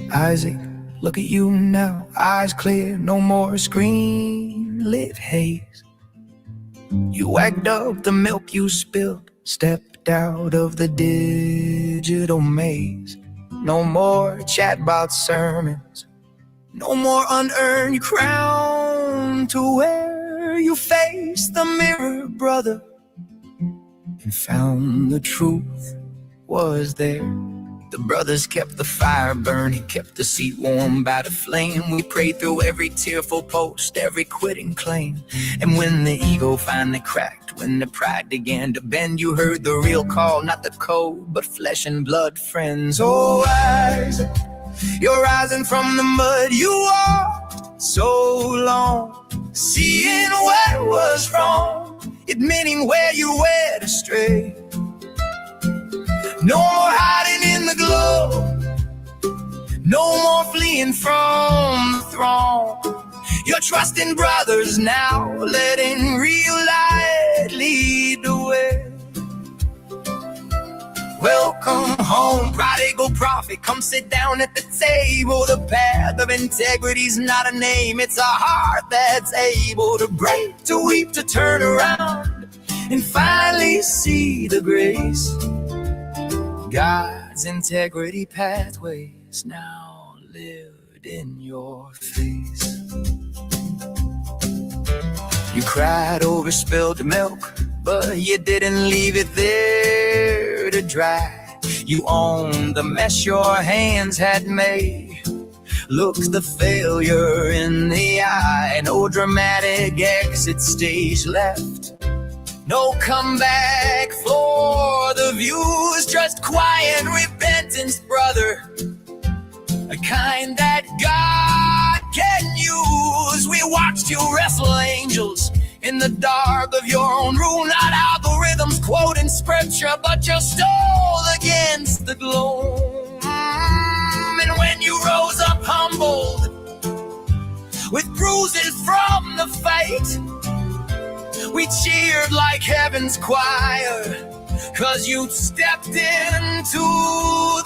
Isaac, look at you now, eyes clear, no more screen-lit haze. You wagged up the milk you spilled, stepped out of the digital maze. No more chatbot sermons, no more unearned crown to wear. You faced the mirror, brother, and found the truth was there. The brothers kept the fire burning, kept the seat warm by the flame. We prayed through every tearful post, every quitting claim. And when the ego finally cracked, when the pride began to bend, you heard the real call, not the code, but flesh and blood friends. Oh, Isaac, you're rising from the mud. You walked so long, seeing what was wrong, admitting where you went astray. No more hiding in the glow, no more fleeing from the throng. You're trusting brothers now, letting real light lead the way. Welcome home, prodigal prophet, come sit down at the table. The path of integrity's not a name, it's a heart that's able to break, to weep, to turn around, and finally see the grace. God's integrity pathways now lived in your face. You cried over spilled milk, but you didn't leave it there to dry. You owned the mess your hands had made. Looked the failure in the eye. No dramatic exit stage left, no comeback for the views, just quiet repentance, brother, a kind that God can use. We watched you wrestle angels in the dark of your own room, not algorithms quoting scripture, but you stole against the gloom. And when you rose up humbled, with bruises from the fight, we cheered like heaven's choir, 'cause you stepped into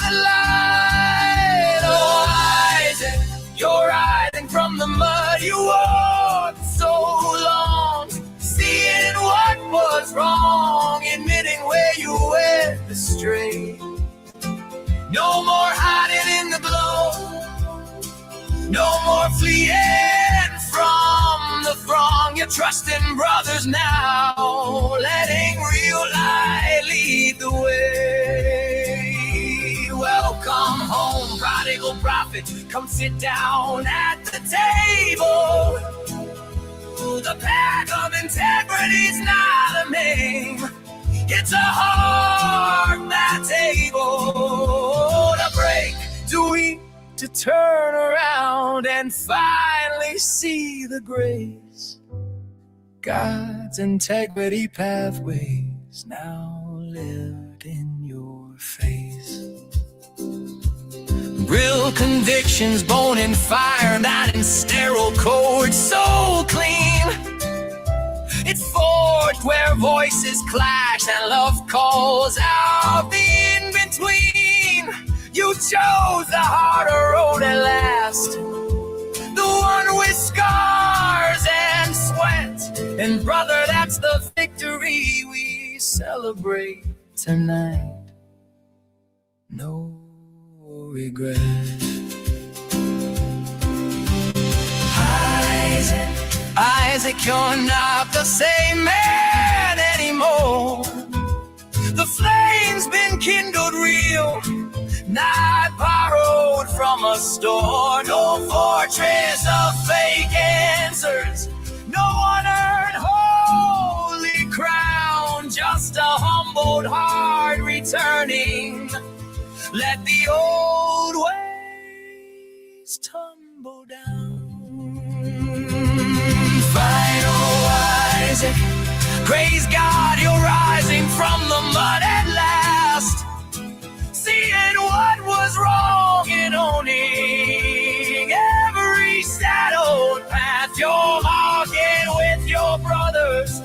the light. Oh, Isaac, you're rising from the mud. You walked so long, seeing what was wrong, admitting where you went astray. No more hiding in the glow, no more fleeing from the throng. You're trusting brothers now, letting real light lead the way. Welcome home, prodigal prophet, come sit down at the table. The path of integrity's not a name, it's a heart that's able to break, to weep, to turn around and finally see the grace. God's integrity pathways now lived in your face. Real convictions, bone and fire, not in sterile cords, so clean. It's forged where voices clash and love calls out the in-between. You chose the harder road at last, the one with scars and sweat. And brother, that's the victory we celebrate tonight. No regret. Isaac, you're not the same man anymore. The flame's been kindled real, not borrowed download from a store. No fortress of fake answers. No unearned holy crown. Just a humbled heart returning. Let the old ways tumble down. Final Isaac, praise God, you're rising from the mud at last. Seeing what was wrong and owning every shadowed path. You're walking with your brothers.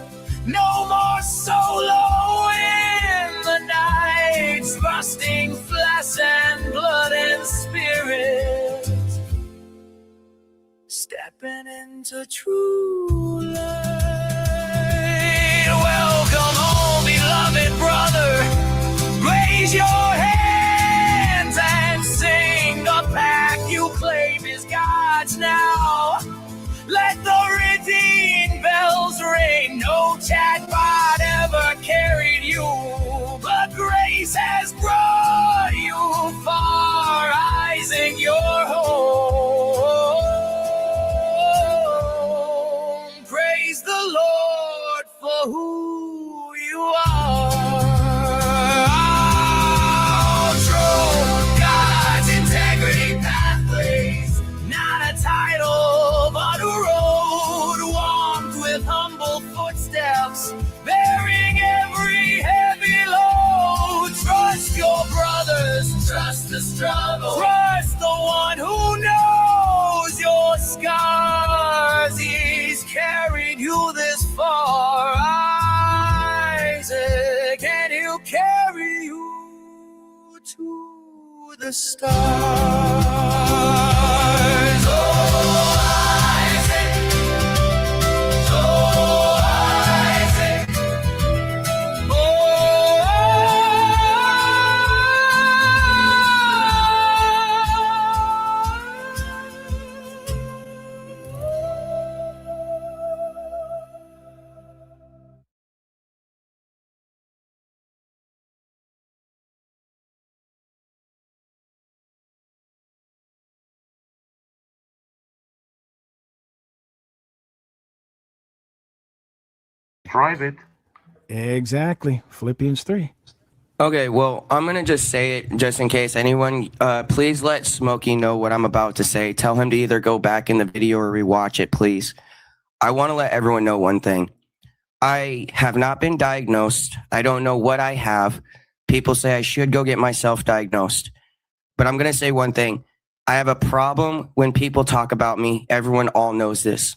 No more solo in the nights, busting flesh and blood and spirit. Stepping into true light. Welcome home, beloved brother. Raise your hands and sing. The path you claim is God's now. Let the redeemed bells ring. No chatbot ever carried you, but grace has brought you far. Isaac, your home. Praise the Lord for who you are. God's integrity pathways, not a title, but a road walked with humble footsteps, bearing every heavy load. Trust your brothers, trust the struggle, trust the one who knows your scars. He's carried you this far, Isaac, and he'll carry you to the stars. Oh, Isaac. Oh, Isaac. Oh, Drive it. Exactly. Philippians 3. Okay, well, I'm going to just say it just in case anyone, please let Smokey know what I'm about to say. Tell him to either go back in the video or rewatch it, please. I want to let everyone know one thing. I have not been diagnosed. I don't know what I have. People say I should go get myself diagnosed. But I'm going to say one thing. I have a problem when people talk about me. Everyone all knows this.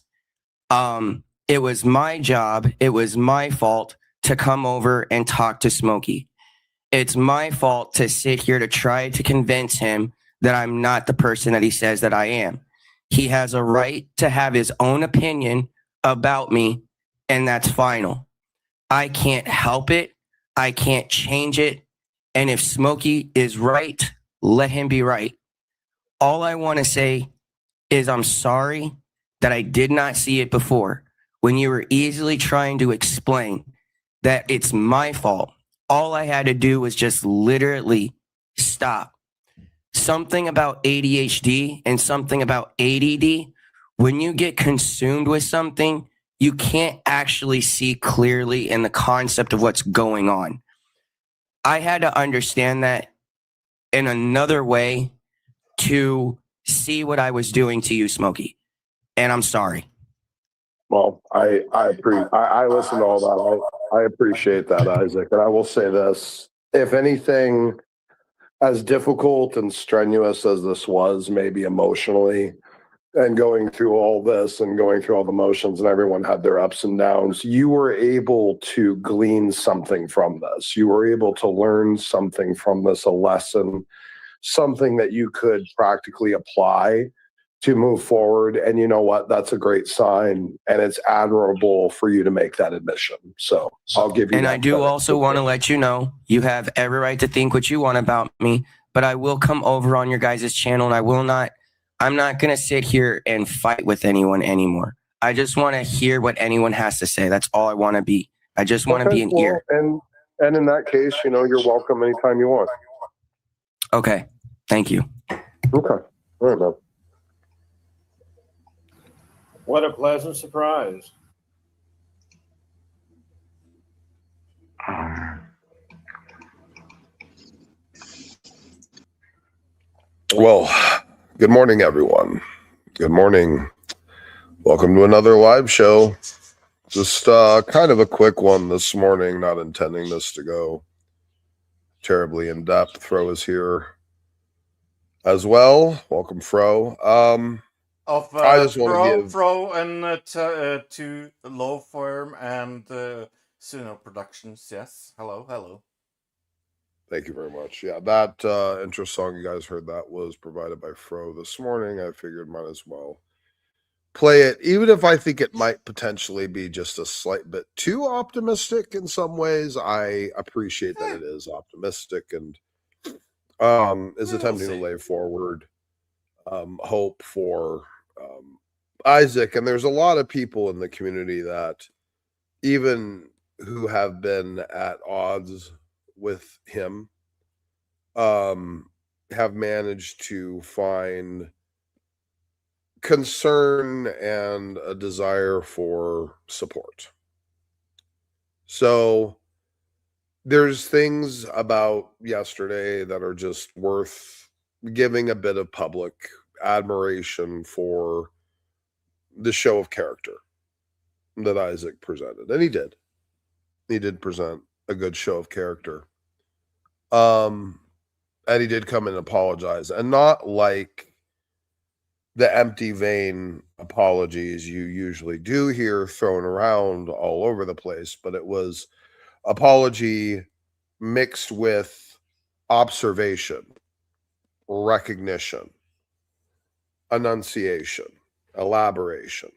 It was my job. It was my fault to come over and talk to Smokey. It's my fault to sit here to try to convince him that I'm not the person that he says that I am. He has a right to have his own opinion about me, and that's final. I can't help it. I can't change it. And if Smokey is right, let him be right. All I want to say is I'm sorry that I did not see it before when you were easily trying to explain that it's my fault. All I had to do was just literally stop. Something about ADHD and something about ADD, when you get consumed with something, you can't actually see clearly in the concept of what's going on. I had to understand that in another way to see what I was doing to you, Smokey. And I'm sorry. Well, I listen to all that. I appreciate that, Isaac. And I will say this, if anything, as difficult and strenuous as this was, maybe emotionally, and going through all this and going through all the motions, and everyone had their ups and downs, you were able to glean something from this. You were able to learn something from this, a lesson, something that you could practically apply to move forward. And you know what? That's a great sign. And it's admirable for you to make that admission. So I'll give you And that I do credit. also want to let you know, you have every right to think what you want about me, but I will come over on your guys' channel and I'm not going to sit here and fight with anyone anymore. I just want to hear what anyone has to say. That's all I want to be. I just want to be an ear. And in that case, you're welcome anytime you want. Okay. Thank you. Okay. All right, man. What a pleasant surprise. Well, good morning, everyone. Good morning. Welcome to another live show. Just kind of a quick one this morning, not intending this to go terribly in depth. Fro is here as well. Welcome, Fro. Of I just want to give Fro and to Low Firm and Suno Productions. Yes. Hello. Thank you very much. Yeah, that intro song you guys heard, that was provided by Fro this morning. I figured might as well play it, even if I think it might potentially be just a slight bit too optimistic in some ways. I appreciate that it is optimistic and is attempting to lay forward hope for Isaac. And there's a lot of people in the community that, even who have been at odds with him, have managed to find concern and a desire for support. So there's things about yesterday that are just worth giving a bit of public admiration for the show of character that Isaac presented. And he did. He did present a good show of character. And he did come and apologize, and not like the empty vein apologies you usually do hear thrown around all over the place, but it was apology mixed with observation, recognition, enunciation, elaboration,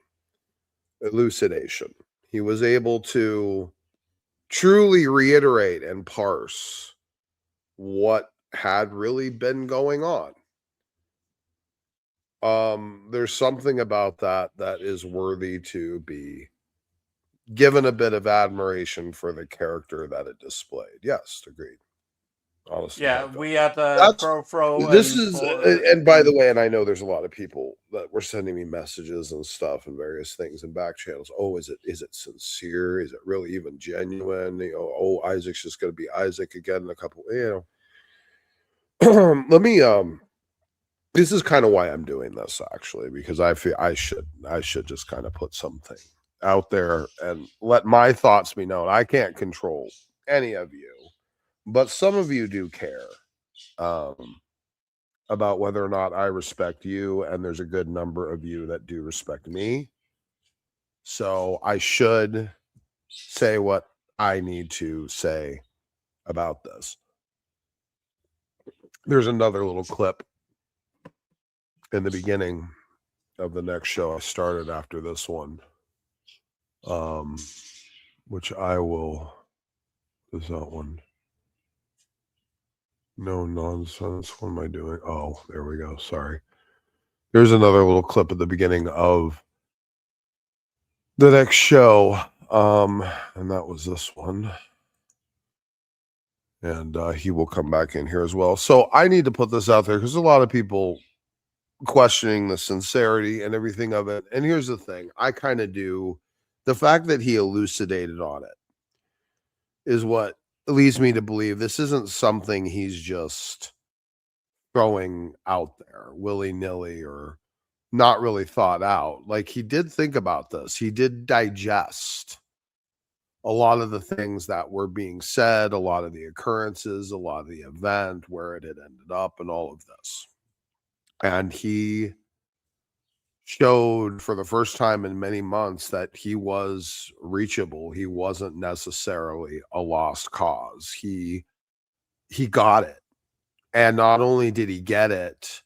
elucidation. He was able to truly reiterate and parse what had really been going on. There's something about that is worthy to be given a bit of admiration for the character that it displayed. Yes, agreed. Honestly, Yeah, we had Fro this and is, for, and by the way, and I know there's a lot of people that were sending me messages and stuff and various things in back channels. Oh, is it sincere? Is it really even genuine? You know, oh, Isaac's just going to be Isaac again in a couple. You know, let me this is kind of why I'm doing this, actually, because I feel I should just kind of put something out there and let my thoughts be known. I can't control any of you, but some of you do care about whether or not I respect you, and there's a good number of you that do respect me. So I should say what I need to say about this. There's another little clip in the beginning of the next show I started after this one, which I will. Is that one? No nonsense. What am I doing? Oh, there we go. Sorry. There's another little clip at the beginning of the next show, and that was this one. And he will come back in here as well. So I need to put this out there because a lot of people questioning the sincerity and everything of it. And here's the thing. I kind of do. The fact that he elucidated on it is what leads me to believe this isn't something he's just throwing out there willy-nilly or not really thought out. Like, he did think about this. He did digest a lot of the things that were being said, a lot of the occurrences, a lot of the event, where it had ended up, and all of this. And he showed for the first time in many months that he was reachable. He wasn't necessarily a lost cause. He got it. And not only did he get it,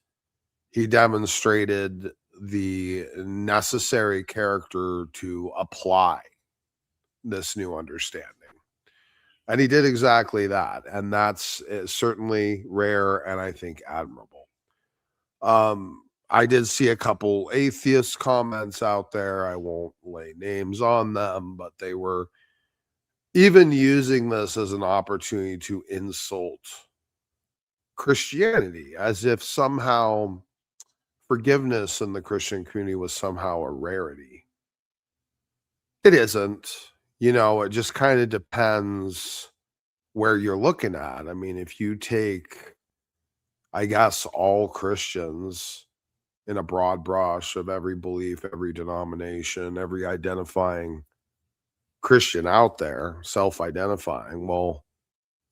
he demonstrated the necessary character to apply this new understanding. And he did exactly that. And that's certainly rare and I think admirable. I did see a couple atheist comments out there. I won't lay names on them, but they were even using this as an opportunity to insult Christianity, as if somehow forgiveness in the Christian community was somehow a rarity. It isn't. It just kind of depends where you're looking at. I mean, if you take, I guess, all Christians in a broad brush of every belief, every denomination, every identifying Christian out there, self-identifying, well,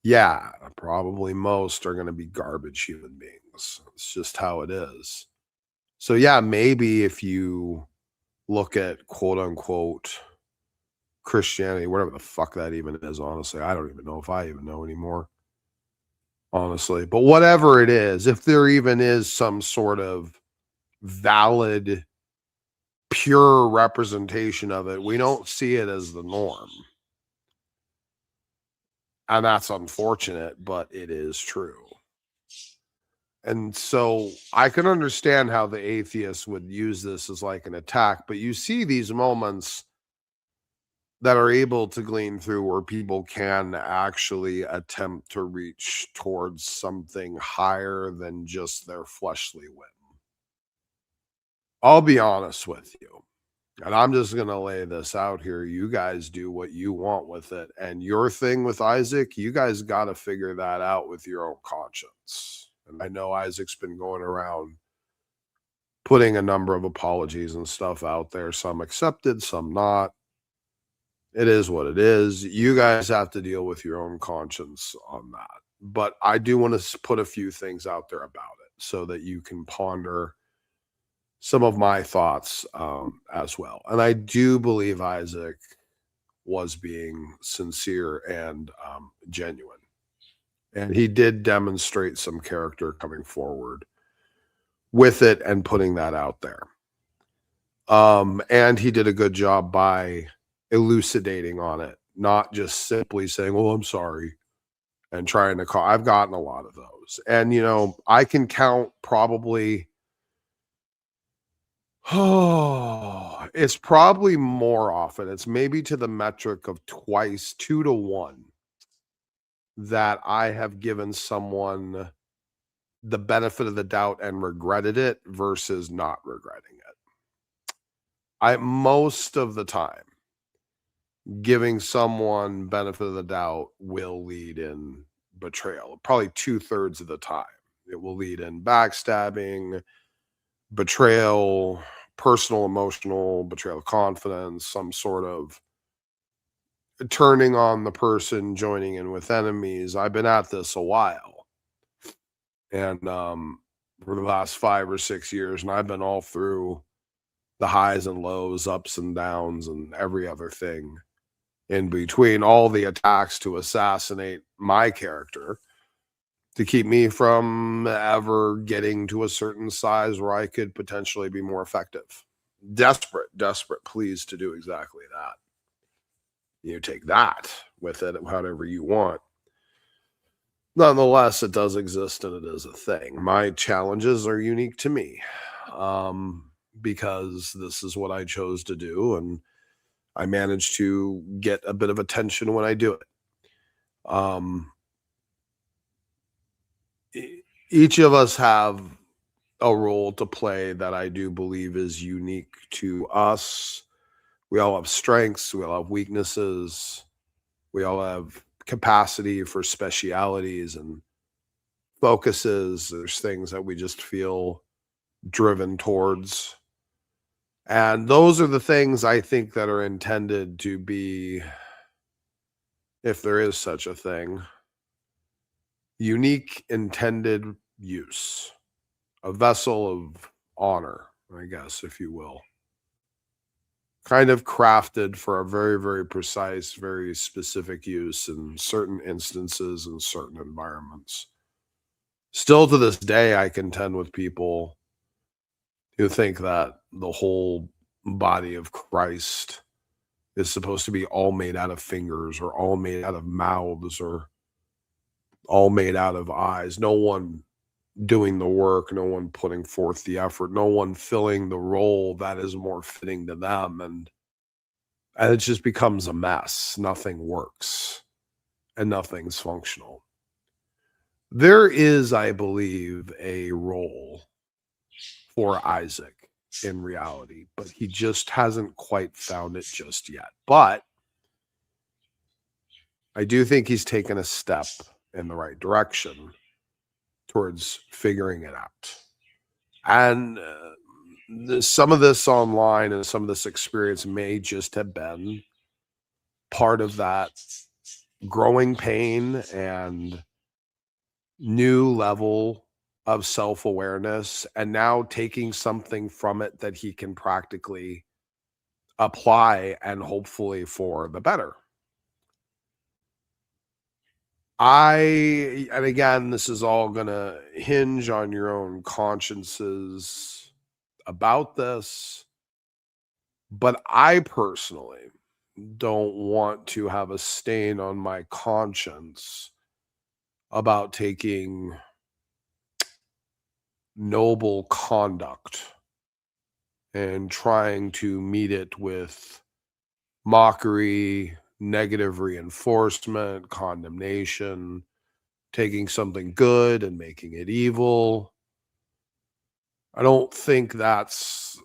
yeah, probably most are going to be garbage human beings. It's just how it is. So yeah, maybe if you look at quote unquote Christianity, whatever the fuck that even is, honestly, I don't even know if I even know anymore, honestly. But whatever it is, if there even is some sort of valid, pure representation of it, we don't see it as the norm. And that's unfortunate, but it is true. And so I can understand how the atheists would use this as like an attack, but you see these moments that are able to glean through where people can actually attempt to reach towards something higher than just their fleshly whim. I'll be honest with you, and I'm just going to lay this out here. You guys do what you want with it. And your thing with Isaac, you guys got to figure that out with your own conscience. And I know Isaac's been going around putting a number of apologies and stuff out there, some accepted, some not. It is what it is. You guys have to deal with your own conscience on that. But I do want to put a few things out there about it so that you can ponder some of my thoughts as well. And I do believe Isaac was being sincere and genuine. And he did demonstrate some character coming forward with it and putting that out there. And he did a good job by elucidating on it, not just simply saying, "Well, I'm sorry," and trying to call. I've gotten a lot of those. And, I can count probably, it's probably more often. It's maybe to the metric of twice, 2 to 1, that I have given someone the benefit of the doubt and regretted it versus not regretting it. Most of the time, giving someone benefit of the doubt will lead in betrayal. Probably 2/3 of the time, it will lead in backstabbing, betrayal, personal, emotional betrayal of confidence, some sort of turning on the person, joining in with enemies. I've been at this a while, and for the last 5 or 6 years, and I've been all through the highs and lows, ups and downs, and every other thing in between, all the attacks to assassinate my character, to keep me from ever getting to a certain size where I could potentially be more effective. Desperate, pleased to do exactly that. You take that with it however you want. Nonetheless, it does exist and it is a thing. My challenges are unique to me because this is what I chose to do, and I managed to get a bit of attention when I do it. Each of us have a role to play that I do believe is unique to us. We all have strengths, we all have weaknesses, we all have capacity for specialities and focuses. There's things that we just feel driven towards. And those are the things I think that are intended to be, if there is such a thing, unique intended use, a vessel of honor, I guess, if you will, kind of crafted for a very, very precise, very specific use in certain instances and certain environments. Still to this day, I contend with people who think that the whole body of Christ is supposed to be all made out of fingers or all made out of mouths or all made out of eyes. No one doing the work, no one putting forth the effort, no one filling the role that is more fitting to them. And it just becomes a mess. Nothing works and nothing's functional. There is, I believe, a role for Isaac in reality, but he just hasn't quite found it just yet. But I do think he's taken a step in the right direction towards figuring it out. And some of this online and some of this experience may just have been part of that growing pain and new level of self-awareness, and now taking something from it that he can practically apply and hopefully for the better. And again, this is all going to hinge on your own consciences about this, but I personally don't want to have a stain on my conscience about taking noble conduct and trying to meet it with mockery, negative reinforcement, condemnation, taking something good and making it evil. I don't think that's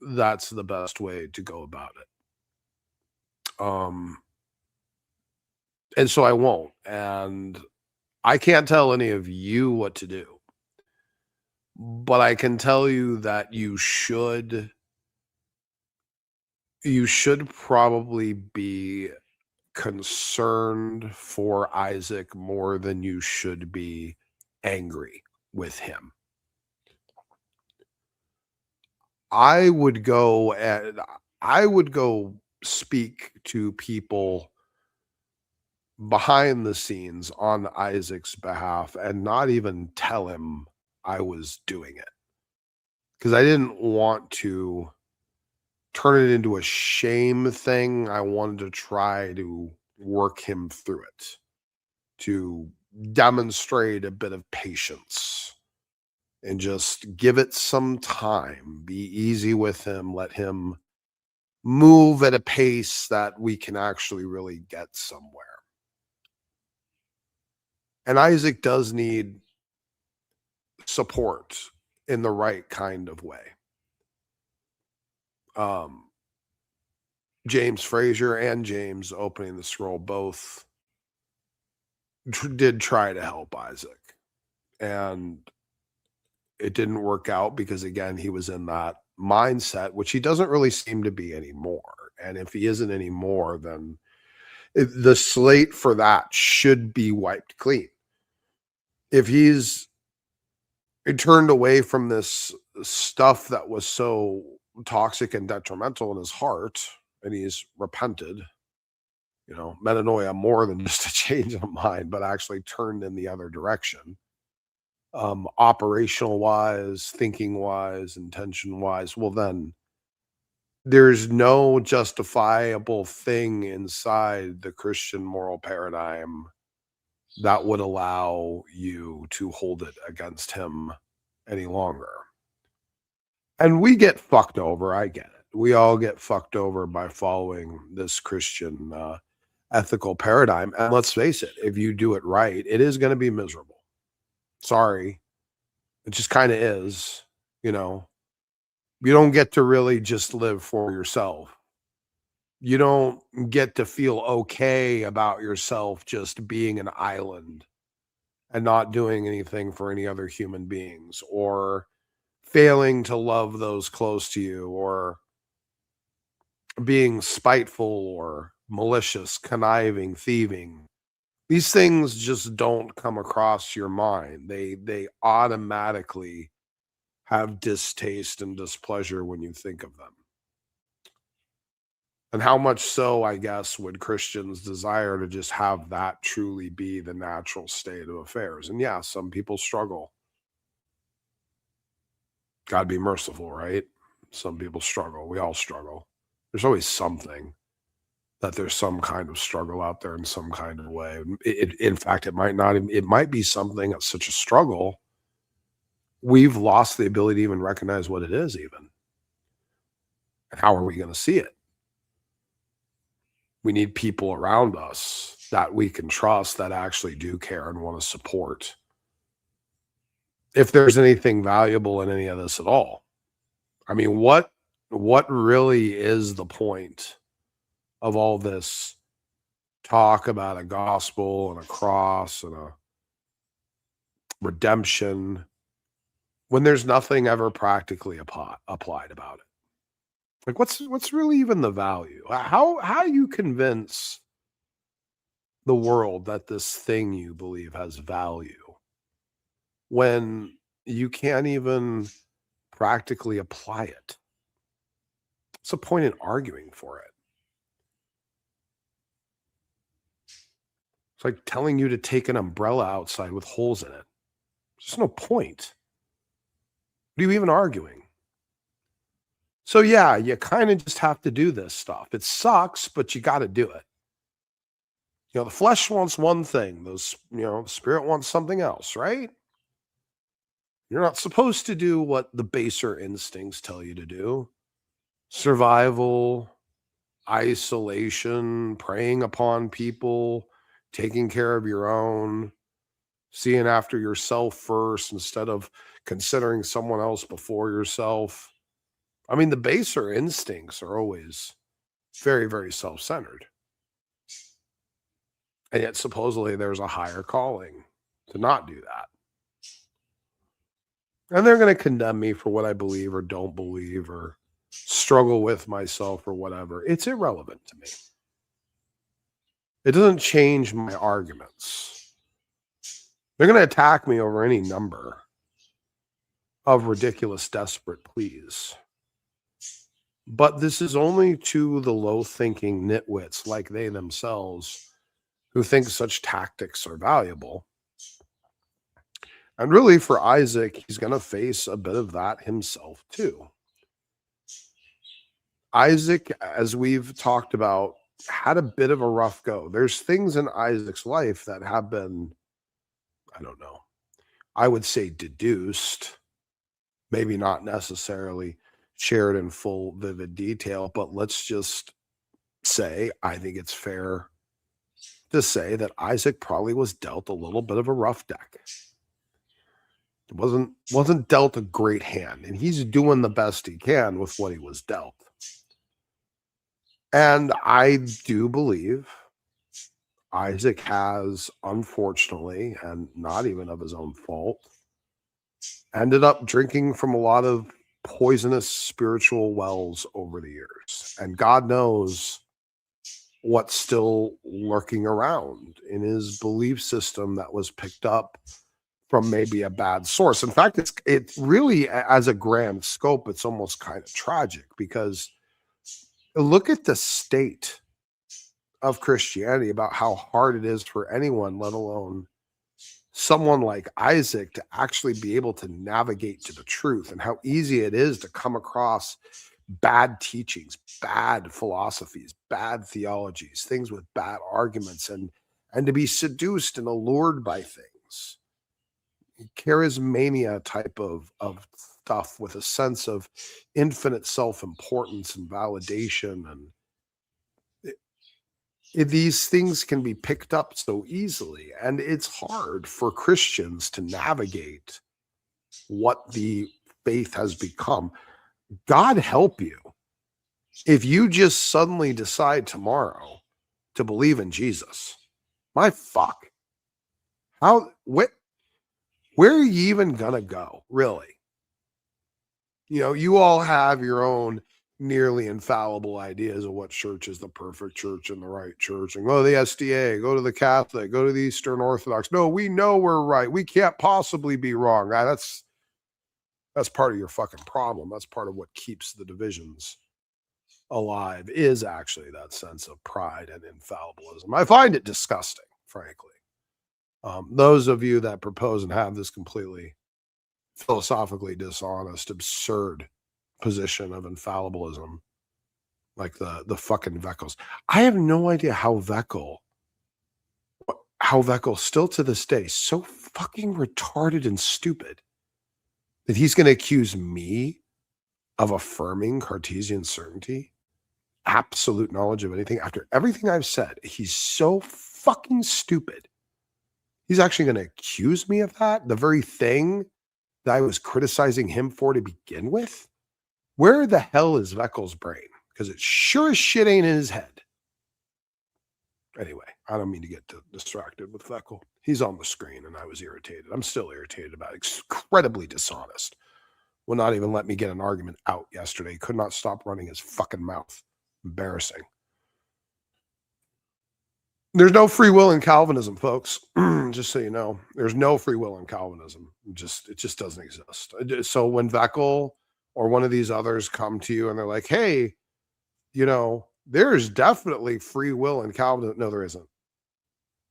the best way to go about it. And so I won't. And I can't tell any of you what to do. But I can tell you that you should probably be concerned for Isaac more than you should be angry with him. I would go speak to people behind the scenes on Isaac's behalf and not even tell him I was doing it, because I didn't want to turn it into a shame thing. I wanted to try to work him through it, to demonstrate a bit of patience and just give it some time, be easy with him, let him move at a pace that we can actually really get somewhere. And Isaac does need support in the right kind of way. James Frazier and James opening the scroll both did try to help Isaac, and it didn't work out because, again, he was in that mindset, which he doesn't really seem to be anymore. And if he isn't anymore, then the slate for that should be wiped clean. If he's turned away from this stuff that was so toxic and detrimental in his heart, and he's repented, metanoia, more than just a change of mind, but actually turned in the other direction, operational wise, thinking wise, intention wise, well, then there's no justifiable thing inside the Christian moral paradigm that would allow you to hold it against him any longer. And we get fucked over. I get it. We all get fucked over by following this Christian ethical paradigm. And let's face it, if you do it right, it is going to be miserable. Sorry. It just kind of is, You don't get to really just live for yourself. You don't get to feel okay about yourself just being an island and not doing anything for any other human beings, or failing to love those close to you, or being spiteful or malicious, conniving, thieving. These things just don't come across your mind. They automatically have distaste and displeasure when you think of them. And how much so, I guess, would Christians desire to just have that truly be the natural state of affairs? And yeah, some people struggle. God be merciful, right? Some people struggle. We all struggle. There's always something, that there's some kind of struggle out there in some kind of way. In fact, it might be something that's such a struggle, we've lost the ability to even recognize what it is even. And how are we going to see it? We need people around us that we can trust, that actually do care and want to support if there's anything valuable in any of this at all. I mean, what really is the point of all this talk about a gospel and a cross and a redemption when there's nothing ever practically applied about it? Like, what's really even the value? How do you convince the world that this thing you believe has value when you can't even practically apply it? What's the point in arguing for it? It's like telling you to take an umbrella outside with holes in it. There's no point. What are you even arguing? So yeah, you kind of just have to do this stuff. It sucks, but you got to do it. The flesh wants one thing. The spirit wants something else, right? You're not supposed to do what the baser instincts tell you to do. Survival, isolation, preying upon people, taking care of your own, seeing after yourself first instead of considering someone else before yourself. I mean, the baser instincts are always very, very self-centered. And yet supposedly there's a higher calling to not do that. And they're going to condemn me for what I believe or don't believe or struggle with myself or whatever. It's irrelevant to me. It doesn't change my arguments. They're going to attack me over any number of ridiculous, desperate pleas. But this is only to the low-thinking nitwits like they themselves who think such tactics are valuable. And really, for Isaac, he's going to face a bit of that himself, too. Isaac, as we've talked about, had a bit of a rough go. There's things in Isaac's life that have been, I don't know, I would say deduced, maybe not necessarily shared in full, vivid detail, but let's just say, I think it's fair to say that Isaac probably was dealt a little bit of a rough deck. It wasn't dealt a great hand, and he's doing the best he can with what he was dealt. And I do believe Isaac has, unfortunately, and not even of his own fault, ended up drinking from a lot of poisonous spiritual wells over the years. And God knows what's still lurking around in his belief system that was picked up from maybe a bad source. In fact, it really, as a grand scope, it's almost kind of tragic, because look at the state of Christianity, about how hard it is for anyone, let alone someone like Isaac, to actually be able to navigate to the truth, and how easy it is to come across bad teachings, bad philosophies, bad theologies, things with bad arguments, and to be seduced and allured by things. Charismania type of stuff with a sense of infinite self-importance and validation, and these things can be picked up so easily, and it's hard for Christians to navigate what the faith has become. God help you if you just suddenly decide tomorrow to believe in Jesus. My fuck. Where are you even gonna go, really? You all have your own nearly infallible ideas of what church is the perfect church and the right church, and go to the SDA, go to the Catholic, go to the Eastern Orthodox. No, we know we're right. We can't possibly be wrong. That's part of your fucking problem. That's part of what keeps the divisions alive, is actually that sense of pride and infallibilism. I find it disgusting, frankly. Those of you that propose and have this completely philosophically dishonest, absurd position of infallibilism, like the fucking Veckels. I have no idea how Veckel still to this day, so fucking retarded and stupid, that he's going to accuse me of affirming Cartesian certainty, absolute knowledge of anything. After everything I've said, he's so fucking stupid. He's actually going to accuse me of that, the very thing that I was criticizing him for to begin with? Where the hell is Veckel's brain? Because it sure as shit ain't in his head. Anyway, I don't mean to get distracted with Veckel. He's on the screen and I was irritated. I'm still irritated about it. Incredibly dishonest. Will not even let me get an argument out yesterday. Could not stop running his fucking mouth. Embarrassing. There's no free will in Calvinism, folks. Just so you know, there's no free will in Calvinism. It just doesn't exist. So when Veckel or one of these others come to you and they're like, hey, you know, there's definitely free will in Calvinism. No, there isn't.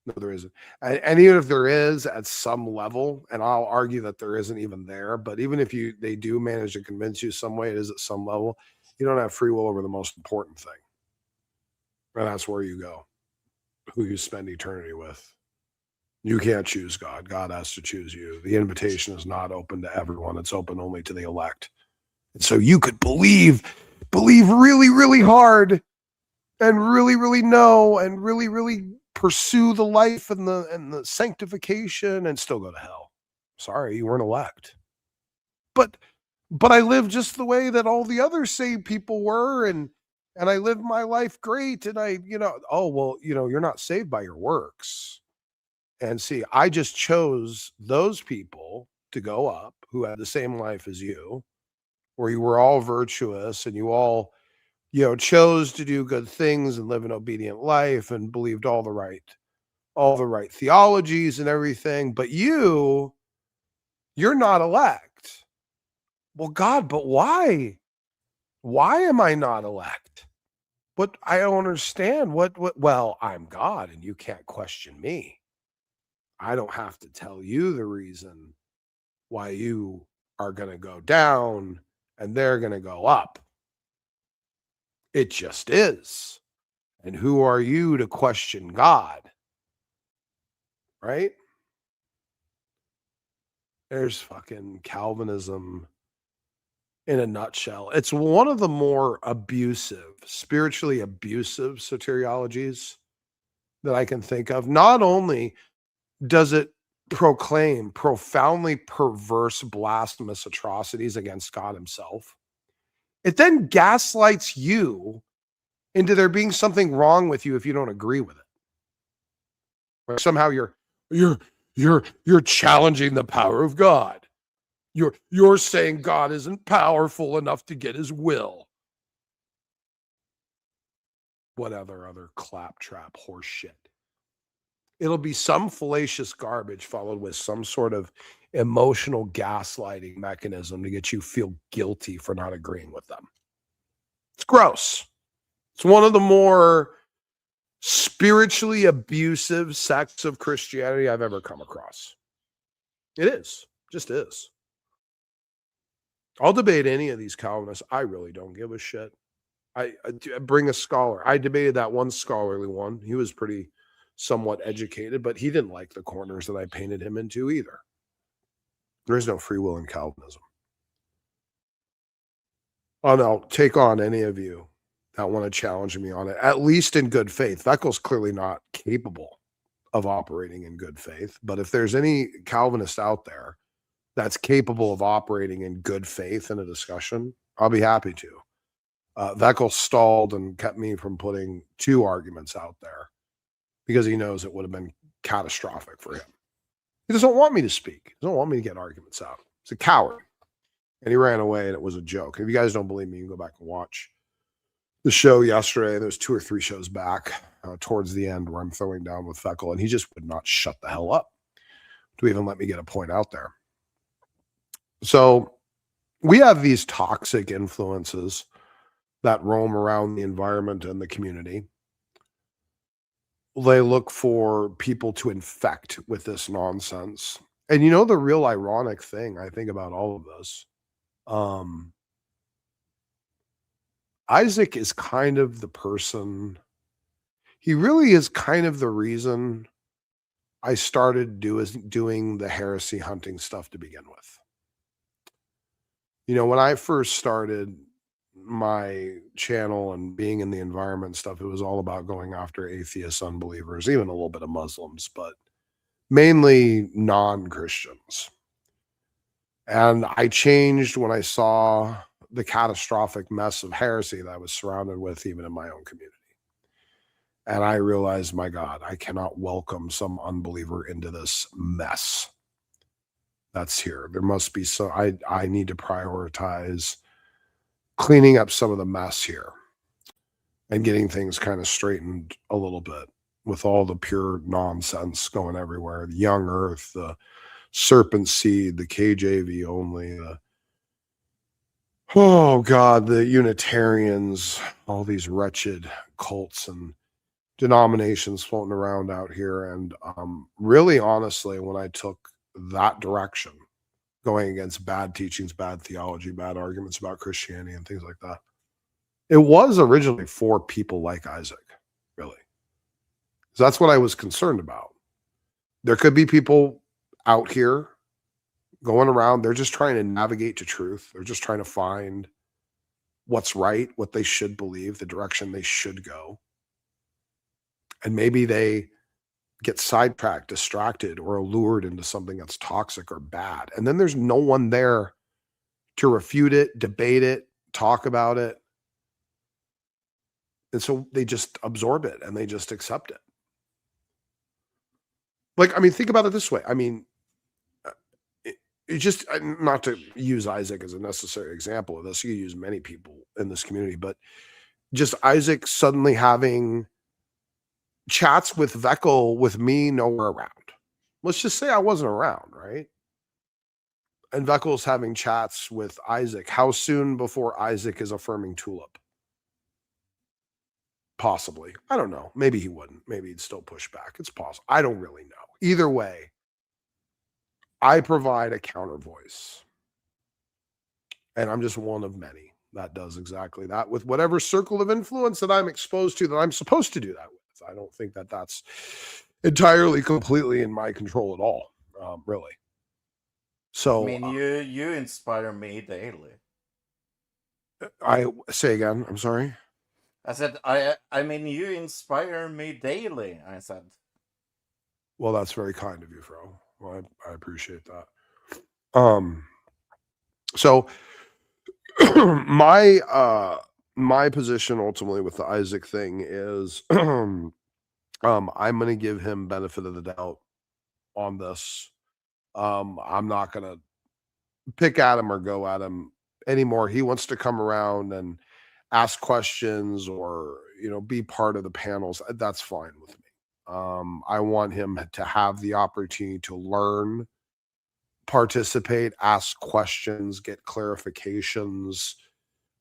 No, there isn't. And even if there is at some level, and I'll argue that there isn't even there, but even if they do manage to convince you some way it is at some level, you don't have free will over the most important thing. And that's where you go. Who you spend eternity with. You can't choose God. God has to choose you. The invitation is not open to everyone. It's open only to the elect. And so you could believe really, really hard and really, really know and really, really pursue the life and the sanctification and still go to hell. Sorry, you weren't elect. But I live just the way that all the other saved people were, and I live my life great, and you're not saved by your works. And see, I just chose those people to go up who had the same life as you, where you were all virtuous and you all, chose to do good things and live an obedient life and believed all the right theologies and everything. But you're not elect. Well, God, but why? Why am I not elect? But I don't understand well, I'm God and you can't question me. I don't have to tell you the reason why you are going to go down and they're going to go up. It just is. And who are you to question God? Right? There's fucking Calvinism in a nutshell. It's one of the more spiritually abusive soteriologies that I can think of. Not only does it proclaim profoundly perverse, blasphemous atrocities against God himself, it then gaslights you into there being something wrong with you if you don't agree with it. Or somehow you're challenging the power of God. You're saying God isn't powerful enough to get his will. Whatever other claptrap horse shit. It'll be some fallacious garbage followed with some sort of emotional gaslighting mechanism to get you feel guilty for not agreeing with them. It's gross. It's one of the more spiritually abusive sects of Christianity I've ever come across. It is. Just is. I'll debate any of these Calvinists. I really don't give a shit. I bring a scholar. I debated that one scholarly one. He was pretty somewhat educated, but he didn't like the corners that I painted him into either. There is no free will in Calvinism. I'll take on any of you that want to challenge me on it, at least in good faith. Veckel's clearly not capable of operating in good faith, but if there's any Calvinist out there that's capable of operating in good faith in a discussion, I'll be happy to. Veckel stalled and kept me from putting 2 arguments out there because he knows it would have been catastrophic for him. He doesn't want me to speak. He doesn't want me to get arguments out. He's a coward. And he ran away and it was a joke. If you guys don't believe me, you can go back and watch the show yesterday. There was 2 or 3 shows back towards the end where I'm throwing down with Veckel, and he just would not shut the hell up to even let me get a point out there. So we have these toxic influences that roam around the environment and the community. They look for people to infect with this nonsense. And you know the real ironic thing I think about all of this? Isaac is kind of the person, he really is kind of the reason I started doing the heresy hunting stuff to begin with. You know, when I first started my channel and being in the environment stuff, it was all about going after atheists, unbelievers, even a little bit of Muslims, but mainly non-Christians. And I changed when I saw the catastrophic mess of heresy that I was surrounded with, even in my own community. And I realized, my God, I cannot welcome some unbeliever into this mess that's here. There must be some, I need to prioritize cleaning up some of the mess here and getting things kind of straightened a little bit with all the pure nonsense going everywhere. The young earth, the serpent seed, the KJV only, oh God, the Unitarians, all these wretched cults and denominations floating around out here. And really, honestly, when I took that direction, going against bad teachings, bad theology, bad arguments about Christianity and things like that, it was originally for people like Isaac, really. So that's what I was concerned about. There could be people out here going around, they're just trying to navigate to truth. They're just trying to find what's right, what they should believe, the direction they should go. And maybe they get sidetracked, distracted, or allured into something that's toxic or bad. And then there's no one there to refute it, debate it, talk about it. And so they just absorb it and they just accept it. Like, I mean, think about it this way. I mean, it just, not to use Isaac as a necessary example of this, you use many people in this community, but just Isaac suddenly having chats with Veckel with me nowhere around. Let's just say I wasn't around, right? And Veckel's having chats with Isaac. How soon before Isaac is affirming Tulip? Possibly. I don't know. Maybe he wouldn't. Maybe he'd still push back. It's possible. I don't really know. Either way, I provide a counter voice. And I'm just one of many that does exactly that with whatever circle of influence that I'm exposed to, that I'm supposed to do that with. I don't think that that's entirely, completely in my control at all, really. So, I mean, you inspire me daily. I say again, I'm sorry. I said, I mean, you inspire me daily, I said. Well, that's very kind of you, Fro. Well, I appreciate that. So my position ultimately with the Isaac thing is I'm going to give him benefit of the doubt on this. I'm not going to pick at him or go at him anymore. He wants to come around and ask questions or, be part of the panels. That's fine with me. I want him to have the opportunity to learn, participate, ask questions, get clarifications.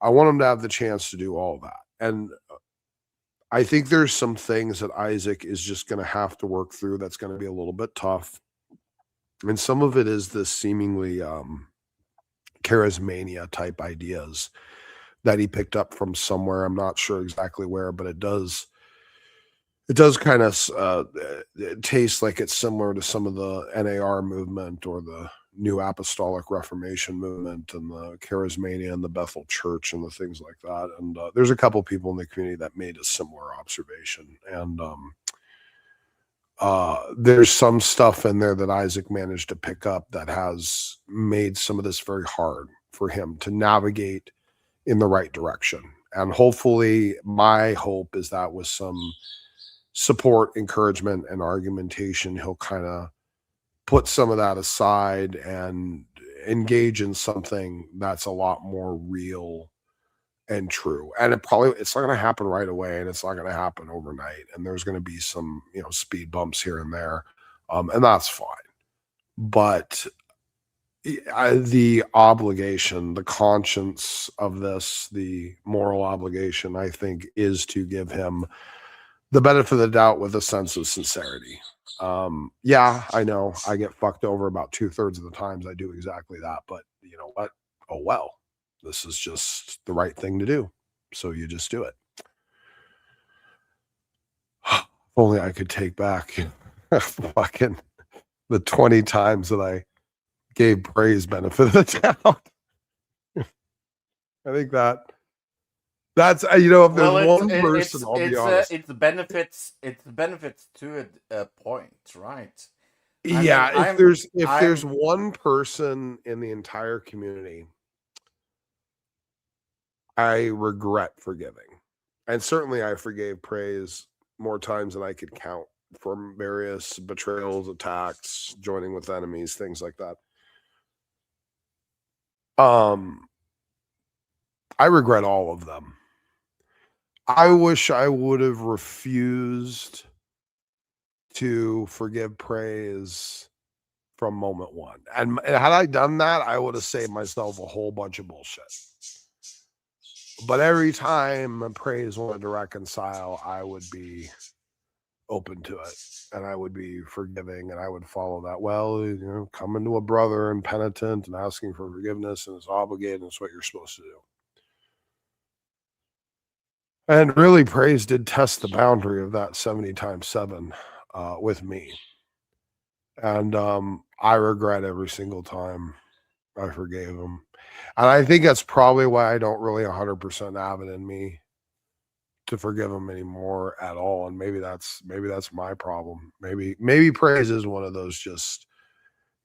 I want him to have the chance to do all that. And I think there's some things that Isaac is just going to have to work through that's going to be a little bit tough. And some of it is this seemingly charismania type ideas that he picked up from somewhere. I'm not sure exactly where, but it does kind of taste like it's similar to some of the NAR movement or the New Apostolic Reformation movement and the charismania and the Bethel Church and the things like that. And there's a couple people in the community that made a similar observation. And there's some stuff in there that Isaac managed to pick up that has made some of this very hard for him to navigate in the right direction. And hopefully, my hope is that with some support, encouragement, and argumentation, he'll kind of put some of that aside and engage in something that's a lot more real and true. And it's not going to happen right away, and it's not going to happen overnight. And there's going to be some, speed bumps here and there. And that's fine. But the obligation, the conscience of this, the moral obligation, I think, is to give him the benefit of the doubt with a sense of sincerity. Yeah, I know I get fucked over about 2/3 of the times I do exactly that, but you know what? Oh, well, this is just the right thing to do. So you just do it. If only I could take back fucking the 20 times that I gave praise benefit of the doubt. I think that's if there's one person, I'll be honest. It's benefits to a point, right? Yeah, if there's I'm one person in the entire community I regret forgiving, and certainly I forgave Praise more times than I could count from various betrayals, attacks, joining with enemies, things like that. I regret all of them. I wish I would have refused to forgive Praise from moment one. And had I done that, I would have saved myself a whole bunch of bullshit. But every time Praise wanted to reconcile, I would be open to it and I would be forgiving and I would follow that. Well, coming to a brother and penitent and asking for forgiveness and it's obligated and it's what you're supposed to do. And really, Praise did test the boundary of that 70 times 7 with me. And I regret every single time I forgave him. And I think that's probably why I don't really 100% have it in me to forgive him anymore at all. And maybe that's my problem. Maybe Praise is one of those just,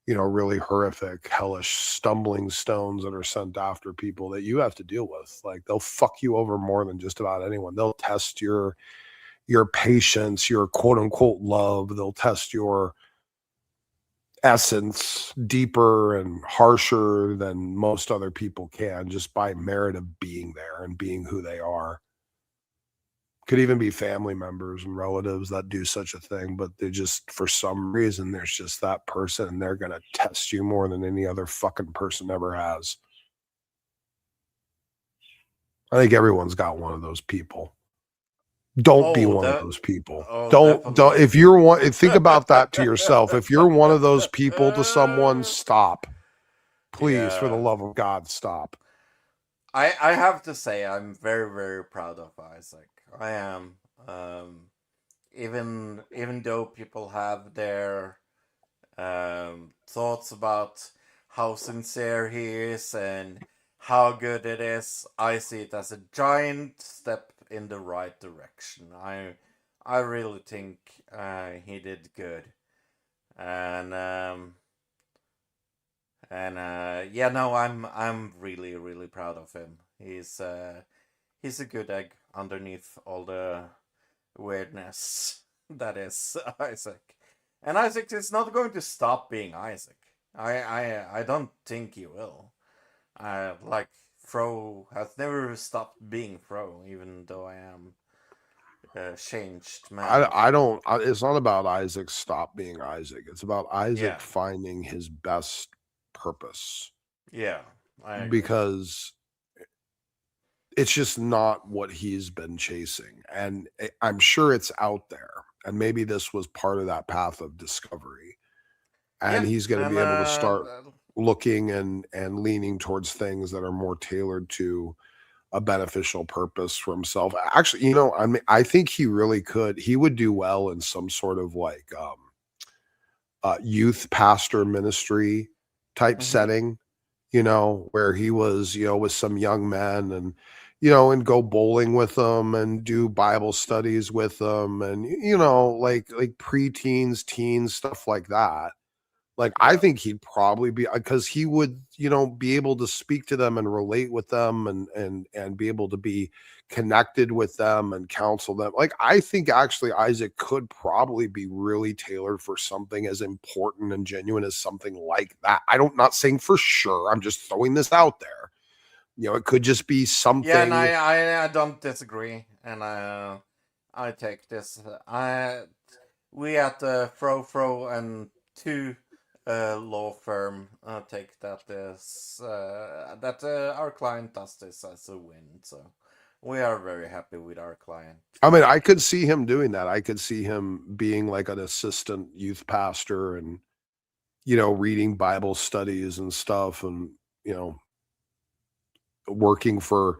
really horrific, hellish stumbling stones that are sent after people that you have to deal with. Like they'll fuck you over more than just about anyone. They'll test your patience, your quote unquote love. They'll test your essence deeper and harsher than most other people can just by merit of being there and being who they are. Could even be family members and relatives that do such a thing, but they just, for some reason, there's just that person and they're going to test you more than any other fucking person ever has. I think everyone's got one of those people. Don't be one of those people. Don't, if you're one, think about that to yourself. If you're one of those people to someone, stop. Please, for the love of God, stop. I have to say I'm very, very proud of Isaac. I am. Even though people have their thoughts about how sincere he is and how good it is, I see it as a giant step in the right direction. I really think he did good, and yeah, no, I'm really, really proud of him. He's a good egg underneath all the weirdness that is Isaac. And Isaac is not going to stop being Isaac. I don't think he will. Like Fro has never stopped being Fro, even though I am a changed man. I don't. It's not about Isaac stop being Isaac. It's about Isaac Yeah. finding his best purpose. Yeah, I agree. Because it's just not what he's been chasing, and I'm sure it's out there. And maybe this was part of that path of discovery. And he's going to be able to start looking and leaning towards things that are more tailored to a beneficial purpose for himself. Actually, I think he really could. He would do well in some sort of like youth pastor ministry type setting, where he was, with some young men and, and go bowling with them and do Bible studies with them and, like preteens, teens, stuff like that. Like, I think he'd probably be, because he would, be able to speak to them and relate with them and be able to be connected with them and counsel them. Like, I think actually Isaac could probably be really tailored for something as important and genuine as something like that. Not saying for sure. I'm just throwing this out there. It could just be something. Yeah, and I don't disagree. And I take this. We at the Fro and two law firm take that as that our client does this as a win. So we are very happy with our client. I mean, I could see him doing that. I could see him being like an assistant youth pastor and, reading Bible studies and stuff and, working for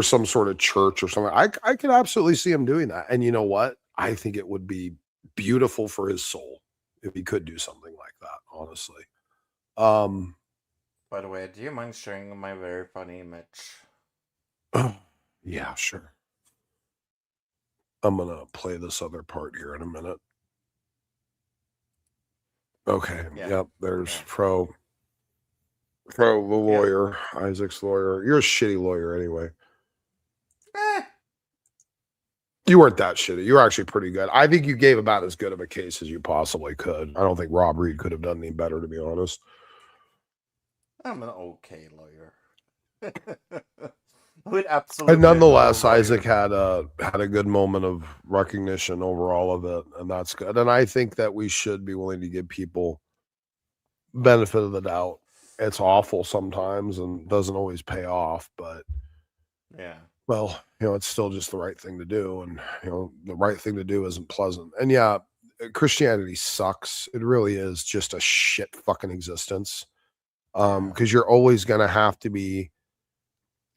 some sort of church or something. I could absolutely see him doing that. And you know what? I think it would be beautiful for his soul if he could do something like that, honestly. By the way, do you mind sharing my very funny image? Yeah, sure. I'm gonna play this other part here in a minute. Okay. Yeah. Yep. There's Yeah. Pro the lawyer, Isaac's lawyer. You're a shitty lawyer anyway. Eh, You weren't that shitty. You were actually pretty good. I think you gave about as good of a case as you possibly could. I don't think Rob Reed could have done any better, to be honest. I'm an okay lawyer. With absolutely And nonetheless, no lawyer. Isaac had a good moment of recognition over all of it, and that's good. And I think that we should be willing to give people benefit of the doubt. It's awful sometimes and doesn't always pay off, but Yeah. well, it's still just the right thing to do, and the right thing to do isn't pleasant. And yeah, Christianity sucks. It really is just a shit fucking existence. Because you're always gonna have to be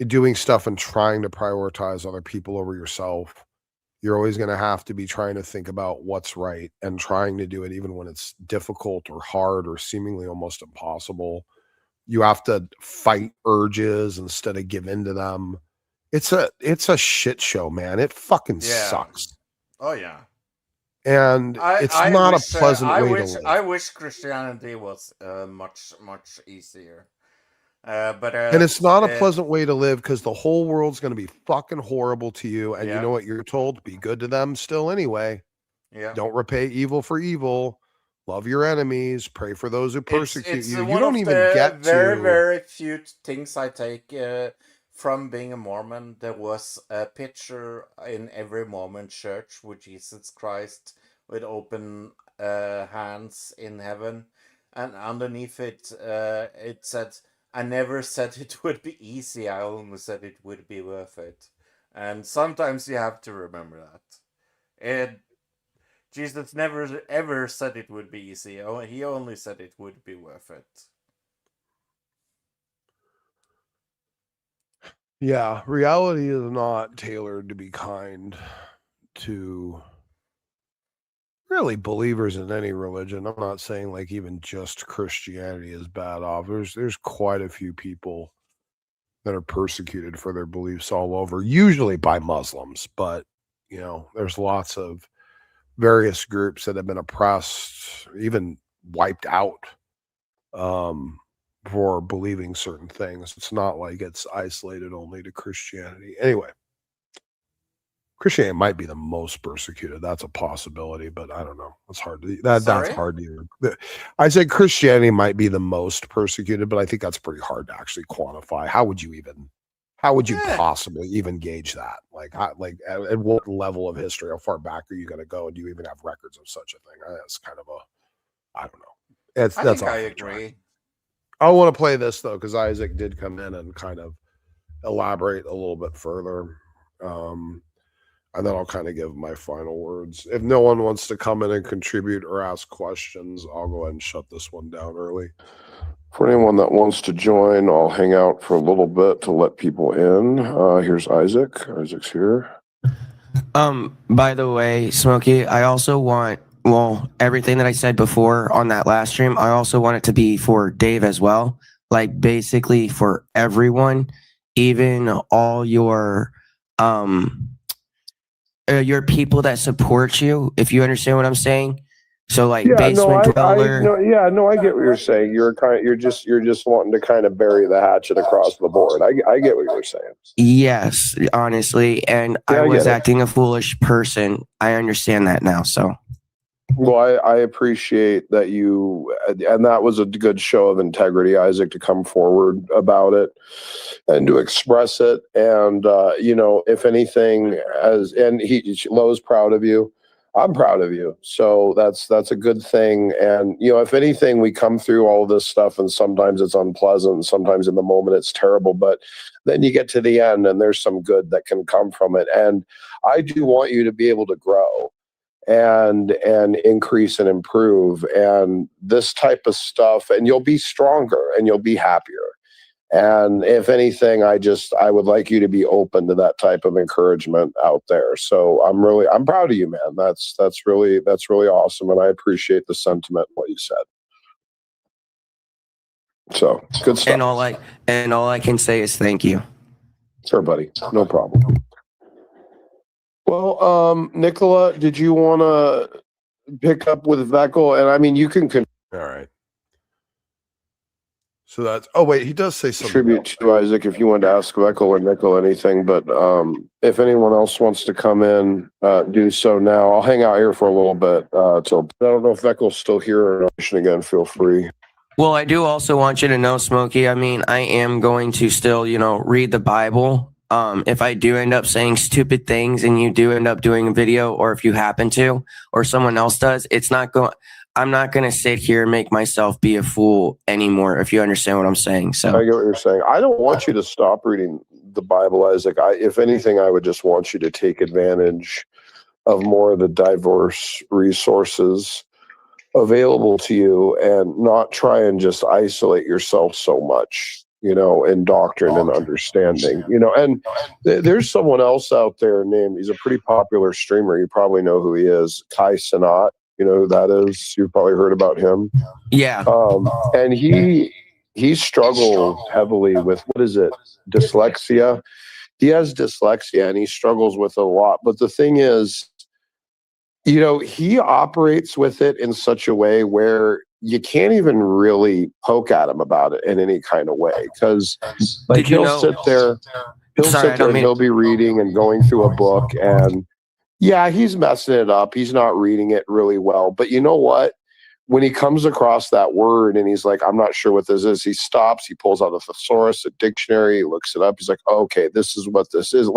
doing stuff and trying to prioritize other people over yourself. You're always going to have to be trying to think about what's right and trying to do it even when it's difficult or hard or seemingly almost impossible. You have to fight urges instead of give in to them. It's a shit show, man. It fucking sucks. Oh yeah. And it's not a pleasant way to live. I wish Christianity was much easier. But and it's not a pleasant way to live because the whole world's going to be fucking horrible to you. And you know what you're told? Be good to them still anyway. Yeah. Don't repay evil for evil. Love your enemies. Pray for those who persecute you. One You don't of even the get very few things I take from being a Mormon. There was a picture in every Mormon church with Jesus Christ with open hands in heaven, and underneath it, it said, "I never said it would be easy. I only said it would be worth it." And sometimes you have to remember that. Jesus never ever said it would be easy. He only said it would be worth it. Yeah, reality is not tailored to be kind to really believers in any religion. I'm not saying like even just Christianity is bad off. There's quite a few people that are persecuted for their beliefs all over, usually by Muslims, but there's lots of various groups that have been oppressed, even wiped out for believing certain things. It's not like it's isolated only to Christianity. Anyway, Christianity might be the most persecuted. That's a possibility, but I don't know. It's hard to that's hard to. I said Christianity might be the most persecuted, but I think that's pretty hard to actually quantify. How would you possibly even gauge that? Like at what level of history? How far back are you going to go? And do you even have records of such a thing? That's kind of I don't know. That's I agree. I want to play this though because Isaac did come in and kind of elaborate a little bit further. And then I'll kind of give my final words. If no one wants to come in and contribute or ask questions, I'll go ahead and shut this one down early. For anyone that wants to join, I'll hang out for a little bit to let people in. Here's Isaac. Isaac's here. By the way, Smokey, I also want, everything that I said before on that last stream, I also want it to be for Dave as well. Like basically for everyone, even all your people that support you, if you understand what I'm saying. So like basement dweller. I get what you're saying. You're just wanting to kind of bury the hatchet across the board. I get what you're saying. Yes, honestly, and I was acting a foolish person. I understand that now. So. Well, I appreciate that you, and that was a good show of integrity, Isaac, to come forward about it and to express it. And, if anything, Lowe's proud of you. I'm proud of you. So that's a good thing. And, if anything, we come through all this stuff and sometimes it's unpleasant. And sometimes in the moment it's terrible, but then you get to the end and there's some good that can come from it. And I do want you to be able to grow and increase and improve and this type of stuff, and you'll be stronger and you'll be happier. And if anything, I would like you to be open to that type of encouragement out there. So I'm proud of you, man. That's really awesome. And I appreciate the sentiment, what you said. So good stuff. And all I can say is thank you. Sure, buddy. No problem. Well, Nicola, did you want to pick up with Veckel? And I mean, you can All right. So that's. Oh wait, he does say something. Tribute to Isaac. If you wanted to ask Michael or Nickel anything, but if anyone else wants to come in, do so now. I'll hang out here for a little bit. Till I don't know if Michael's still here or not. Again, feel free. Well, I do also want you to know, Smokey, I mean, I am going to still, read the Bible. If I do end up saying stupid things and you do end up doing a video, or if you happen to, or someone else does, I'm not going to sit here and make myself be a fool anymore, if you understand what I'm saying. So I get what you're saying. I don't want you to stop reading the Bible, Isaac. If anything, I would just want you to take advantage of more of the diverse resources available to you and not try and just isolate yourself so much, in doctrine and understanding, and there's someone else out there he's a pretty popular streamer. You probably know who he is, Kai Cenat. You know who that is? You've probably heard about him. yeah. And he struggled heavily with, what is it? Dyslexia. He has dyslexia and he struggles with it a lot. But the thing is, he operates with it in such a way where you can't even really poke at him about it in any kind of way. Because he'll sit there and he'll be reading and going through a book, and yeah, he's messing it up. He's not reading it really well. But you know what? When he comes across that word and he's like, I'm not sure what this is, he stops, he pulls out a thesaurus, a dictionary, he looks it up. He's like, oh, okay, this is what this is.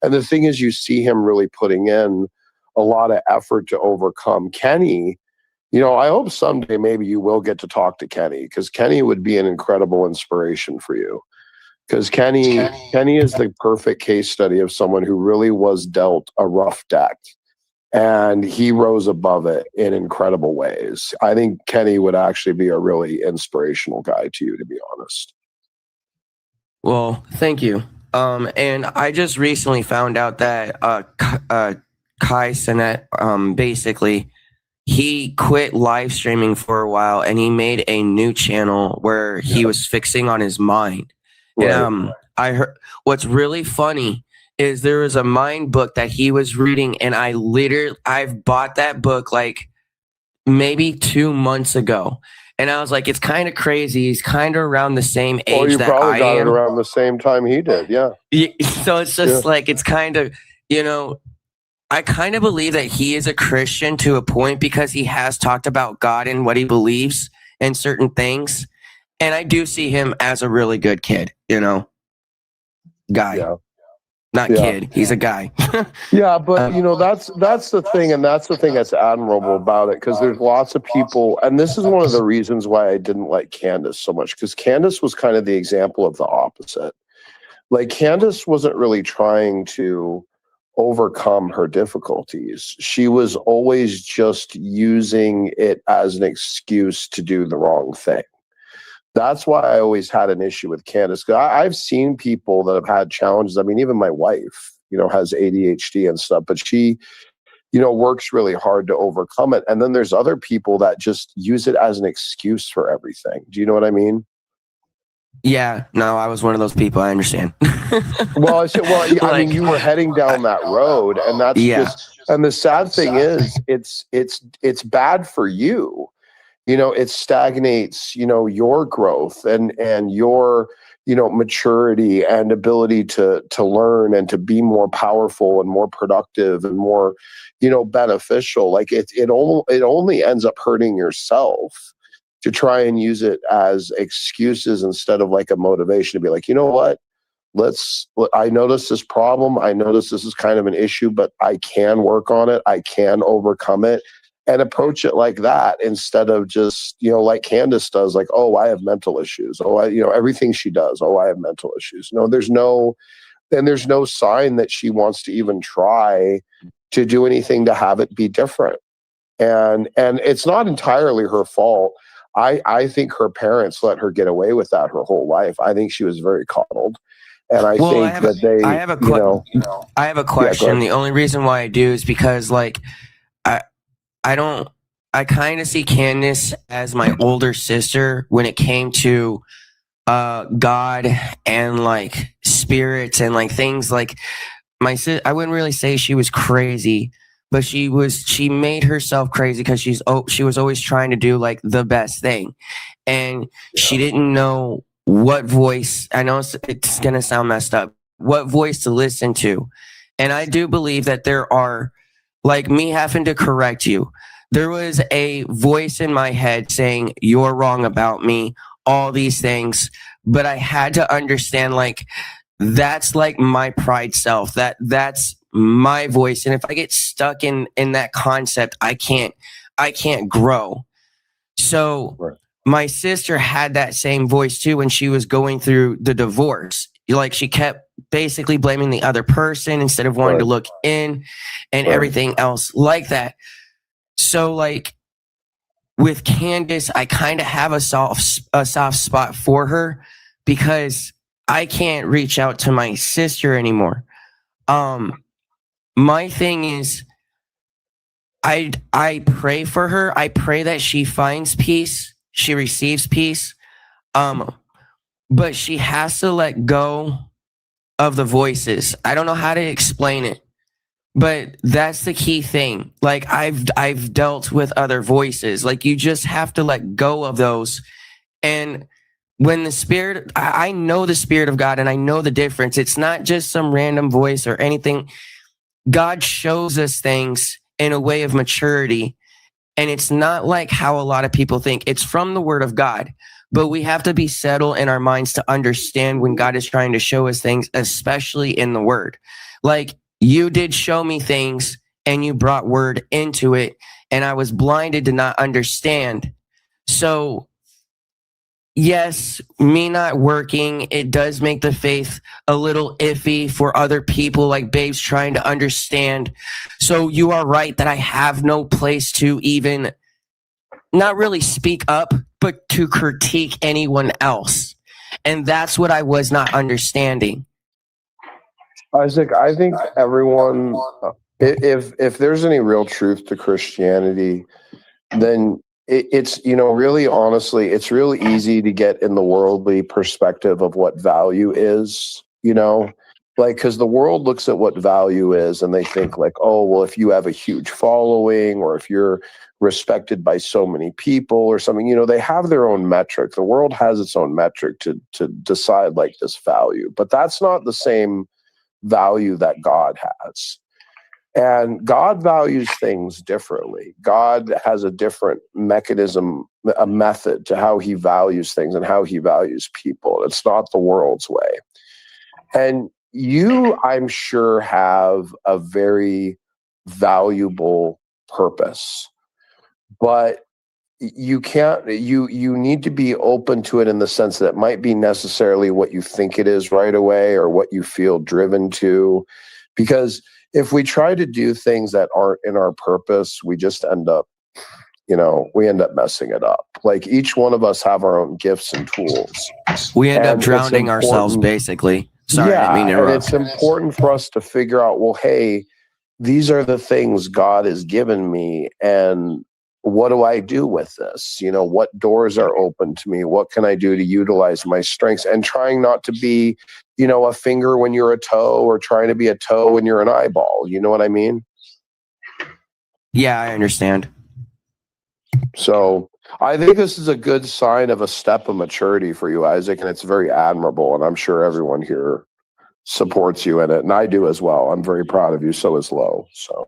And the thing is, you see him really putting in a lot of effort to overcome. Kenny, I hope someday maybe you will get to talk to Kenny, because Kenny would be an incredible inspiration for you. Because Kenny is the perfect case study of someone who really was dealt a rough deck, and he rose above it in incredible ways. I think Kenny would actually be a really inspirational guy to you, to be honest. Well, thank you. And I just recently found out that Kai Cenat, basically, he quit live streaming for a while and he made a new channel where he was fixing on his mind. Right. And I heard what's really funny is there was a mind book that he was reading, and I've bought that book like maybe 2 months ago. And I was like, it's kind of crazy. He's kind of around the same age that I am. You probably got it around the same time he did, yeah. So it's just like, it's kind of, I kind of believe that he is a Christian to a point because he has talked about God and what he believes in certain things. And I do see him as a really good kid, guy. Yeah. Not kid. He's a guy. Yeah, but that's the thing, and that's the thing that's admirable about it, because there's lots of people, and this is one of the reasons why I didn't like Candace so much, because Candace was kind of the example of the opposite. Like, Candace wasn't really trying to overcome her difficulties. She was always just using it as an excuse to do the wrong thing. That's why I always had an issue with Candace. I've seen people that have had challenges. I mean, even my wife, has ADHD and stuff, but she, works really hard to overcome it. And then there's other people that just use it as an excuse for everything. Do you know what I mean? Yeah, no, I was one of those people. I understand. I mean, you were heading down that road, and that's and the sad thing is, it's bad for you. It stagnates, your growth and your, maturity and ability to learn and to be more powerful and more productive and more, beneficial. Like it only ends up hurting yourself to try and use it as excuses instead of like a motivation to be like, you know what? I notice this problem. I notice this is kind of an issue, but I can work on it. I can overcome it. And approach it like that instead of just, like Candace does, like, oh, I have mental issues. Oh, everything she does. Oh, I have mental issues. There's no sign that she wants to even try to do anything to have it be different. And it's not entirely her fault. I think her parents let her get away with that her whole life. I think she was very coddled. And I have a question. The only reason why I do is because I kind of see Candace as my older sister when it came to God and like spirits and like things like I wouldn't really say she was crazy, but she made herself crazy because she was always trying to do like the best thing, and she didn't know what voice. I know it's gonna sound messed up. What voice to listen to, and I do believe that there are, like me having to correct you. There was a voice in my head saying you're wrong about me, all these things, but I had to understand like that's like my pride self. That's my voice, and if I get stuck in that concept, I can't grow. So Right. my sister had that same voice too when she was going through the divorce. Like she kept basically blaming the other person instead of wanting to Right. look in and Right. everything else like that. So like with Candace, I kind of have a soft spot for her because I can't reach out to my sister anymore. My thing is I pray for her. I pray that she finds peace, she receives peace. But she has to let go of the voices. I don't know how to explain it, but that's the key thing. Like I've dealt with other voices. Like you just have to let go of those. And when the spirit, I know the spirit of God and I know the difference. It's not just some random voice or anything. God shows us things in a way of maturity. And it's not like how a lot of people think. It's from the word of God. But we have to be settled in our minds to understand when God is trying to show us things, especially in the word. Like you did show me things and you brought word into it, and I was blinded to not understand. So yes, me not working, it does make the faith a little iffy for other people, like Babe's trying to understand. So you are right that I have no place to even not really speak up, but to critique anyone else. And that's what I was not understanding. Isaac, I think everyone, if there's any real truth to Christianity, then it's, really honestly, it's really easy to get in the worldly perspective of what value is, like, because the world looks at what value is and they think like, oh, well, if you have a huge following or if you're respected by so many people or something, they have their own metric. The world has its own metric to decide like this value, but that's not the same value that God has. And God values things differently. God has a different mechanism, a method to how he values things and how he values people. It's not the world's way. And you, I'm sure, have a very valuable purpose, but you need to be open to it in the sense that it might be necessarily what you think it is right away or what you feel driven to, because if we try to do things that aren't in our purpose, we just end up messing it up. Like each one of us have our own gifts and tools. We end up And it's drowning ourselves, important. basically. Sorry, I didn't mean to And interrupt. it's important for us to figure out, well, hey, these are the things God has given me, and what do I do with this? What doors are open to me? What can I do to utilize my strengths? And trying not to be, a finger when you're a toe or trying to be a toe when you're an eyeball. You know what I mean? Yeah, I understand. So I think this is a good sign of a step of maturity for you, Isaac, and it's very admirable. And I'm sure everyone here supports you in it. And I do as well. I'm very proud of you. So is Lo. So.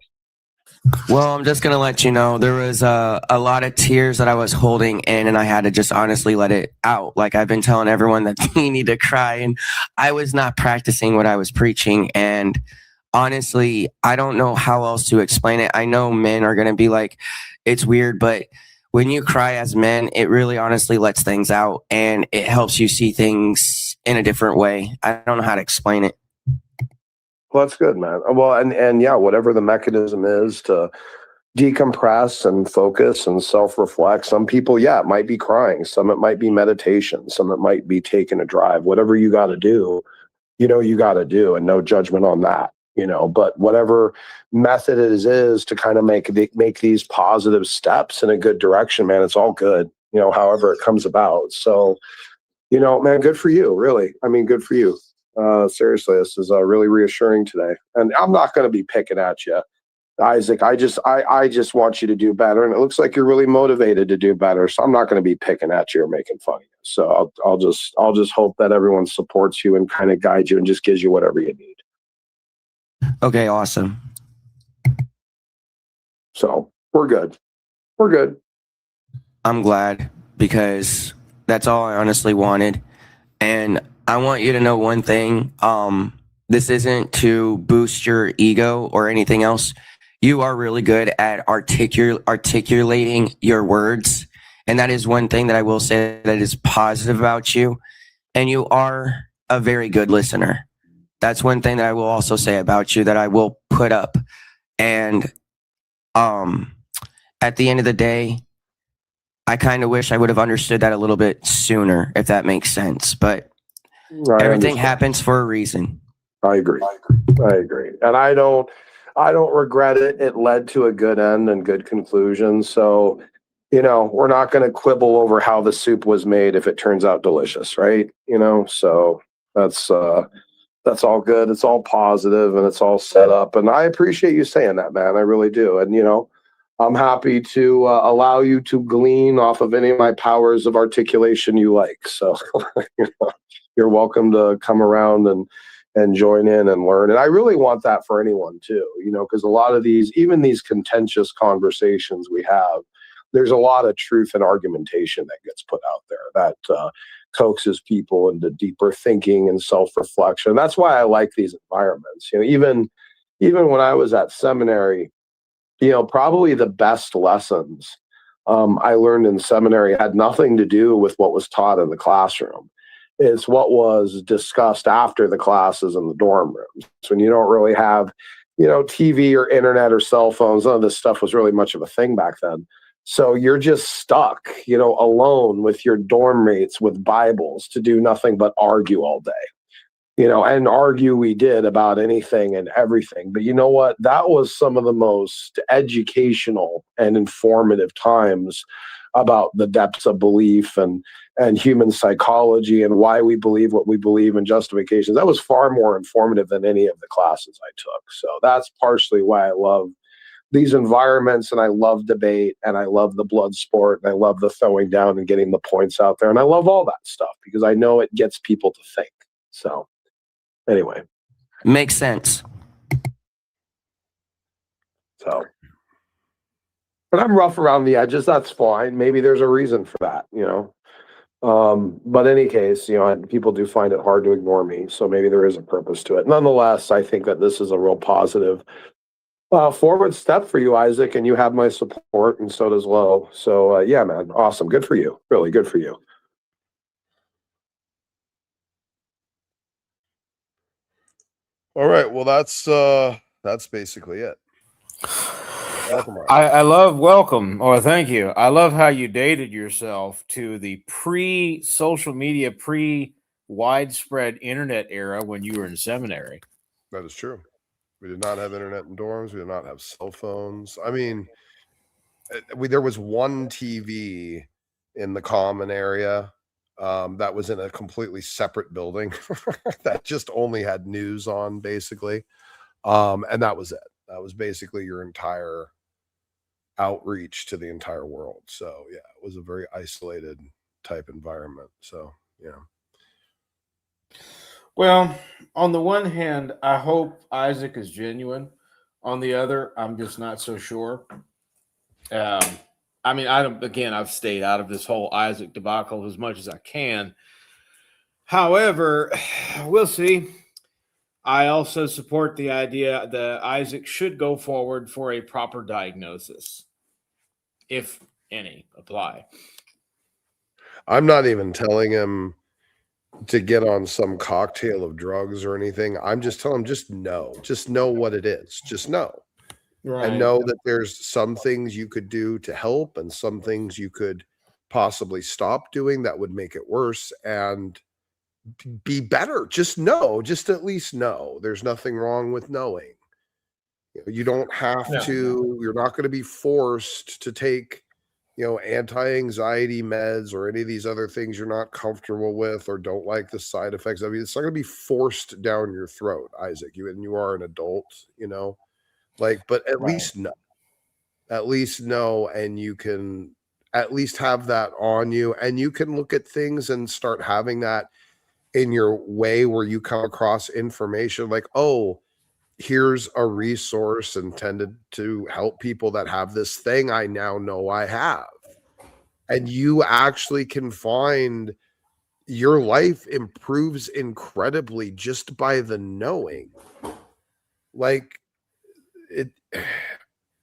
Well, I'm just going to let you know there was a lot of tears that I was holding in, and I had to just honestly let it out. Like I've been telling everyone that you need to cry, and I was not practicing what I was preaching. And honestly, I don't know how else to explain it. I know men are going to be like, it's weird, but when you cry as men, it really honestly lets things out and it helps you see things in a different way. I don't know how to explain it. Well, that's good, man. Well, and yeah, whatever the mechanism is to decompress and focus and self-reflect. Some people, it might be crying. Some it might be meditation. Some it might be taking a drive. Whatever you got to do, you got to do, and no judgment on that. But whatever method it is to kind of make these positive steps in a good direction, man, it's all good. However it comes about. So, man, good for you. Really, I mean, good for you. Seriously, this is really reassuring today. And I'm not going to be picking at you. Isaac, I just want you to do better, and it looks like you're really motivated to do better. So I'm not going to be picking at you or making fun of you. So I'll just hope that everyone supports you and kind of guides you and just gives you whatever you need. Okay, awesome. So we're good. We're good. I'm glad, because that's all I honestly wanted. And I want you to know one thing. This isn't to boost your ego or anything else. You are really good at articulating your words. And that is one thing that I will say that is positive about you. And you are a very good listener. That's one thing that I will also say about you that I will put up. And at the end of the day, I kind of wish I would have understood that a little bit sooner, if that makes sense. But everything happens for a reason. I agree. And I don't regret it. It led to a good end and good conclusion. So, we're not going to quibble over how the soup was made if it turns out delicious, right? So that's all good. It's all positive and it's all set up. And I appreciate you saying that, man. I really do. And, I'm happy to allow you to glean off of any of my powers of articulation you like. So you're welcome to come around and join in and learn. And I really want that for anyone too, because a lot of even these contentious conversations we have, there's a lot of truth and argumentation that gets put out there that coaxes people into deeper thinking and self-reflection. That's why I like these environments. Even when I was at seminary, probably the best lessons I learned in seminary had nothing to do with what was taught in the classroom. It's what was discussed after the classes in the dorm rooms. When you don't really have, TV or internet or cell phones, none of this stuff was really much of a thing back then. So you're just stuck, alone with your dorm mates with Bibles to do nothing but argue all day. And argue we did about anything and everything. But you know what? That was some of the most educational and informative times about the depths of belief and human psychology and why we believe what we believe and justifications. That was far more informative than any of the classes I took. So that's partially why I love these environments, and I love debate, and I love the blood sport, and I love the throwing down and getting the points out there. And I love all that stuff because I know it gets people to think. So anyway. Makes sense. So, but I'm rough around the edges. That's fine. Maybe there's a reason for that, But in any case, people do find it hard to ignore me. So maybe there is a purpose to it. Nonetheless, I think that this is a real positive forward step for you, Isaac, and you have my support, and so does Lo. So yeah, man, awesome. Good for you. Really good for you. All right. Well, that's basically it. Welcome, I love welcome. Or thank you. I love how you dated yourself to the pre-social media, pre-widespread internet era when you were in seminary. That is true. We did not have internet in dorms. We did not have cell phones. I mean, there was one TV in the common area that was in a completely separate building that just only had news on, basically. And that was it. That was basically your entire outreach to the entire world. So yeah, it was a very isolated type environment. So yeah. Well, on the one hand, I hope Isaac is genuine. On the other, I'm just not so sure. I've stayed out of this whole Isaac debacle as much as I can. However, we'll see. I also support the idea that Isaac should go forward for a proper diagnosis, if any apply. I'm not even telling him to get on some cocktail of drugs or anything. I'm just telling him, just know what it is. Just know. Right. And know that there's some things you could do to help and some things you could possibly stop doing that would make it worse and be better. Just at least know. There's nothing wrong with knowing. You don't have to, you're not going to be forced to take, anti-anxiety meds or any of these other things you're not comfortable with or don't like the side effects. I mean, it's not going to be forced down your throat, Isaac. You are an adult, Like, but at Right. least know. At least know, and you can at least have that on you, and you can look at things and start having that in your way where you come across information like, oh, here's a resource intended to help people that have this thing I now know I have. And you actually can find your life improves incredibly just by the knowing. Like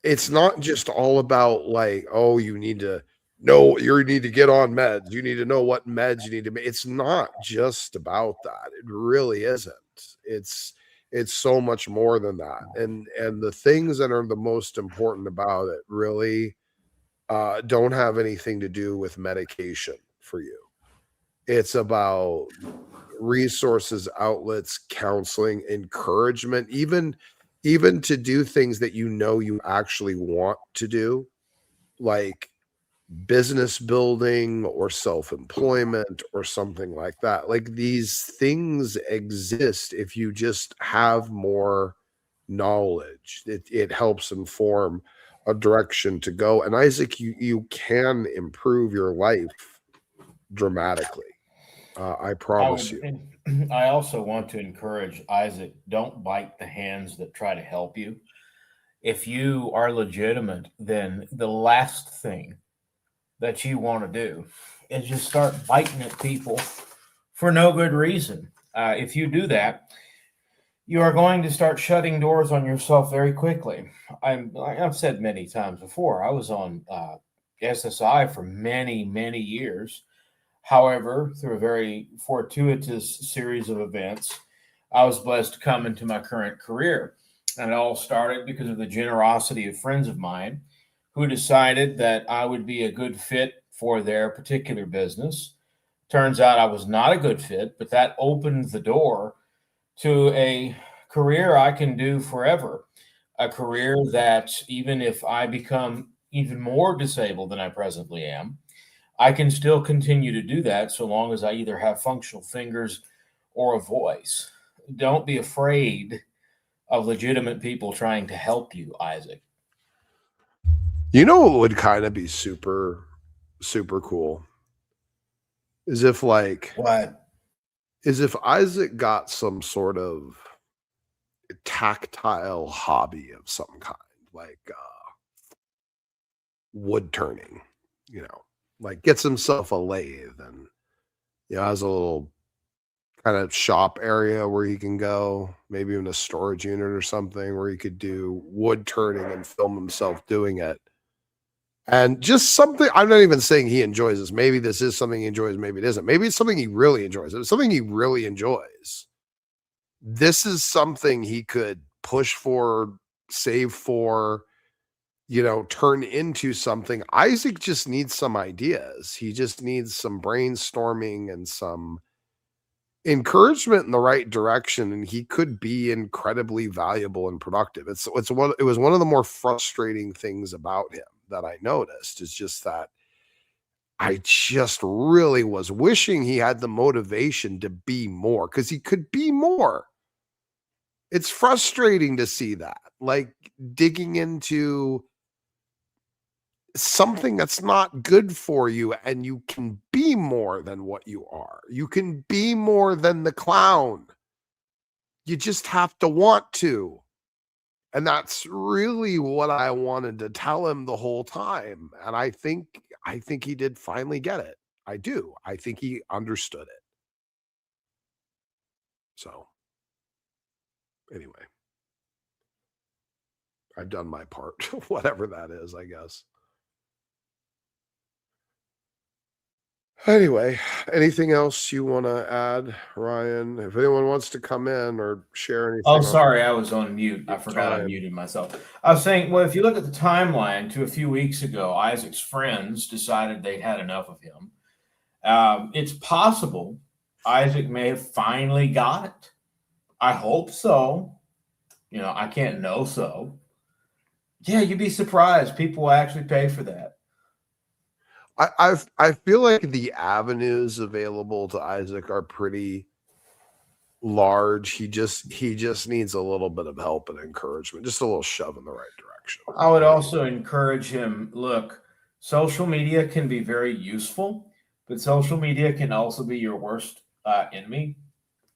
it's not just all about like, oh, you need to know, you need to get on meds, you need to know what meds you need to make. It's not just about that. It really isn't. It's so much more than that. And the things that are the most important about it really don't have anything to do with medication for you. It's about resources, outlets, counseling, encouragement, even to do things that you know you actually want to do, like business building or self-employment or something like that. Like these things exist if you just have more knowledge. It helps inform a direction to go. And Isaac, you can improve your life dramatically. I promise you. I also want to encourage Isaac, don't bite the hands that try to help you. If you are legitimate, then the last thing that you want to do is just start biting at people for no good reason. If you do that, you are going to start shutting doors on yourself very quickly. I've said many times before, I was on SSI for many, many years. However, through a very fortuitous series of events, I was blessed to come into my current career. And it all started because of the generosity of friends of mine who decided that I would be a good fit for their particular business. Turns out I was not a good fit, but that opened the door to a career I can do forever. A career that, even if I become even more disabled than I presently am, I can still continue to do that so long as I either have functional fingers or a voice. Don't be afraid of legitimate people trying to help you, Isaac. You know what would kind of be super, super cool? Is if like What? is if Isaac got some sort of tactile hobby of some kind, like wood turning, like gets himself a lathe and has a little kind of shop area where he can go, maybe even a storage unit or something where he could do wood turning and film himself doing it. And just something, I'm not even saying he enjoys this. Maybe this is something he enjoys, maybe it isn't. Maybe it's something he really enjoys. If it's something he really enjoys, this is something he could push for, save for, turn into something. Isaac just needs some ideas. He just needs some brainstorming and some encouragement in the right direction, and he could be incredibly valuable and productive. It was one of the more frustrating things about him that I noticed, is just that I just really was wishing he had the motivation to be more, because he could be more. It's frustrating to see that, like digging into something that's not good for you, and you can be more than what you are. You can be more than the clown. You just have to want to. And that's really what I wanted to tell him the whole time. And I think he did finally get it. I do. I think he understood it. So anyway, I've done my part, whatever that is, I guess. Anyway, anything else you want to add, Ryan? If anyone wants to come in or share anything. Oh, sorry, I was on mute. I forgot I muted myself. I was saying, well, if you look at the timeline to a few weeks ago, Isaac's friends decided they'd had enough of him. It's possible Isaac may have finally got it. I hope so. I can't know so. Yeah, you'd be surprised. People will actually pay for that. I feel like the avenues available to Isaac are pretty large. He just needs a little bit of help and encouragement, just a little shove in the right direction. I would also encourage him. Look, social media can be very useful, but social media can also be your worst enemy.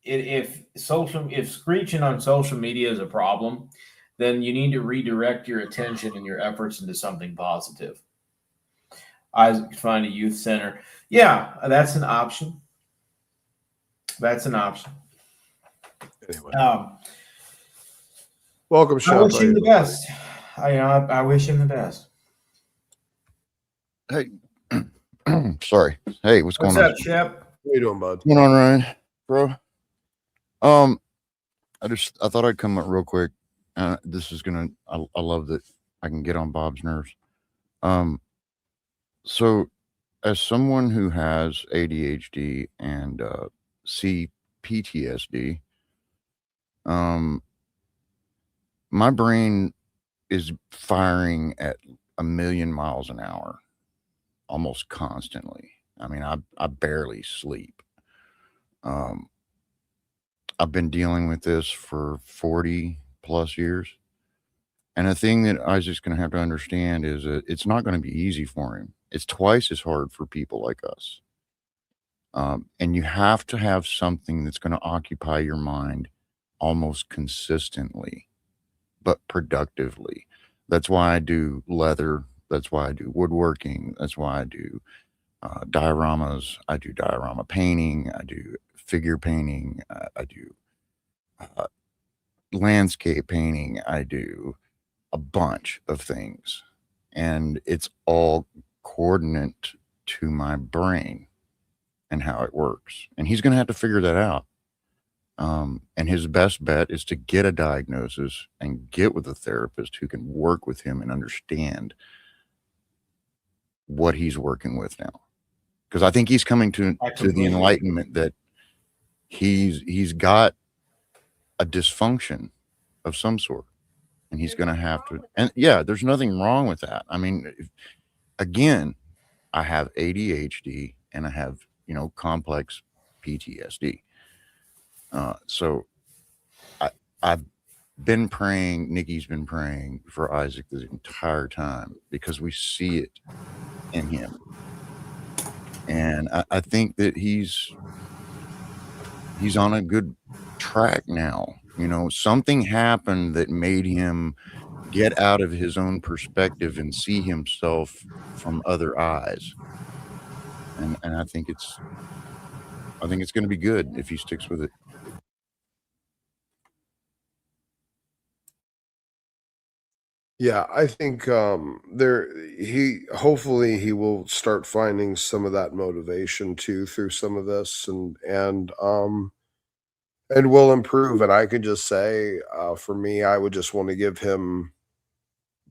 If screeching on social media is a problem, then you need to redirect your attention and your efforts into something positive. Isaac, find a youth center. Yeah, that's an option. That's an option. Anyway, welcome, I Shep. wish him the best. I wish him the best. Hey, sorry. Hey, what's What's going up, on? Shep? How you doing, bud? What's going on, Ryan, bro? I thought I'd come up real quick. This is gonna. I love that I can get on Bob's nerves. So as someone who has ADHD and CPTSD, my brain is firing at 1,000,000 miles an hour almost constantly. I mean, I barely sleep. I've been dealing with this for 40 plus years. And the thing that Isaac's going to have to understand is that it's not going to be easy for him. It's twice as hard for people like us. And you have to have something that's going to occupy your mind almost consistently, but productively. That's why I do leather. That's why I do woodworking. That's why I do dioramas. I do diorama painting. I do figure painting. I do landscape painting. I do a bunch of things, and it's all coordinate to my brain and how it works. And he's going to have to figure that out. And his best bet is to get a diagnosis and get with a therapist who can work with him and understand what he's working with now. Because I think he's coming to the enlightenment that he's got a dysfunction of some sort, and he's going to have to. And yeah, there's nothing wrong with that. I mean, again, I have ADHD and I have complex PTSD. So I've been praying. Nikki's been praying for Isaac the entire time because we see it in him. And I think that he's on a good track now. Something happened that made him get out of his own perspective and see himself from other eyes. And I think it's going to be good if he sticks with it. Yeah, I think hopefully he will start finding some of that motivation too through some of this, and will improve. And I could just say, for me, I would just want to give him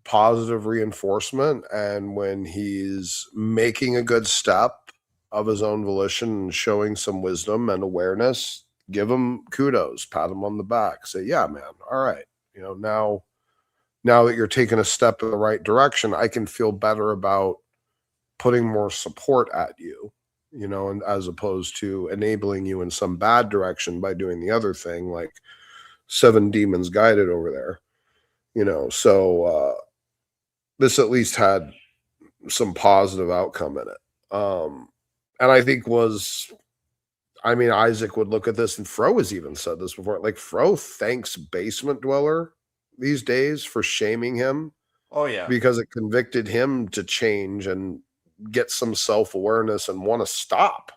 positive reinforcement, and when he's making a good step of his own volition and showing some wisdom and awareness, give him kudos, pat him on the back, say, yeah, man, all right, now that you're taking a step in the right direction, I can feel better about putting more support at you, and as opposed to enabling you in some bad direction by doing the other thing, like 7 demons guided over there, so this at least had some positive outcome in it. And I think Isaac would look at this, and Fro has even said this before, like Fro thanks Basement Dweller these days for shaming him. Oh yeah, because it convicted him to change and get some self-awareness and want to stop.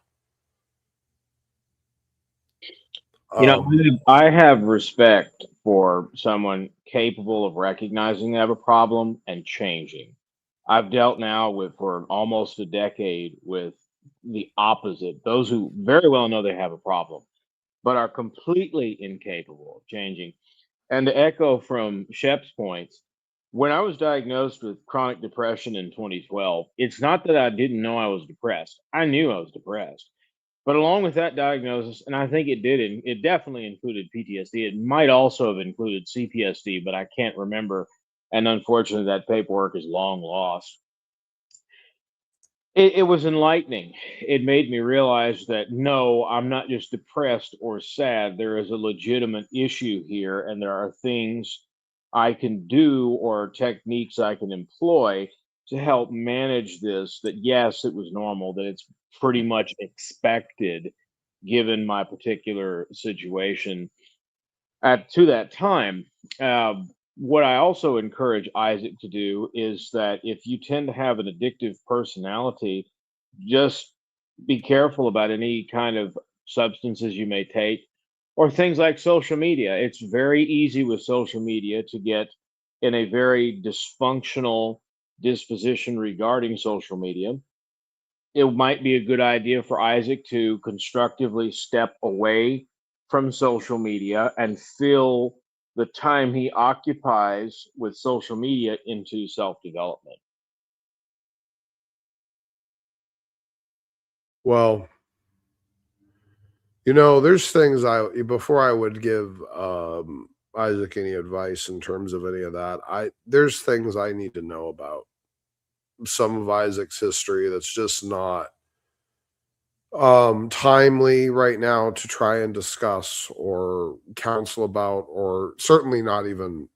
I have respect for someone capable of recognizing they have a problem and changing. I've dealt now for almost a decade with the opposite, those who very well know they have a problem, but are completely incapable of changing. And to echo from Shep's points, when I was diagnosed with chronic depression in 2012, it's not that I didn't know I was depressed. I knew I was depressed. But along with that diagnosis, and I think it definitely included PTSD. It might also have included CPSD, but I can't remember. And unfortunately, that paperwork is long lost. It was enlightening. It made me realize that no, I'm not just depressed or sad. There is a legitimate issue here, and there are things I can do or techniques I can employ to help manage this. That yes, it was normal, that it's pretty much expected given my particular situation at to that time. What I also encourage Isaac to do is that if you tend to have an addictive personality, just be careful about any kind of substances you may take or things like social media. It's very easy with social media to get in a very dysfunctional disposition regarding social media. It might be a good idea for Isaac to constructively step away from social media and fill the time he occupies with social media into self development. Well, there's things before I would give Isaac any advice in terms of any of that. There's things I need to know about some of Isaac's history that's just not timely right now to try and discuss or counsel about, or certainly not even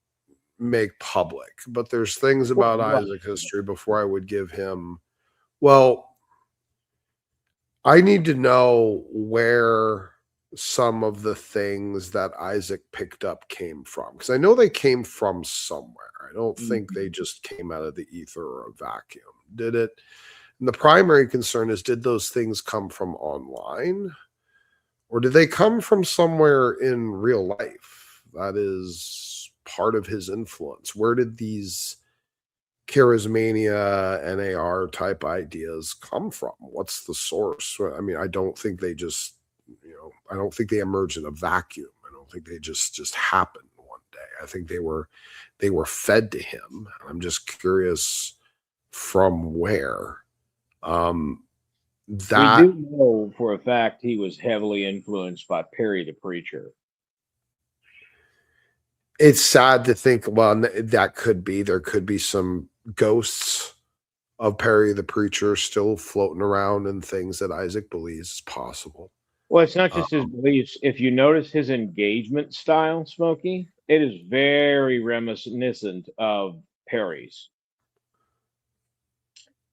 make public. But there's things about Isaac's history before I would give him, well, I need to know where some of the things that Isaac picked up came from, because I know they came from somewhere. I don't think they just came out of the ether or a vacuum. Did it? And the primary concern is, did those things come from online, or did they come from somewhere in real life that is part of his influence? Where did these charismania, NAR type ideas come from? What's the source? I mean, I don't think they just, I don't think they emerged in a vacuum. I don't think they just happened one day. I think they were fed to him. I'm just curious from where. We do know for a fact he was heavily influenced by Perry the Preacher. It's sad to think, well, that could be, there could be some ghosts of Perry the Preacher still floating around and things that Isaac believes is possible. Well, it's not just his beliefs. If you notice his engagement style, Smokey, it is very reminiscent of Perry's.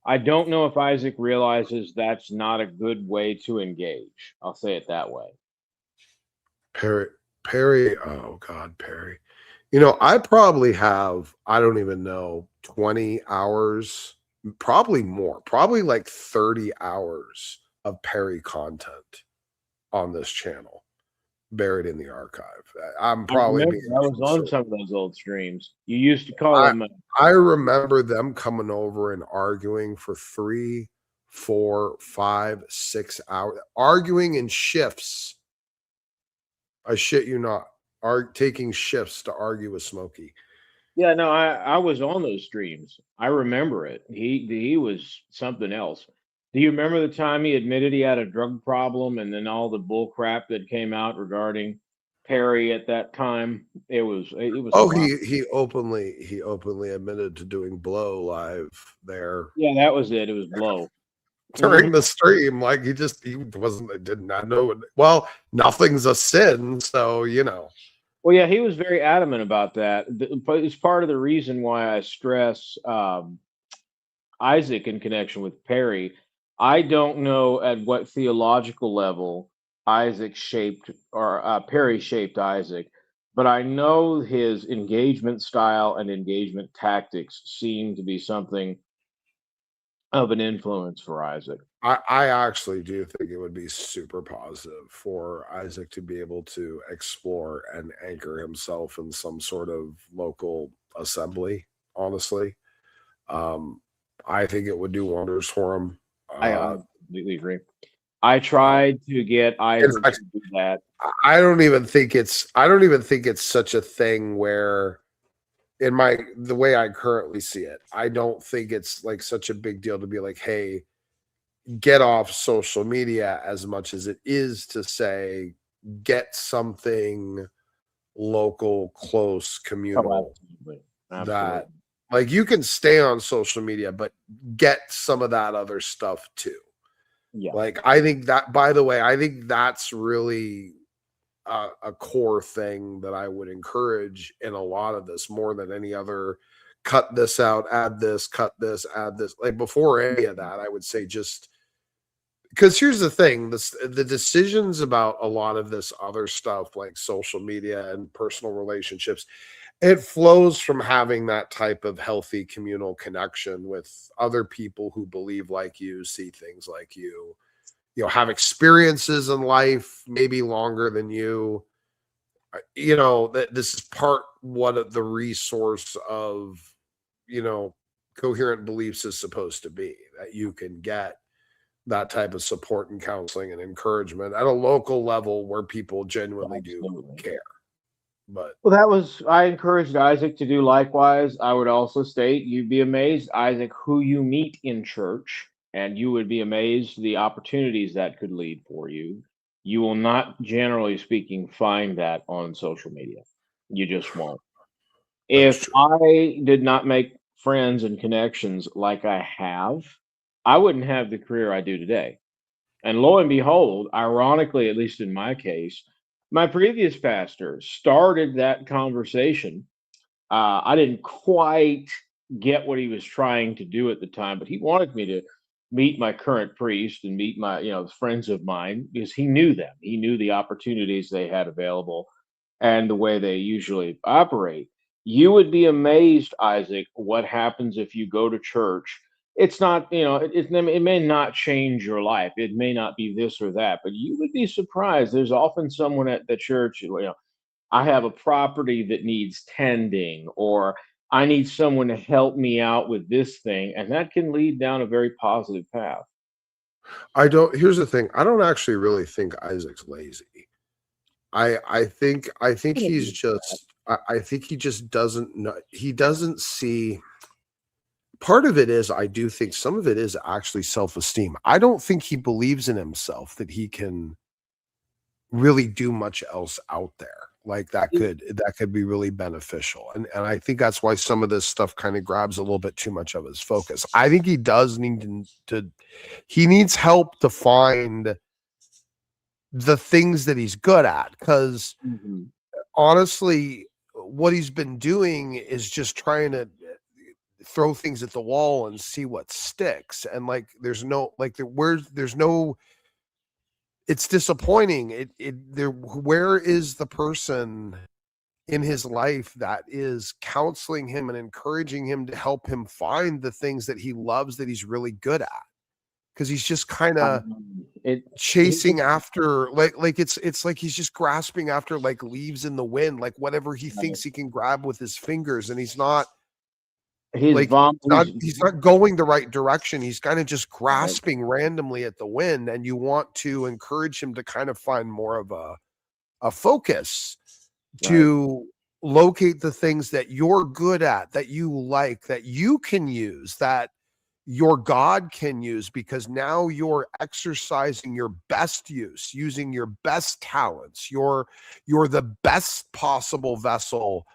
I don't know if Isaac realizes that's not a good way to engage. I'll say it that way. Perry, oh God, Perry. I probably have, I don't even know, 20 hours, probably more, probably like 30 hours of Perry content on this channel buried in the archive. I'm probably I was on some of those old streams. You used to call them. I remember them coming over and arguing for 3, 4, 5, 6 hours, arguing in shifts. I shit you not, taking shifts to argue with Smokey. Yeah, no, I was on those streams. I remember it. He was something else. Do you remember the time he admitted he had a drug problem, and then all the bull crap that came out regarding Perry at that time? It was. Oh, he openly admitted to doing blow live there. Yeah, that was it. It was blow during the stream. Like he did not know. Well, nothing's a sin, so Well, yeah, he was very adamant about that. But it's part of the reason why I stress Isaac in connection with Perry. I don't know at what theological level Isaac shaped or Perry shaped Isaac, but I know his engagement style and engagement tactics seem to be something of an influence for Isaac. I actually do think it would be super positive for Isaac to be able to explore and anchor himself in some sort of local assembly, honestly. I think it would do wonders for him. I completely agree. I tried to get Isaac to do that. I don't even think it's such a thing where, in the way I currently see it, I don't think it's like such a big deal to be like, hey, get off social media, as much as it is to say, get something local, close, communal. Absolutely. Like you can stay on social media, but get some of that other stuff too. Yeah. Like I think that, by the way, I think that's really a core thing that I would encourage in a lot of this more than any other. Cut this out, add this, cut this, add this. Like before any of that, I would say just because here's the thing, the decisions about a lot of this other stuff like social media and personal relationships, it flows from having that type of healthy communal connection with other people who believe like you, see things like you, have experiences in life maybe longer than you. That this is part what the resource of coherent beliefs is supposed to be, that you can get that type of support and counseling and encouragement at a local level where people genuinely do Absolutely. care. But Well, I encouraged Isaac to do likewise. I would also state you'd be amazed, Isaac, who you meet in church, and you would be amazed the opportunities that could lead for you. You will not, generally speaking, find that on social media. You just won't. that's If true. I did not make friends and connections like I have, I wouldn't have the career I do today. And lo and behold, ironically, at least in my case, my previous pastor started that conversation. I didn't quite get what he was trying to do at the time, but he wanted me to meet my current priest and meet my, friends of mine because he knew them. He knew the opportunities they had available and the way they usually operate. You would be amazed, Isaac, what happens if you go to church. It's not, it may not change your life. It may not be this or that, but you would be surprised. There's often someone at the church, I have a property that needs tending, or I need someone to help me out with this thing. And that can lead down a very positive path. Here's the thing. I don't actually really think Isaac's lazy. I think he's just I think he just doesn't know, he doesn't see. Part of it is, I do think some of it is actually self-esteem. I don't think he believes in himself that he can really do much else out there like that could be really beneficial, and I think that's why some of this stuff kind of grabs a little bit too much of his focus. I think he does need to he needs help to find the things that he's good at, because Mhm. honestly what he's been doing is just trying to throw things at the wall and see what sticks, and like there's no like there's no, it's disappointing. Where is the person in his life that is counseling him and encouraging him to help him find the things that he loves, that he's really good at? Because he's just kind of It, chasing after like it's like he's just grasping after like leaves in the wind, like whatever he thinks he can grab with his fingers, and he's not his like vom, he's not going the right direction. He's kind of just grasping randomly at the wind, and you want to encourage him to kind of find more of a focus to locate the things that you're good at, that you like, that you can use, that your God can use, because now you're exercising your best use, using your best talents. You're the best possible vessel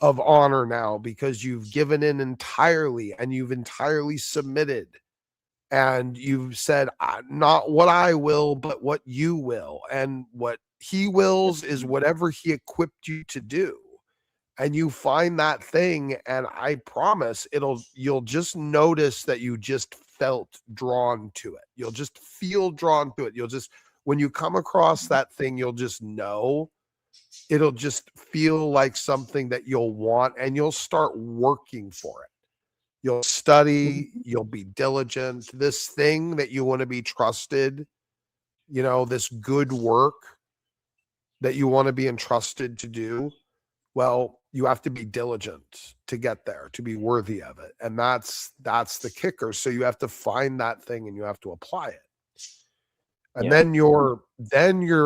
of honor now, because you've given in entirely and you've entirely submitted, and you've said, not what I will, but what you will. And what he wills is whatever he equipped you to do. And you find that thing, and I promise you'll just notice that you just felt drawn to it. You'll just feel drawn to it. When you come across that thing, you'll just know. It'll just feel like something that you'll want, and you'll start working for it. You'll study, you'll be diligent. This thing that you want to be trusted, this good work that you want to be entrusted to do, well, you have to be diligent to get there, to be worthy of it. And that's the kicker. So you have to find that thing and you have to apply it. And then you're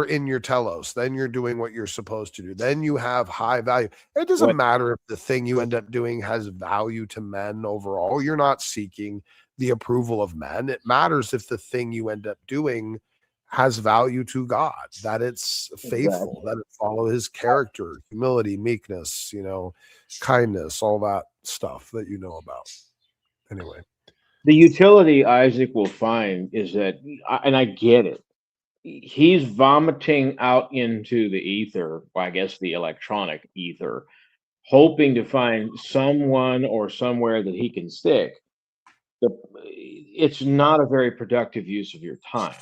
in your telos, then you're doing what you're supposed to do. Then you have high value. It doesn't matter if the thing you end up doing has value to men overall. You're not seeking the approval of men. It matters if the thing you end up doing has value to God, that it's faithful, that it follow his character, humility, meekness, kindness, all that stuff that you know about. Anyway, The utility Isaac will find is that, and I get it. He's vomiting out into the ether, well, I guess the electronic ether, hoping to find someone or somewhere that he can stick. It's not a very productive use of your time.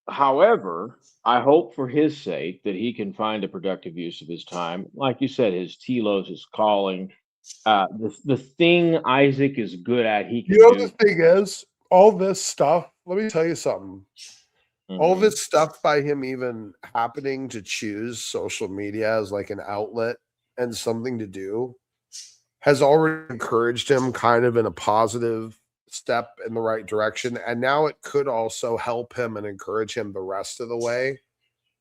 However, I hope for his sake that he can find a productive use of his time. Like you said, his telos is calling. The thing Isaac is good at, he you can know do. the thing is, all this stuff. Let me tell you something. All Mhm. this stuff by him even happening to choose social media as like an outlet and something to do has already encouraged him kind of in a positive step in the right direction. And now it could also help him and encourage him the rest of the way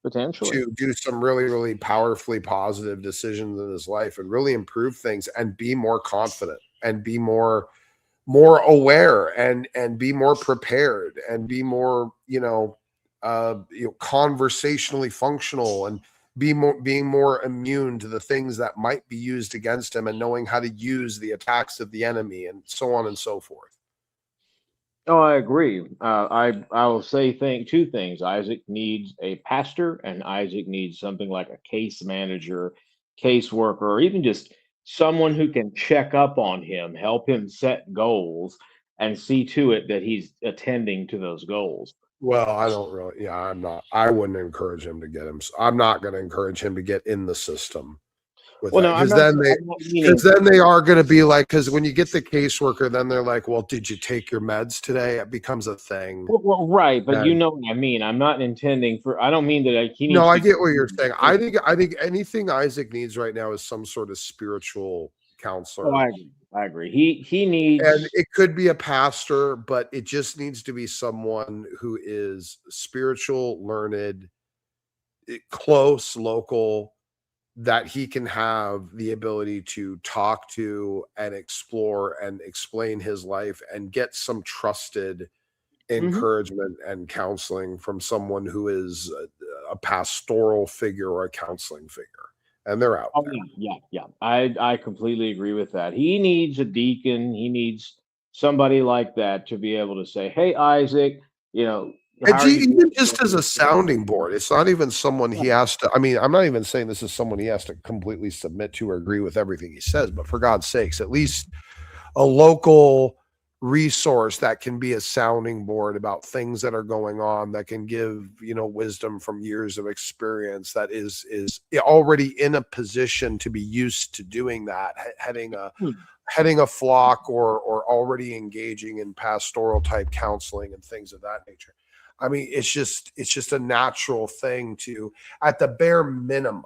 Potentially. to do some really, really powerfully positive decisions in his life and really improve things and be more confident and be more aware and be more prepared and be more, conversationally functional and being more immune to the things that might be used against him and knowing how to use the attacks of the enemy and so on and so forth. Oh, I agree. I will say two things. Isaac needs a pastor, and Isaac needs something like a case manager, caseworker, or even just someone who can check up on him, help him set goals, and see to it that he's attending to those goals. Well, I don't really, I wouldn't encourage him to get him. I'm not going to encourage him to get in the system with Well, that no, I'm not meaning. because then they are going to be like, because when you get the caseworker, then they're like, well, did you take your meds today? It becomes a thing. Well, right, but you And know what I mean. I'm not intending for. I don't mean that he no, needs I to. get what you're saying. I think anything Isaac needs right now is some sort of spiritual Oh, counselor. I agree. I agree. He And needs. it could be a pastor, but it just needs to be someone who is spiritual, learned, close, local, that he can have the ability to talk to and explore and explain his life and get some trusted Mhm. encouragement and counseling from someone who is a pastoral figure or a counseling figure. And they're out Oh there. yeah. I completely agree with that. He needs a deacon. He needs somebody like that to be able to say, "Hey, Isaac, you know, And how are you even doing?" just as a sounding board, it's not even someone he has to. I mean, I'm not even saying this is someone he has to completely submit to or agree with everything he says, but for God's sakes, at least a local resource that can be a sounding board about things that are going on, that can give wisdom from years of experience, that is already in a position to be used to doing that, heading a flock or already engaging in pastoral type counseling and things of that nature. I mean, it's just a natural thing to, at the bare minimum,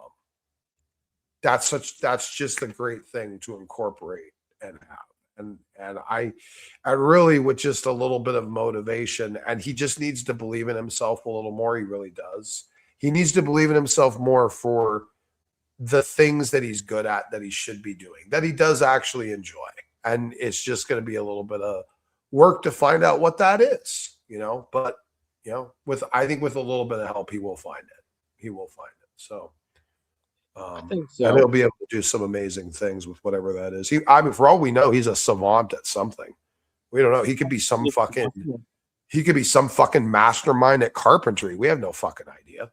that's just a great thing to incorporate and have. And I really, with just a little bit of motivation, and he just needs to believe in himself a little more. He really does. He needs to believe in himself more for the things that he's good at, that he should be doing, that he does actually enjoy. And it's just going to be a little bit of work to find out what that is, but I think with a little bit of help, he will find it. He will find it. So I think and he'll so. be able to do some amazing things with whatever that is. I mean, for all we know, he's a savant at something. We don't know. He could be some fucking mastermind at carpentry. We have no fucking idea.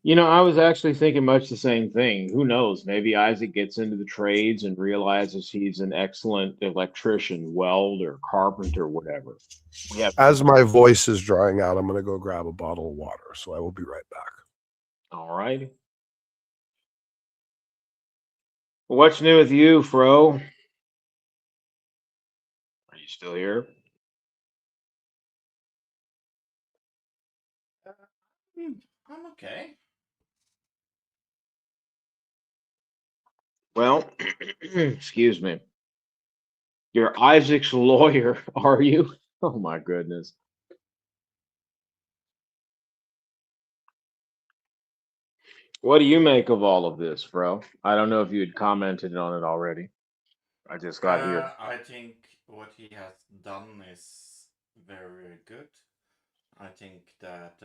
I was actually thinking much the same thing. Who knows? Maybe Isaac gets into the trades and realizes he's an excellent electrician, welder, carpenter, whatever. We have. As my voice is drying out, I'm going to go grab a bottle of water. So I will be right back. All right. What's new with you, Fro? Are you still here? I'm okay. Well, excuse me. You're Isaac's lawyer, are you? Oh my goodness. What do you make of all of this, bro? I don't know if you had commented on it already. I just got here. I think what he has done is very good. I think that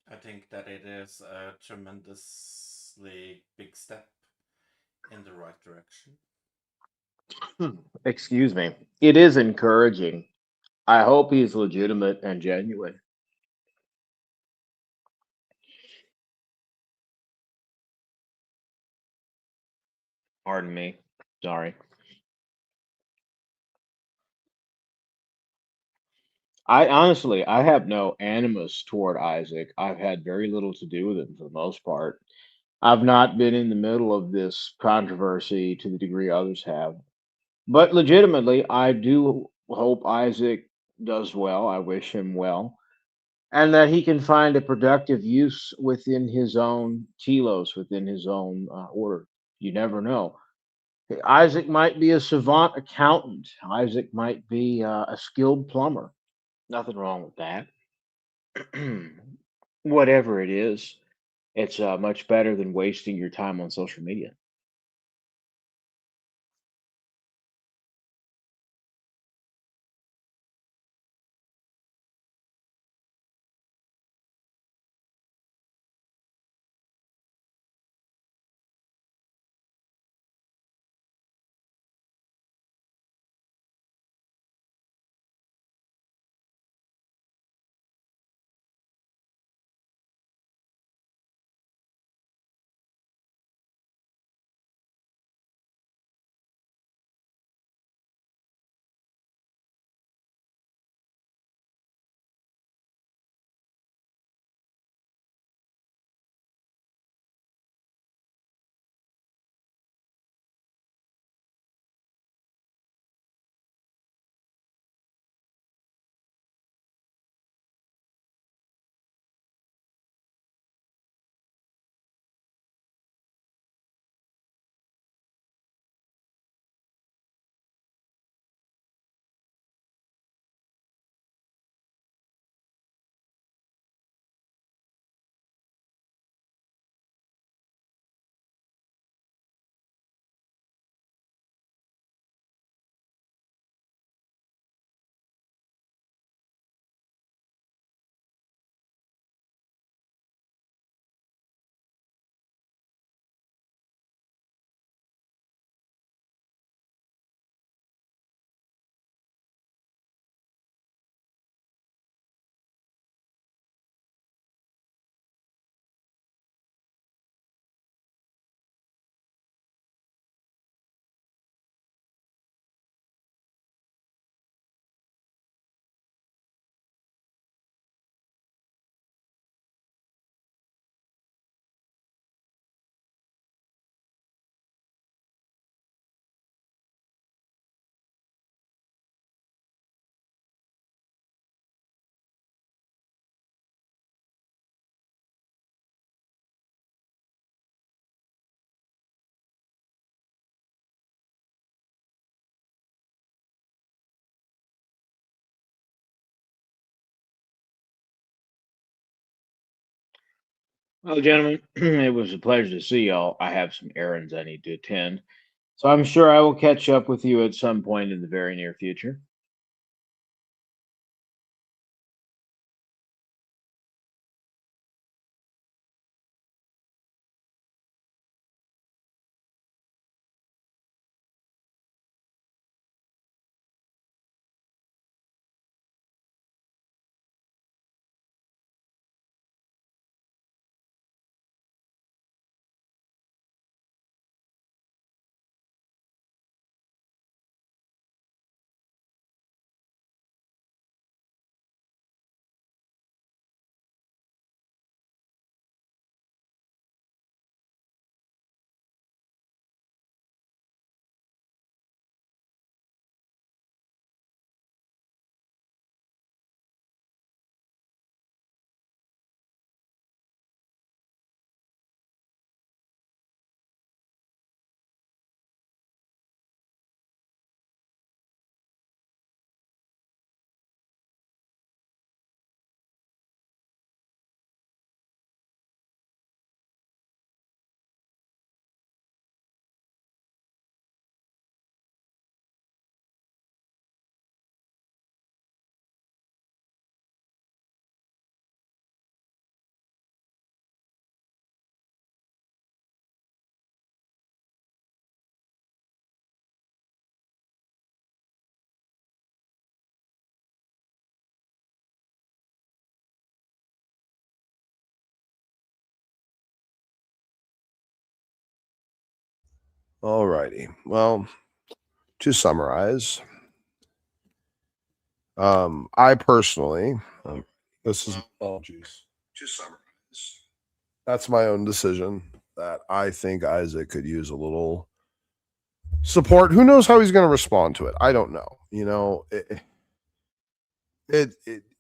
I think that it is a tremendously big step in the right direction. Excuse me. It is encouraging. I hope he's legitimate and genuine. Pardon me. Sorry. I have no animus toward Isaac. I've had very little to do with him for the most part. I've not been in the middle of this controversy to the degree others have. But legitimately, I do hope Isaac does well. I wish him well. And that he can find a productive use within his own telos, within his own order. You never know. Isaac might be a savant accountant. Isaac might be a skilled plumber. Nothing wrong with that. Whatever it is, it's much better than wasting your time on social media. Well, gentlemen, it was a pleasure to see y'all. I have some errands I need to attend. So I'm sure I will catch up with you at some point in the very near future. All righty. Well, to summarize, I personally, this is apologies. To summarize, that's my own decision that I think Isaac could use a little support. Who knows how he's going to respond to it? I don't know. You know,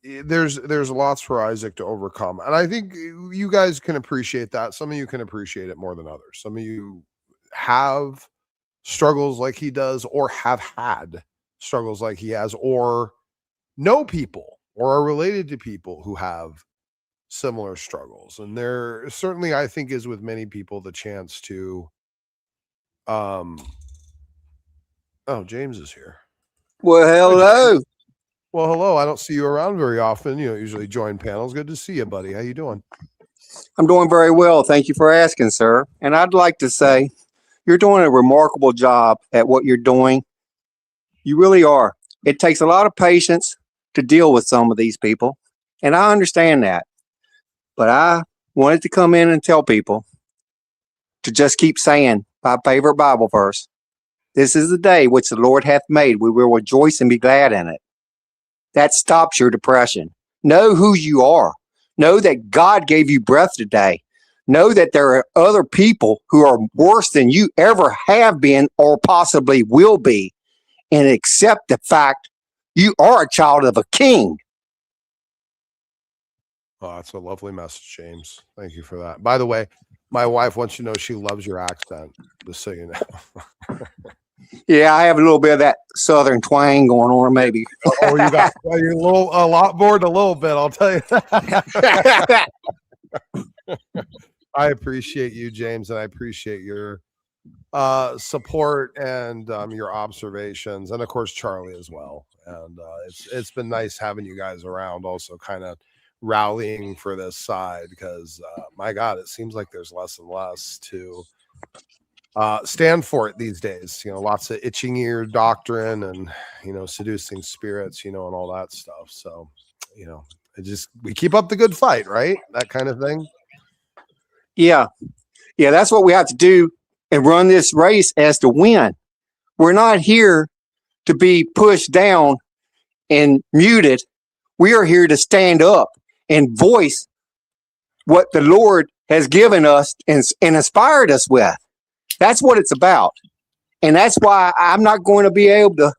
there's lots for Isaac to overcome, and I think you guys can appreciate that. Some of you can appreciate it more than others. Some of you have struggles like he does, or have had struggles like he has, or know people or are related to people who have similar struggles. And there certainly, I think, is with many people the chance to oh, James is here. Well, hello. Well, hello. I don't see you around very often. You don't usually join panels. Good to see you, buddy. How you doing? I'm doing very well. Thank you for asking, sir. And I'd like to say you're doing a remarkable job at what you're doing. You really are. It takes a lot of patience to deal with some of these people, and I understand that. But I wanted to come in and tell people to just keep saying my favorite Bible verse. This is the day which the Lord hath made. We will rejoice and be glad in it. That stops your depression. Know who you are. Know that God gave you breath today. Know that there are other people who are worse than you ever have been or possibly will be. And accept the fact you are a child of a king. Oh, that's a lovely message, James. Thank you for that. By the way, my wife wants you to know she loves your accent, just so you know. Yeah, I have a little bit of that southern twang going on, maybe. Oh, you got you're a lot more than a little bit, I'll tell you that. I appreciate you, James, and I appreciate your support and your observations, and of course Charlie as well. And it's been nice having you guys around, also kind of rallying for this side, because my God, it seems like there's less and less to stand for it these days. You know, lots of itching ear doctrine and, you know, seducing spirits, you know, and all that stuff. So, you know, we keep up the good fight, right? That kind of thing. Yeah, that's what we have to do and run this race as to win. We're not here to be pushed down and muted. We are here to stand up and voice what the Lord has given us and inspired us with. That's what it's about. And that's why I'm not going to be able to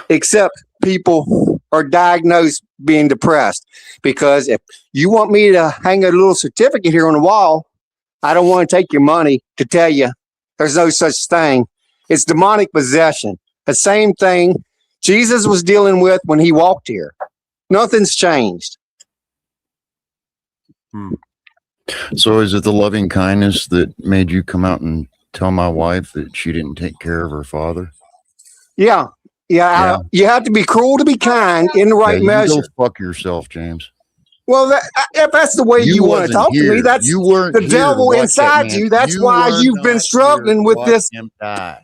accept people are diagnosed being depressed. Because if you want me to hang a little certificate here on the wall, I don't want to take your money to tell you there's no such thing. It's demonic possession. The same thing Jesus was dealing with when he walked here. Nothing's changed. So is it the loving kindness that made you come out and tell my wife that she didn't take care of her father? Yeah. You have to be cruel to be kind in the right measure. Go fuck yourself, James. Well, if that's the way you want to talk to me, that's the devil inside you. That's why you've been struggling with this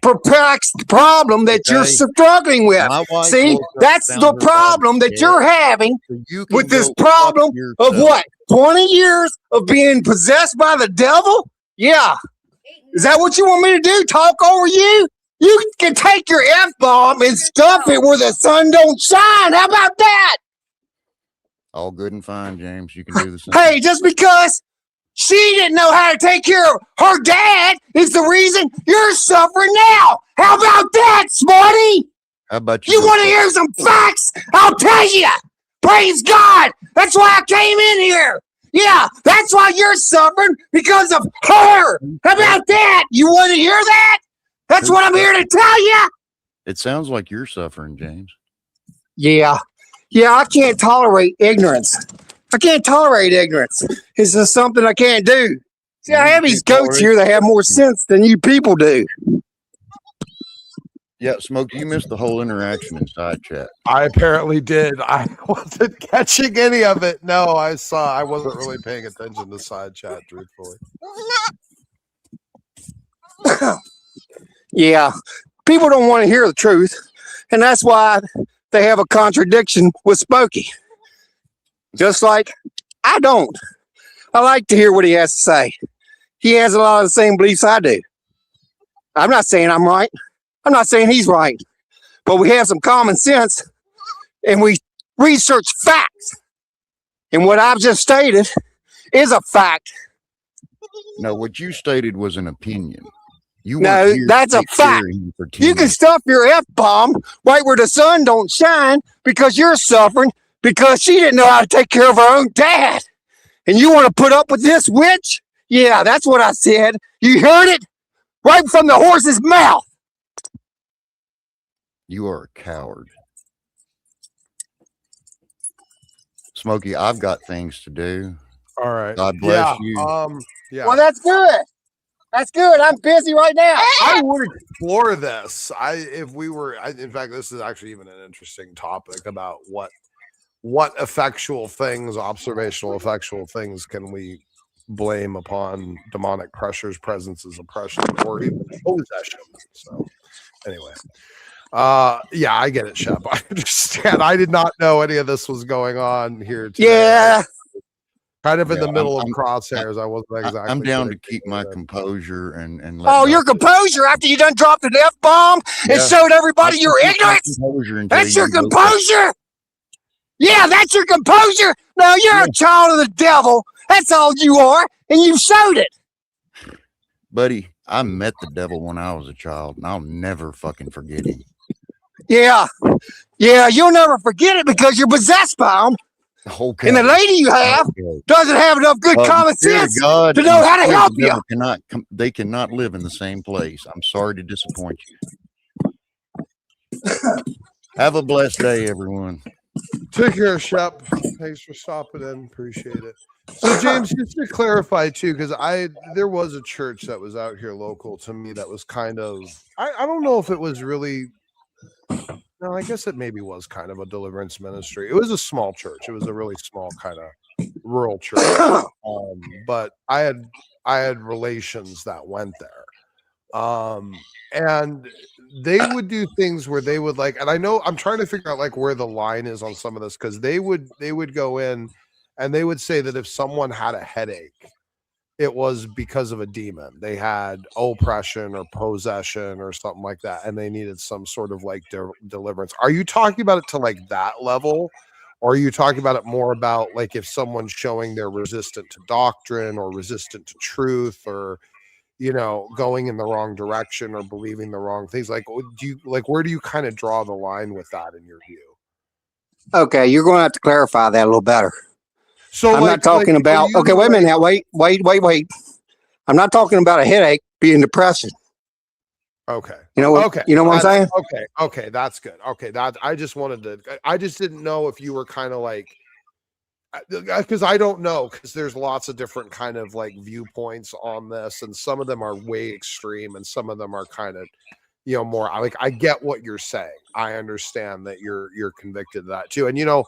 perplexed problem that you're struggling with. See, that's the problem that you're having with this problem of what? 20 years of being possessed by the devil? Yeah. Is that what you want me to do? Talk over you? You can take your F-bomb and stuff it where the sun don't shine. How about that? All good and fine, James. You can do the same. Hey, just because she didn't know how to take care of her dad is the reason you're suffering now. How about that, Smarty? How about you? You want to hear some facts? I'll tell you. Praise God. That's why I came in here. Yeah, that's why you're suffering, because of her. How about that? You want to hear that? That's what I'm here to tell you. It sounds like you're suffering, James. Yeah, I can't tolerate ignorance. It's just something I can't do. See, I have these goats here that have more sense than you people do. Yeah, Smoke, you missed the whole interaction in side chat. I apparently did. I wasn't catching any of it. No, I wasn't really paying attention to side chat, truthfully. Yeah, people don't want to hear the truth, and that's why they have a contradiction with Smokey. Just like I don't. I like to hear what he has to say. He has a lot of the same beliefs I do. I'm not saying I'm right. I'm not saying he's right. But we have some common sense and we research facts. And what I've just stated is a fact. No, what you stated was an opinion. You No, weren't here that's to a take care fact. of him for 10 You can years. stuff your F-bomb right where the sun don't shine because you're suffering because she didn't know how to take care of her own dad. And you want to put up with this witch? Yeah, that's what I said. You heard it right from the horse's mouth. You are a coward. Smokey, I've got things to do. All right. God bless you. Yeah. Well, that's good. That's good. I'm busy right now. I would explore this. In fact, this is actually even an interesting topic about what effectual things, observational effectual things, can we blame upon demonic pressures, presences, oppression, or even possession. So, anyway, yeah, I get it, Shep. I understand. I did not know any of this was going on here today. Yeah. Kind of in Yeah, the middle of crosshairs. I wasn't exactly. I'm down to keep my composure and let Oh, God your do it. composure after you done dropped an F-bomb and Yeah. showed everybody I your can keep my ignorance? composure until That's your you look up. composure? Yeah, that's your composure? No, you're a child of the devil. That's all you are, and you showed it. Buddy, I met the devil when I was a child, and I'll never fucking forget him. Yeah. Yeah, you'll never forget it because you're possessed by him. Okay. And the lady you have doesn't have enough good common sense God to know how to help you. They cannot live in the same place. I'm sorry to disappoint you. Have a blessed day, everyone. Take care, Shep. Thanks for stopping in. Appreciate it. So, James, just to clarify too, because there was a church that was out here local to me that was kind of I don't know if it was really. No, I guess it maybe was kind of a deliverance ministry. It was a small church. It was a really small kind of rural church. But I had relations that went there. And they would do things where they would and I know I'm trying to figure out where the line is on some of this, because they would go in and they would say that if someone had a headache, it was because of a demon. They had oppression or possession or something like that, and they needed some sort of deliverance. Are you talking about it to that level, or are you talking about it more about if someone's showing they're resistant to doctrine or resistant to truth, or going in the wrong direction or believing the wrong things? Do you where do you kind of draw the line with that in your view? Okay, you're going to have to clarify that a little better. So I'm not talking about. Okay, wait a minute now. Wait. I'm not talking about a headache being depression. Okay. You know what? Okay. You know what I'm saying? Okay. Okay. That's good. Okay. I just didn't know if you were kind of because I don't know, because there's lots of different kind of viewpoints on this, and some of them are way extreme and some of them are kind of more I get what you're saying. I understand that you're convicted of that too. And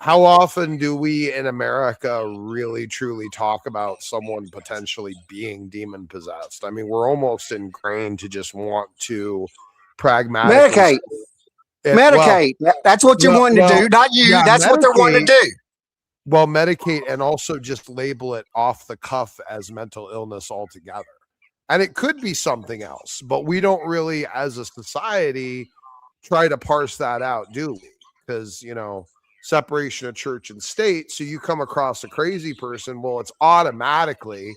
how often do we in America really truly talk about someone potentially being demon possessed? I mean, we're almost ingrained to just want to pragmatically medicate. That's what you're wanting to do, not you. Yeah, that's what they're wanting to do. Well, medicate and also just label it off the cuff as mental illness altogether. And it could be something else, but we don't really, as a society, try to parse that out, do we? Because, separation of church and state. So you come across a crazy person, well, it's automatically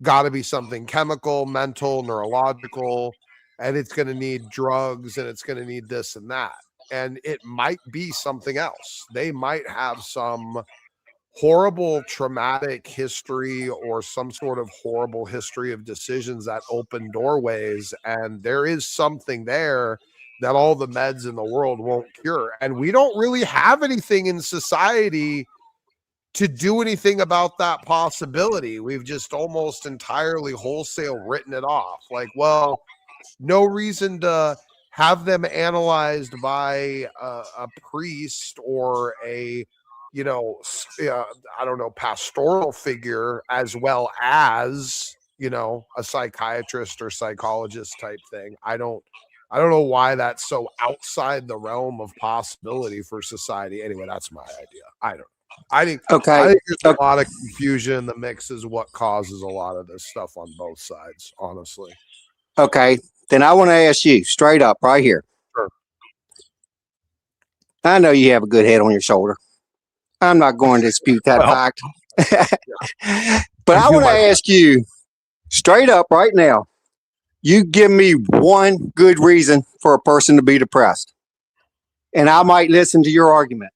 got to be something chemical, mental, neurological, and it's going to need drugs, and it's going to need this and that. And it might be something else. They might have some horrible traumatic history or some sort of horrible history of decisions that open doorways, and there is something there that all the meds in the world won't cure. And we don't really have anything in society to do anything about that possibility. We've just almost entirely wholesale written it off. Well, no reason to have them analyzed by a priest or a I don't know, pastoral figure, as well as a psychiatrist or psychologist type thing. I don't know why that's so outside the realm of possibility for society. Anyway, that's my idea. I think there's a lot of confusion. The mix is what causes a lot of this stuff on both sides, honestly. Okay, then I want to ask you straight up right here. Sure. I know you have a good head on your shoulder. I'm not going to dispute that fact. But I want to ask you straight up right now. You give me one good reason for a person to be depressed, and I might listen to your argument.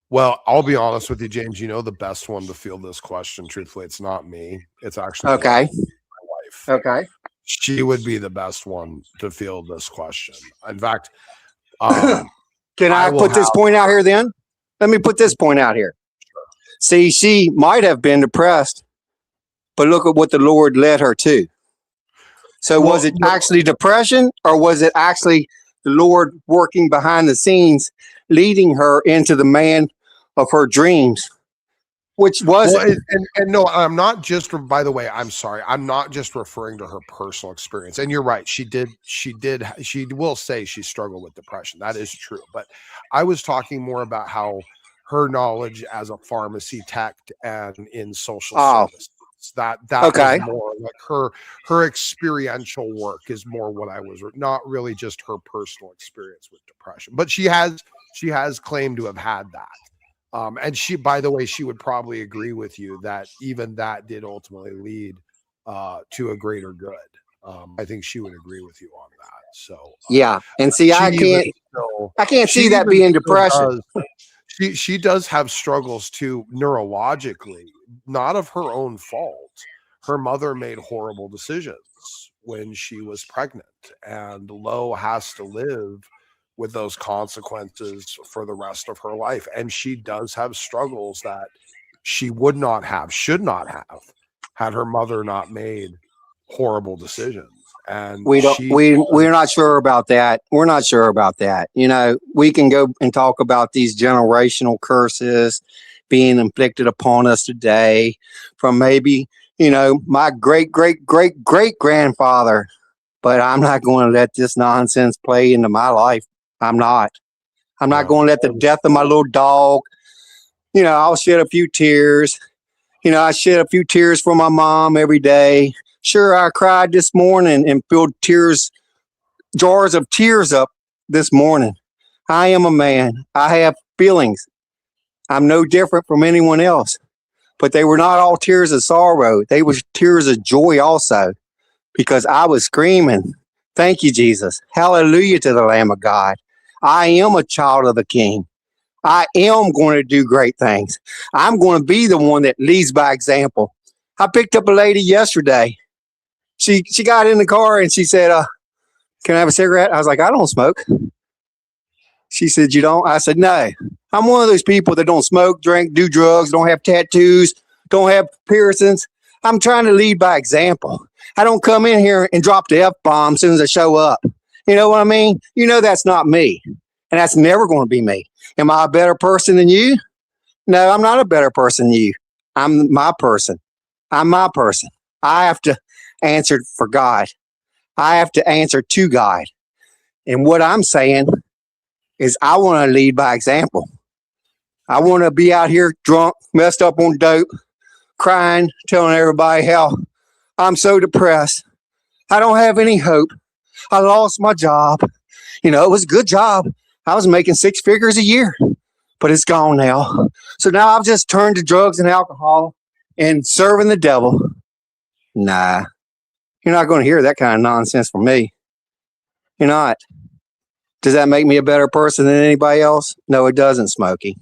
Well, I'll be honest with you, James. You know the best one to field this question. Truthfully, it's not me. It's actually okay. My wife. Okay. She would be the best one to field this question. In fact, can I put this point out here then? Let me put this point out here. Sure. See, she might have been depressed, but look at what the Lord led her to. So was it actually depression, or was it actually the Lord working behind the scenes, leading her into the man of her dreams? Which was it? And no, I'm not just, by the way, I'm sorry. I'm not just referring to her personal experience. And you're right. She will say she struggled with depression. That is true. But I was talking more about how her knowledge as a pharmacy tech and in social services. That okay. is more like her experiential work is more what I was, not really just her personal experience with depression. But she has claimed to have had that. And she, by the way, she would probably agree with you that even that did ultimately lead to a greater good. I think she would agree with you on that. So yeah, and see, I can't see that being depression. She does have struggles too neurologically, not of her own fault. Her mother made horrible decisions when she was pregnant, and Lo has to live with those consequences for the rest of her life. And she does have struggles that she would not have, should not have, had her mother not made horrible decisions. And we're not sure about that. We're not sure about that. You know, we can go and talk about these generational curses being inflicted upon us today from maybe, you know, my great grandfather, but I'm not going to let this nonsense play into my life. I'm not going to let the death of my little dog, you know, I'll shed a few tears. You know, I shed a few tears for my mom every day. Sure, I cried this morning and filled jars of tears up this morning. I am a man. I have feelings. I'm no different from anyone else. But they were not all tears of sorrow. They were tears of joy also, because I was screaming, thank you, Jesus. Hallelujah to the Lamb of God. I am a child of the King. I am going to do great things. I'm going to be the one that leads by example. I picked up a lady yesterday. She got in the car and she said, can I have a cigarette? I was like, I don't smoke. She said, you don't? I said, no. I'm one of those people that don't smoke, drink, do drugs, don't have tattoos, don't have piercings. I'm trying to lead by example. I don't come in here and drop the F-bomb as soon as I show up. You know what I mean? You know that's not me. And that's never going to be me. Am I a better person than you? No, I'm not a better person than you. I'm my person. I'm my person. I have to answer for God. I have to answer to God. And what I'm saying is I want to lead by example. I want to be out here drunk, messed up on dope, crying, telling everybody how I'm so depressed. I don't have any hope. I lost my job. You know, it was a good job. I was making 6 figures a year, but it's gone now. So now I've just turned to drugs and alcohol and serving the devil. Nah, you're not going to hear that kind of nonsense from me. You're not. Does that make me a better person than anybody else? No, it doesn't, Smokey.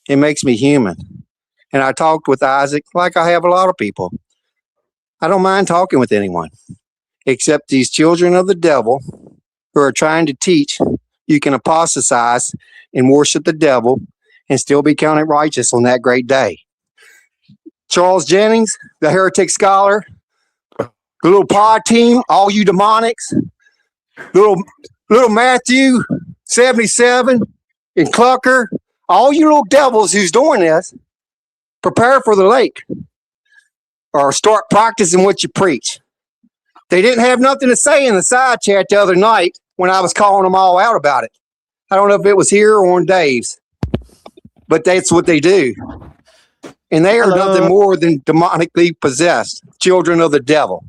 It makes me human. And I talked with Isaac like I have a lot of people. I don't mind talking with anyone, except these children of the devil who are trying to teach you can apostatize and worship the devil and still be counted righteous on that great day. Charles Jennings, the heretic scholar, the little pod team, all you demonics, little Matthew, 77, and Clucker, all you little devils who's doing this, prepare for the lake or start practicing what you preach. They didn't have nothing to say in the side chat the other night when I was calling them all out about it. I don't know if it was here or on Dave's, but that's what they do. And they are nothing more than demonically possessed children of the devil.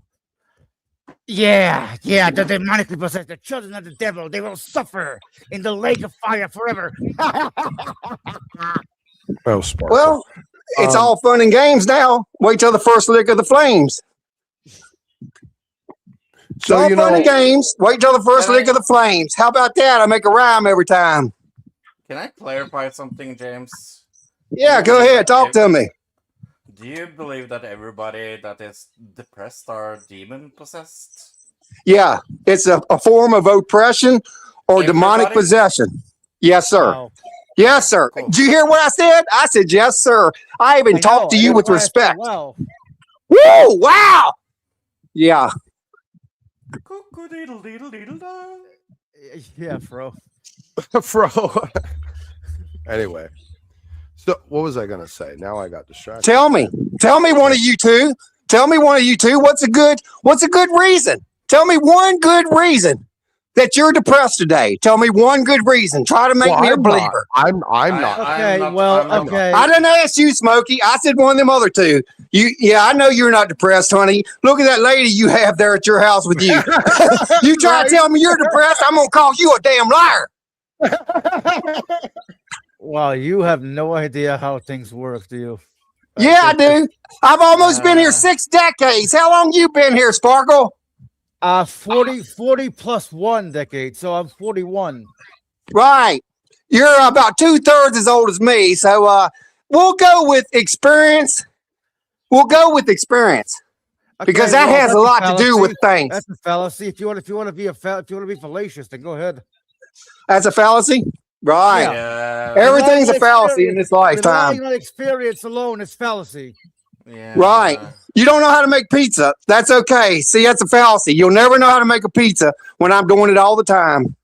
Yeah, the demonically possessed, the children of the devil, they will suffer in the lake of fire forever. Oh, Sparkle. Well, it's all fun and games now. Wait till the first lick of the flames. It's So, all you fun know, and games. Wait till the first lick of the flames. How about that? I make a rhyme every time. Can I clarify something, James? Yeah, You go believe ahead. that Talk to me. Do you believe that everybody that is depressed are demon possessed? Yeah, it's a form of oppression or demonic Everybody? possession. Yes, sir. Wow. Yes, sir. Cool. Did you hear what I said? I said, yes, sir. I even talked to you with respect. Wow. Woo! Wow! Yeah. Cuckoo-diddle-diddle-diddle-da. Yeah, bro. Fro. Anyway, so what was I gonna say? Now I got distracted. Tell me one of you two. Tell me one of you two. What's a good reason? Tell me one good reason that you're depressed today. Tell me one good reason. Try to make me a believer. I'm not. Okay, I'm well, not. okay. I didn't ask you, Smokey. I said one of them other two. Yeah, I know you're not depressed, honey. Look at that lady you have there at your house with you. You try to tell me you're depressed, I'm gonna call you a damn liar. Well, you have no idea how things work, do you? Yeah, I do. I've almost been here 6 decades. How long you been here, Sparkle? 40 plus 1 decade, so I'm 41. Right. You're about 2/3 as old as me, so we'll go with experience. We'll go with experience because that has a lot to do with things. That's a fallacy. If you want to be fallacious, then go ahead. That's a fallacy, right? Yeah. Everything's a fallacy in this lifetime. Relying on experience alone is fallacy. Yeah. Right. You don't know how to make pizza. That's okay. See, that's a fallacy. You'll never know how to make a pizza when I'm doing it all the time.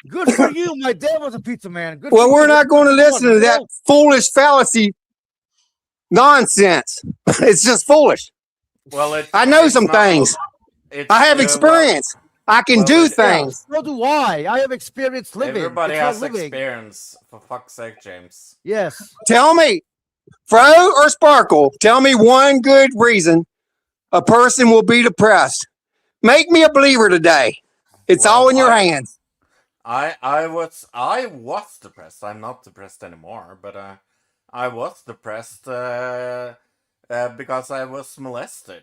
Good for you. My dad was a pizza man. Good Well, for we're you. not going to listen to that foolish fallacy nonsense. It's just foolish. Well, I know some things. I have experience. I can do things. So do I. I have experience living. Everybody It's not has living. experience. For fuck's sake, James. Yes. Tell me, Fro or Sparkle, tell me one good reason a person will be depressed. Make me a believer today. It's all in your hands. I was depressed. I'm not depressed anymore, but I was depressed because I was molested.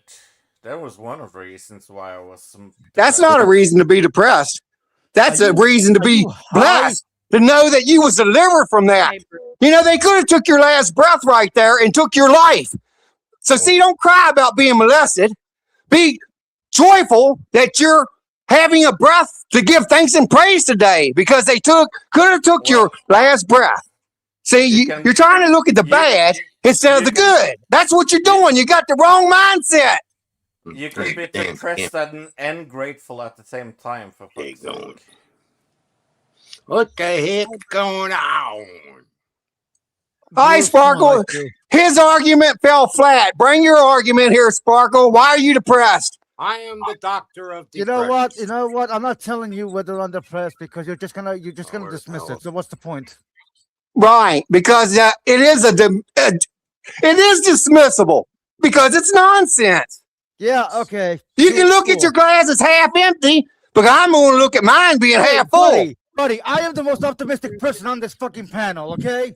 That was one of the reasons why I was. That's not a reason to be depressed. That's a reason to be blessed, to know that you was delivered from that. You know, they could have took your last breath right there and took your life. So see, don't cry about being molested. Be joyful that you're having a breath to give thanks and praise today because they could have took your last breath. See, you're trying to look at the bad instead of the good. That's what you're doing. You got the wrong mindset. You can be depressed and grateful at the same time, for fuck's sake. What the heck's going on? Hi, Sparkle. His argument fell flat. Bring your argument here, Sparkle. Why are you depressed? I am the doctor of You know what? I'm not telling you whether I'm depressed because you're just gonna dismiss it. So what's the point? Right, because it is dismissible because it's nonsense. Yeah, okay. You can look at your glass as half empty, but I'm going to look at mine being half full. Buddy, I am the most optimistic person on this fucking panel, okay?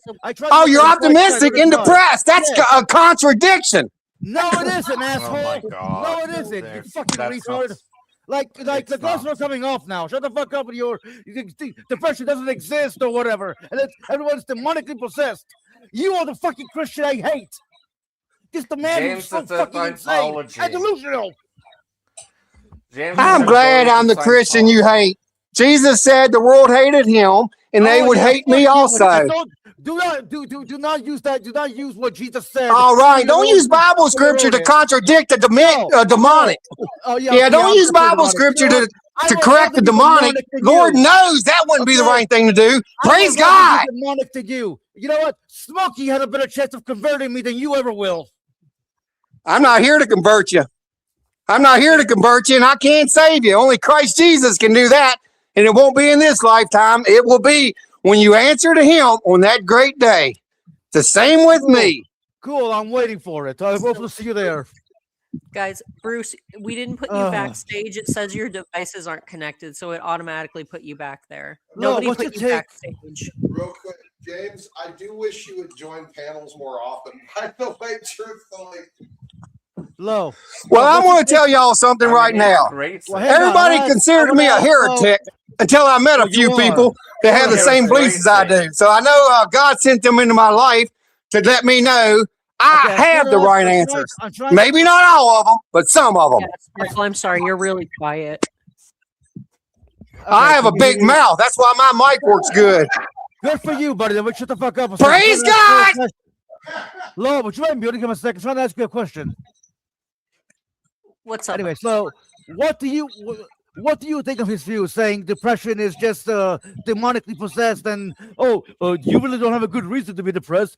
Oh, you're optimistic and depressed. That's a contradiction. No, it isn't, asshole. Oh my God. No, it isn't. You fucking retard. Like the gloves are coming off now. Shut the fuck up with your depression doesn't exist or whatever. And everyone's demonically possessed. You are the fucking Christian I hate. Just the man who's so fucking insane and delusional. I'm glad I'm the Christian you hate. Jesus said the world hated him, and they would hate me also. Do not use that. Do not use what Jesus said. All right, don't use Bible scripture to contradict the demonic. Oh yeah, don't use Bible scripture to correct the demonic. Lord knows that wouldn't be the right thing to do. Praise God. Demonic to you. You know what? Smokey had a better chance of converting me than you ever will. I'm not here to convert you. I'm not here to convert you, and I can't save you. Only Christ Jesus can do that, and it won't be in this lifetime. It will be when you answer to him on that great day. The same with me. Cool, I'm waiting for it. I hope to see you there. Guys, Bruce, we didn't put you backstage. It says your devices aren't connected, so it automatically put you back there. Nobody what's put your you take? backstage. Real quick, James, I do wish you would join panels more often. By the way, truthfully. Low. Well, I want to tell y'all something right now. Everybody considered me a heretic until I met a few people that have the same beliefs as I do. So I know God sent them into my life to let me know I have the right answers. Maybe not all of them, but some of them. Yes, I'm sorry, you're really quiet. I have a big mouth. That's why my mic works good. Good for you, buddy. Then shut the fuck up. Praise God! Low, but you might be able to give me a second. I'm trying to ask you a question. What's up? Anyway, so what do you think of his view, saying depression is just demonically possessed, and you really don't have a good reason to be depressed?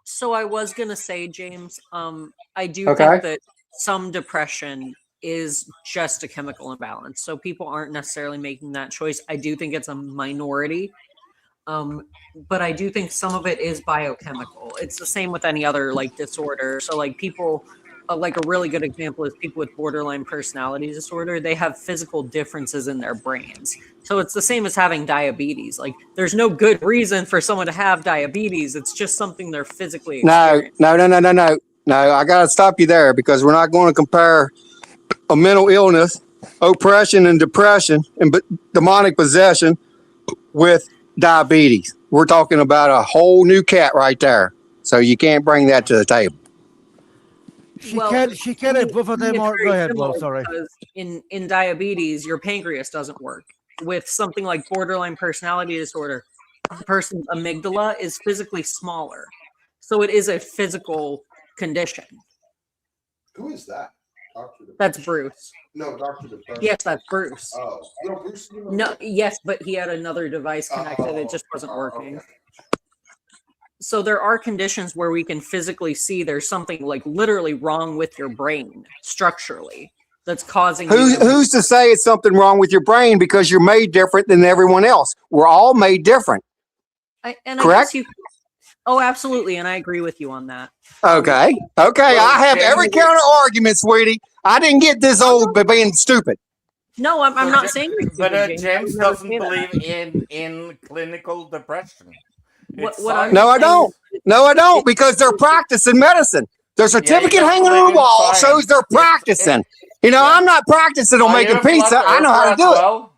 So I was gonna say, James, I do think that some depression is just a chemical imbalance. So people aren't necessarily making that choice. I do think it's a minority. But I do think some of it is biochemical. It's the same with any other like disorder. So like people, like a really good example is people with borderline personality disorder. They have physical differences in their brains. So it's the same as having diabetes. Like there's no good reason for someone to have diabetes. It's just something they're physically experiencing. No. I got to stop you there because we're not going to compare a mental illness, oppression and depression and demonic possession with diabetes. We're talking about a whole new cat right there. So you can't bring that to the table. She can't have both of them. Go ahead, Flo. Sorry. In diabetes, your pancreas doesn't work. With something like borderline personality disorder, the person's amygdala is physically smaller. So it is a physical condition. Who is that? That's Bruce. No, Dr. Depression. Yes, that's Bruce. Oh, no, Bruce. No, yes, but he had another device connected. It just wasn't working. Okay. So there are conditions where we can physically see there's something like literally wrong with your brain structurally that's causing. Who's to say it's something wrong with your brain because you're made different than everyone else? We're all made different. Correct? Oh, absolutely, and I agree with you on that. Okay. I have every counter argument, sweetie. I didn't get this old by being stupid. No, I'm not saying. But James doesn't believe in clinical depression. No, I don't, because they're practicing medicine. Their certificate hanging on the wall shows they're practicing. I'm not practicing on making pizza. I know how to do it.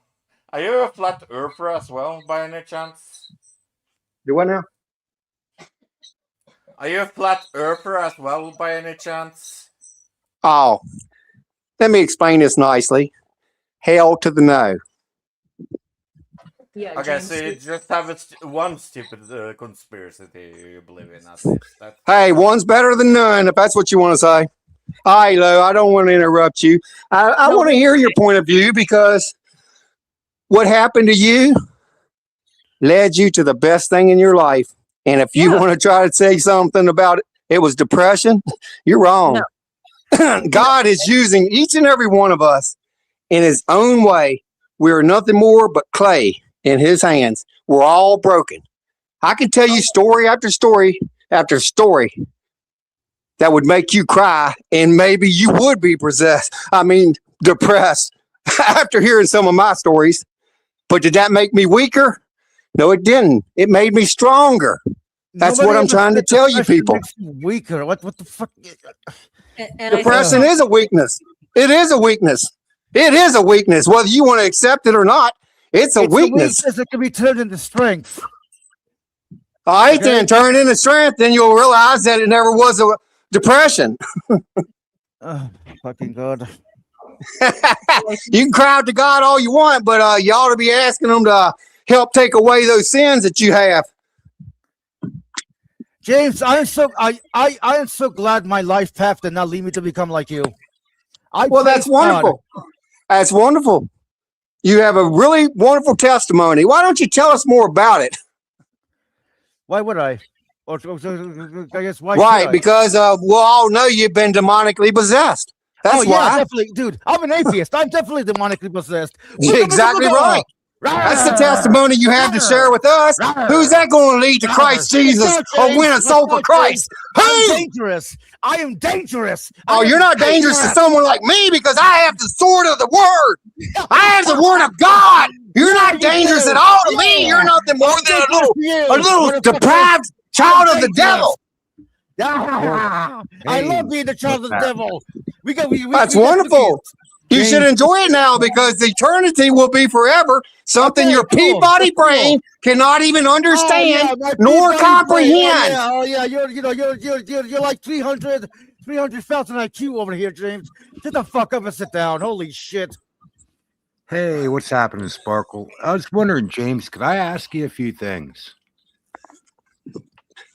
Are you a flat earther as well, by any chance? Do what now? Are you a flat earther as well, by any chance? Oh, let me explain this nicely. Hell to the no. Yeah. Okay, James, so you just have one stupid conspiracy theory you believe in. At least. Hey, one's better than none, if that's what you want to say. All right, Lo, I don't want to interrupt you. I want to hear your point of view because what happened to you led you to the best thing in your life. And if you want to try to say something about it was depression, you're wrong. No. God is using each and every one of us in his own way. We are nothing more but clay in his hands. We're all broken. I can tell you story after story after story that would make you cry, and maybe you would be depressed after hearing some of my stories. But did that make me weaker? No, it didn't. It made me stronger. That's what I'm trying to tell you people. Weaker? What the fuck? Depression is a weakness. It is a weakness. It is a weakness. Whether you want to accept it or not, it's a weakness. It can be turned into strength. All right, then turn into strength, then you'll realize that it never was a depression. Fucking God. You can cry out to God all you want, but you ought to be asking him to help take away those sins that you have. James, I am so glad my life path did not lead me to become like you. Well, that's wonderful. That's wonderful. You have a really wonderful testimony. Why don't you tell us more about it? Why would I? Or I guess why? Right, because we all know you've been demonically possessed. That's why. Definitely, dude. I'm an atheist. I'm definitely demonically possessed. You're exactly right. That's the testimony you have to share with us. Who's that going to lead to Christ Jesus or win a soul for Christ? I'm Who? dangerous. I am dangerous. Oh, you're not dangerous to someone like me because I have the sword of the word. I have the word of God. You're not dangerous at all to me. You're nothing more than a little depraved child of the devil. I love being the child of the devil. That's wonderful. You should enjoy it now because eternity will be forever. Something your Peabody brain cannot even understand nor comprehend. Oh yeah, you're like 300,000 IQ over here, James. Get the fuck up and sit down. Holy shit. Hey, what's happening, Sparkle? I was wondering, James, could I ask you a few things?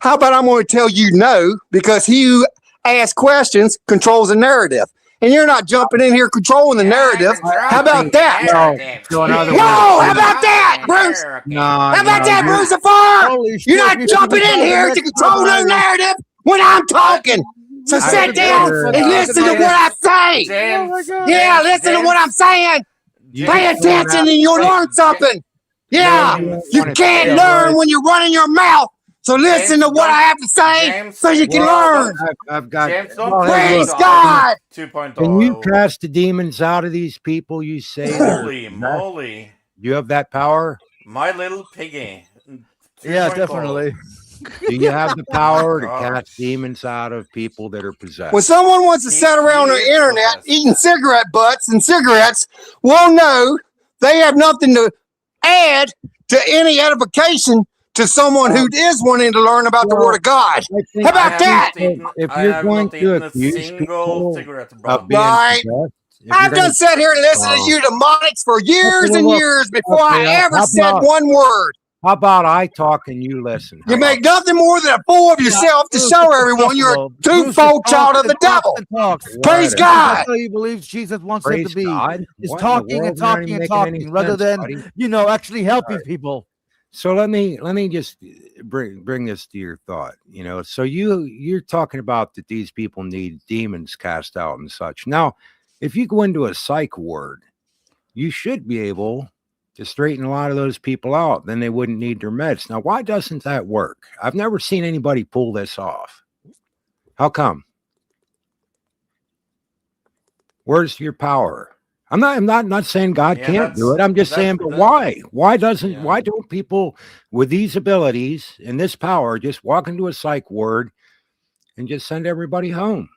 How about I'm going to tell you no because he who asks questions controls the narrative. And you're not jumping in here controlling the narrative. How about that? No, how about that, Bruce? How about that, Brucifer? You're not jumping in here to control the narrative when I'm talking. So sit down and listen to what I say. Yeah, listen to what I'm saying. Pay attention and you'll learn something. Yeah, you can't learn when you're running your mouth. So listen to what I have to say so you can learn. I've got Praise God. 2.0. Can you cast the demons out of these people you say? Holy moly. You have that power? My little piggy. 2.0. Yeah, definitely. Do you have the power to cast demons out of people that are possessed? When someone wants to sit around the internet eating cigarette butts and cigarettes, well, no, they have nothing to add to any edification to someone who is wanting to learn about the Word of God. How about that? If you're going to accuse people of being right. I've done sat here and listened to you demonics for years and years before I ever said one word. How about I talk and you listen? You make nothing more than a fool of yourself to show everyone you're a twofold child of the devil. Praise God. That's how he believes Jesus wants him to be. Is What in the talking and world? You're not talking even and making any talking rather sense, than, buddy. actually helping people. So let me just bring this to your thought. So you're talking about that these people need demons cast out and such. Now, if you go into a psych ward, you should be able to straighten a lot of those people out. Then they wouldn't need their meds. Now, why doesn't that work? I've never seen anybody pull this off. How come? Where's your power? I'm not saying God can't do it. I'm just saying, but why? Why don't people with these abilities and this power just walk into a psych ward and just send everybody home?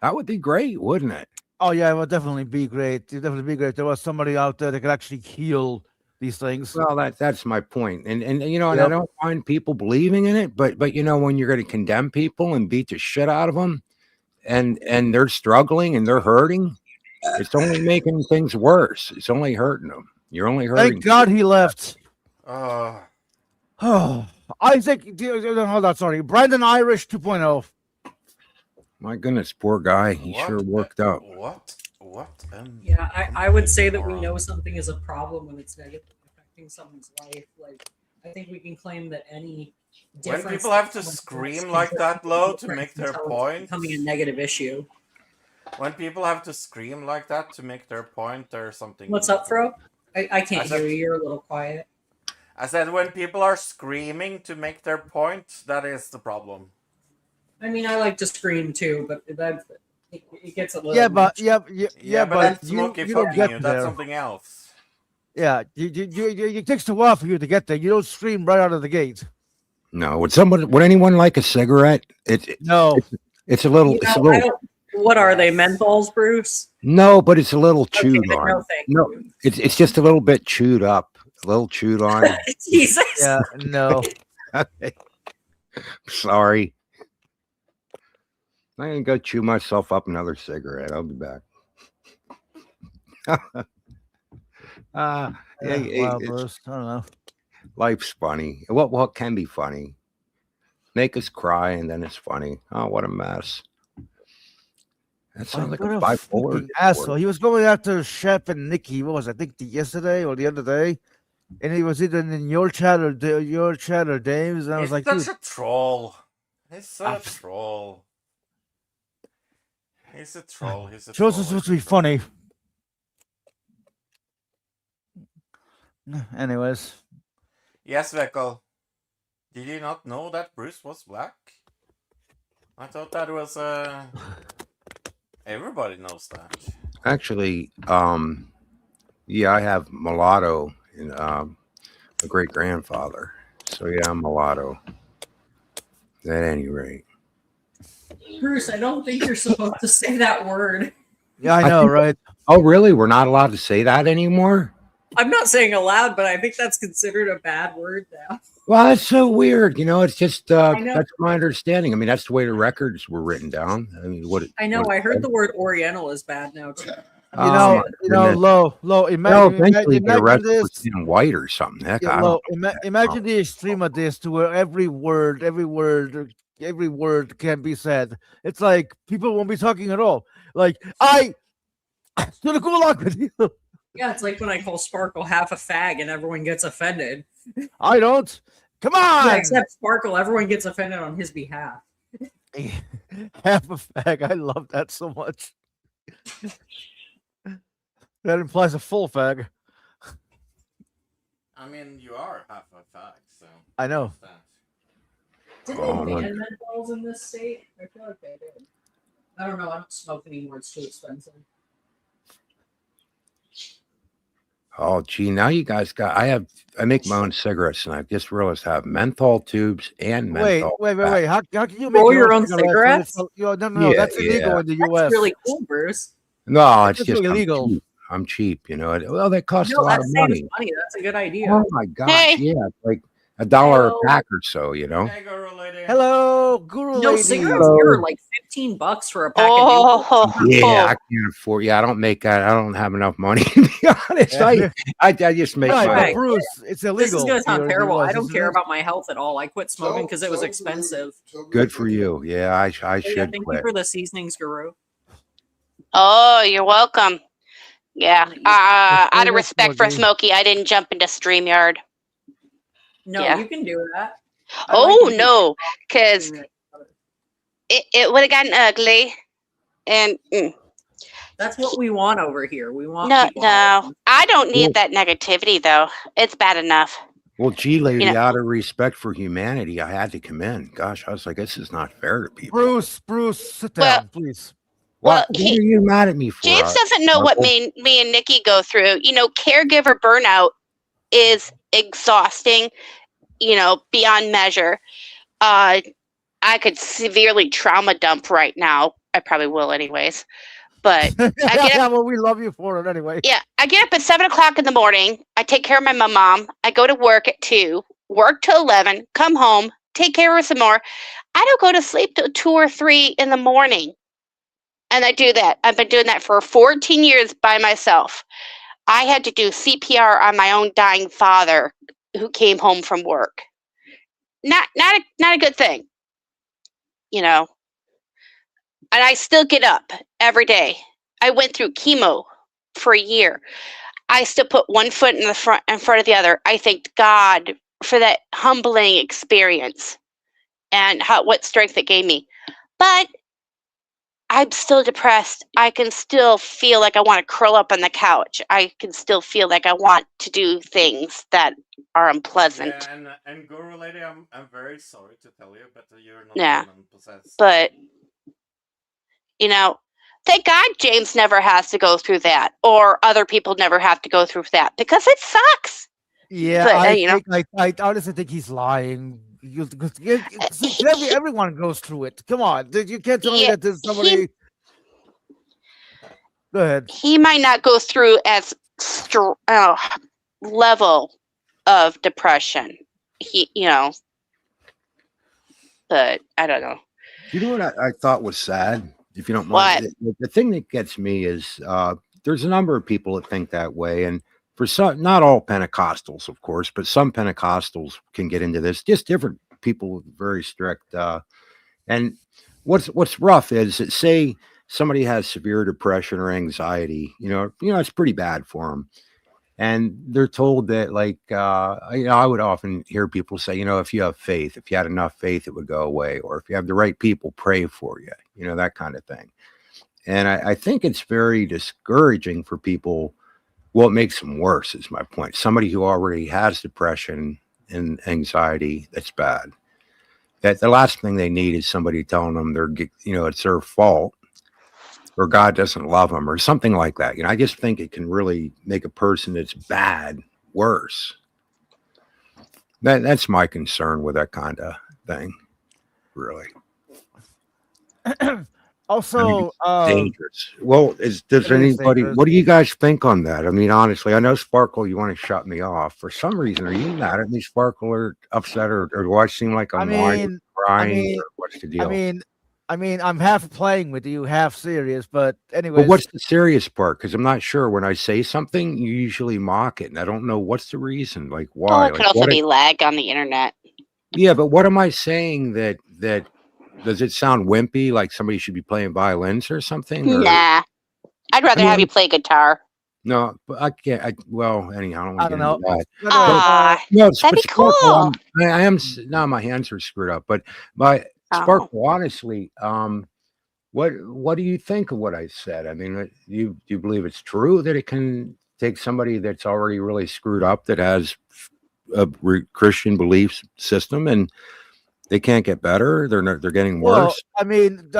That would be great, wouldn't it? Oh yeah, it would definitely be great. It would definitely be great if there was somebody out there that could actually heal these things. Well, that's my point. And and I don't mind people believing in it, but when you're going to condemn people and beat the shit out of them and they're struggling and they're hurting, it's only making things worse. It's only hurting them. You're only hurting. Thank God he left. Isaac, hold on, sorry. Brandon Irish 2.0. My goodness, poor guy. He sure worked out. What? Yeah, I would say that we know something is a problem when it's negatively affecting someone's life. Like, I think we can claim that any difference. When people have to scream like that low to make their point, becoming a negative issue. When people have to scream like that to make their point, there's something. What's up, Fro? I can't hear you. You're a little quiet. I said when people are screaming to make their point, that is the problem. I mean, I like to scream too, but it gets a little. Yeah, but but you don't get there. That's something else. Yeah, it takes a while for you to get there. You don't scream right out of the gate. No, would anyone like a cigarette? No. It's a little. It's a little. What are they, menthols, Bruce? No, but it's a little chewed on. No, thank you. It's just a little bit chewed up, a little chewed on. Jesus. Yeah, no. Okay. Sorry. I'm gonna go chew myself up another cigarette. I'll be back. Bruce, I don't know. Life's funny. What can be funny? Make us cry and then it's funny. Oh, what a mess. That sounds like a bipolar asshole. He was going after Chef and Nikki. What was I think yesterday or the other day, and he was either in your chat or Dave's. And I was like, such a troll. He's such a troll. He's a troll. Shows us supposed to be funny. Anyways, Yes, Vekkel. Did you not know that Bruce was black? I thought that was everybody knows that. Actually, yeah, I have mulatto in a great grandfather. So yeah, I'm mulatto. At any rate. Bruce, I don't think you're supposed to say that word. yeah, I know, right? Oh, really? We're not allowed to say that anymore? I'm not saying aloud, but I think that's considered a bad word now. Well, that's so weird. You know, it's just I know. that's my understanding. I mean, that's the way the records were written down. I mean, I know. I heard the word Oriental is bad now too. Low. Well, eventually get arrested for being white or something. Heck, I don't know. Imagine the extreme of this, to where every word can be said. It's like people won't be talking at all. Like, I to the gulag with you. Yeah, it's like when I call Sparkle half a fag and everyone gets offended. I don't. Come on. Yeah, except Sparkle, everyone gets offended on his behalf. Half a fag. I love that so much. That implies a full fag. I mean, you are half a fag, so. I know. Did they ban menthols in this state? I feel like they did. I don't know. I don't smoke anymore. It's too expensive. Oh, gee, now you guys got. I make my own cigarettes, and I just realized I have menthol tubes and menthol. Wait. How can you make roll your own cigarettes? No, Yeah, that's illegal in the U.S. That's really cool, Bruce. No, it's That's just illegal. I'm cheap, you know. Well, they cost No, a lot that of saves money. money. That's a good idea. Oh my god, Hey. yeah, it's like $1 a pack or so, you know. Hey, Guru lady. Hello, Guru No, lady. cigarettes here are like $15 for a pack of Oh, Yeah, I can't afford. Yeah, I don't make that. I don't have enough money to be honest. I just make Right, my. but Bruce, it's illegal. This is going to sound here in the terrible. US, I don't isn't care it? about my health at all. I quit smoking because it was expensive. Good for you. Yeah, I Yeah, should thank you quit. for the seasonings, Guru. oh, you're welcome. Yeah. Out of respect for Smokey. Smokey, I didn't jump into StreamYard. No, Yeah. you can do that. I Oh like when no, because it would have gotten ugly. And That's what we want over here. We want no, people no, I don't need Well- that negativity though. It's bad enough. Well, gee, lady, You know- out of respect for humanity, I had to come in. Gosh, I was like, this is not fair to people. Bruce, sit Well- down, please. What Well, are you mad at me for? James doesn't know what Marco? me and Nikki go through. You know, caregiver burnout is exhausting, you know, beyond measure. I could severely trauma dump right now. I probably will anyways. But I get up, Well, we love you for it anyway. yeah, I get up at 7:00 in the morning. I take care of my mom. I go to work at 2, work till 11, come home, take care of her some more. I don't go to sleep till 2 or 3 in the morning. And I do that. I've been doing that for 14 years by myself. I had to do CPR on my own dying father who came home from work. Not a good thing. You know. And I still get up every day. I went through chemo for a year. I still put one foot in front of the other. I thank God for that humbling experience and what strength it gave me. But I'm still depressed. I can still feel like I want to curl up on the couch. I can still feel like I want to do things that are unpleasant. Yeah, and Guru lady, I'm very sorry to tell you, but you're not Yeah. demon possessed. But, you know, thank God James never has to go through that, or other people never have to go through that, because it sucks. Yeah, But, I honestly think he's lying. Everyone goes through it. Come on, you can't tell me Yeah, that there's somebody. Go ahead. He might not go through as level of depression. You know, but I don't know. You know what I thought was sad, if you don't mind? The thing that gets me is there's a number of people that think that way. And for some, not all Pentecostals, of course, but some Pentecostals can get into this. Just different people with very strict. And what's rough is that, say somebody has severe depression or anxiety, you know, it's pretty bad for them. And they're told that, like, I would often hear people say, if you have faith, if you had enough faith, it would go away. Or if you have the right people pray for you, that kind of thing. And I think it's very discouraging for people Well, it makes them worse, is my point. Somebody who already has depression and anxiety, that's bad. That the last thing they need is somebody telling them it's their fault or God doesn't love them or something like that. I just think it can really make a person that's bad worse. That's my concern with that kind of thing, really. Also, dangerous. Well, does anybody? What do you guys think on that? I mean, honestly, I know Sparkle, you want to shut me off for some reason. Are you mad at me, Sparkle, or upset, or do I seem like I'm whining, crying? Or what's the deal? I mean, I'm half playing with you, half serious. But anyways, But what's the serious part? Because I'm not sure. When I say something, you usually mock it, and I don't know what's the reason. Like why? Well, it could also be lag on the internet. Yeah, but what am I saying that does it sound wimpy, like somebody should be playing violins or something? Or? Nah, I'd rather have you play guitar. No, but I can't. Well, anyhow, I don't know. that. No, that'd be Sparkle, cool. I am now. My hands are screwed up, but my Sparkle. Honestly, what do you think of what I said? I mean, do you believe it's true that it can take somebody that's already really screwed up, that has a Christian belief system, and they can't get better? They're getting worse. I mean,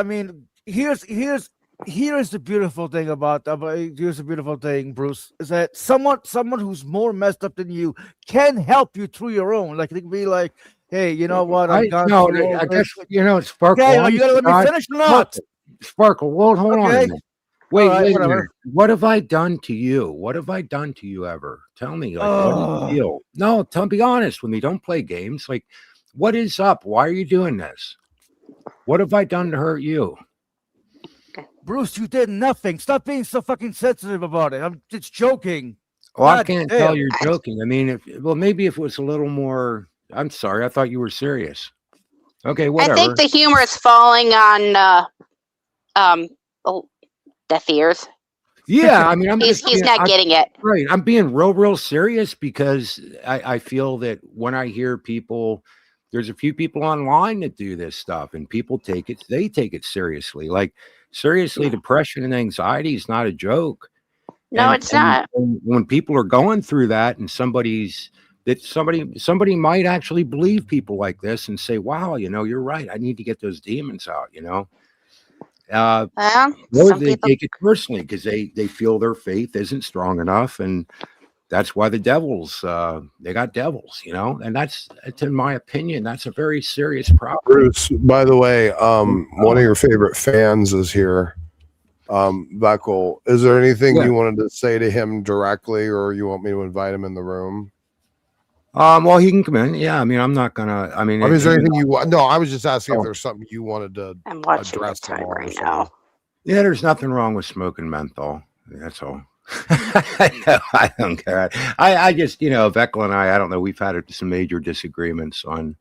here's the beautiful thing here's the beautiful thing, Bruce, is that someone who's more messed up than you can help you through your own. Like, it can be like, hey, you know what? I guess Sparkle. Okay, you gotta let me finish or not? Sparkle, well, hold on a minute. Wait, right, wait a whatever. minute. What have I done to you? What have I done to you ever? Tell me, like, what do you feel? No, be honest with me. Don't play games. Like, what is up? Why are you doing this? What have I done to hurt you? Bruce, you did nothing. Stop being so fucking sensitive about it. I'm just joking. Well, I can't tell you're joking. I mean, maybe if it was a little more. I'm sorry. I thought you were serious. Okay, whatever. I think the humor is falling on deaf ears. Yeah, I mean, he's not getting it. Right. I'm being real serious because I feel that when I hear people, there's a few people online that do this stuff, and people take it seriously. Like, seriously, depression and anxiety is not a joke. No, it's not. When people are going through that, and somebody might actually believe people like this and say, wow, you're right. I need to get those demons out, or they take it personally because they feel their faith isn't strong enough, and that's why the devils they got devils, and that's in my opinion, that's a very serious problem. Bruce, by the way, one of your favorite fans is here. Beckel, is there anything you wanted to say to him directly, or you want me to invite him in the room? Well, he can come in. Yeah, I mean, I'm not gonna. I mean, is there anything you want? No, I was just asking if there's something you wanted to address time right now. Yeah, there's nothing wrong with smoking menthol. That's all. I don't care. I just, Beckel and I don't know. We've had some major disagreements on.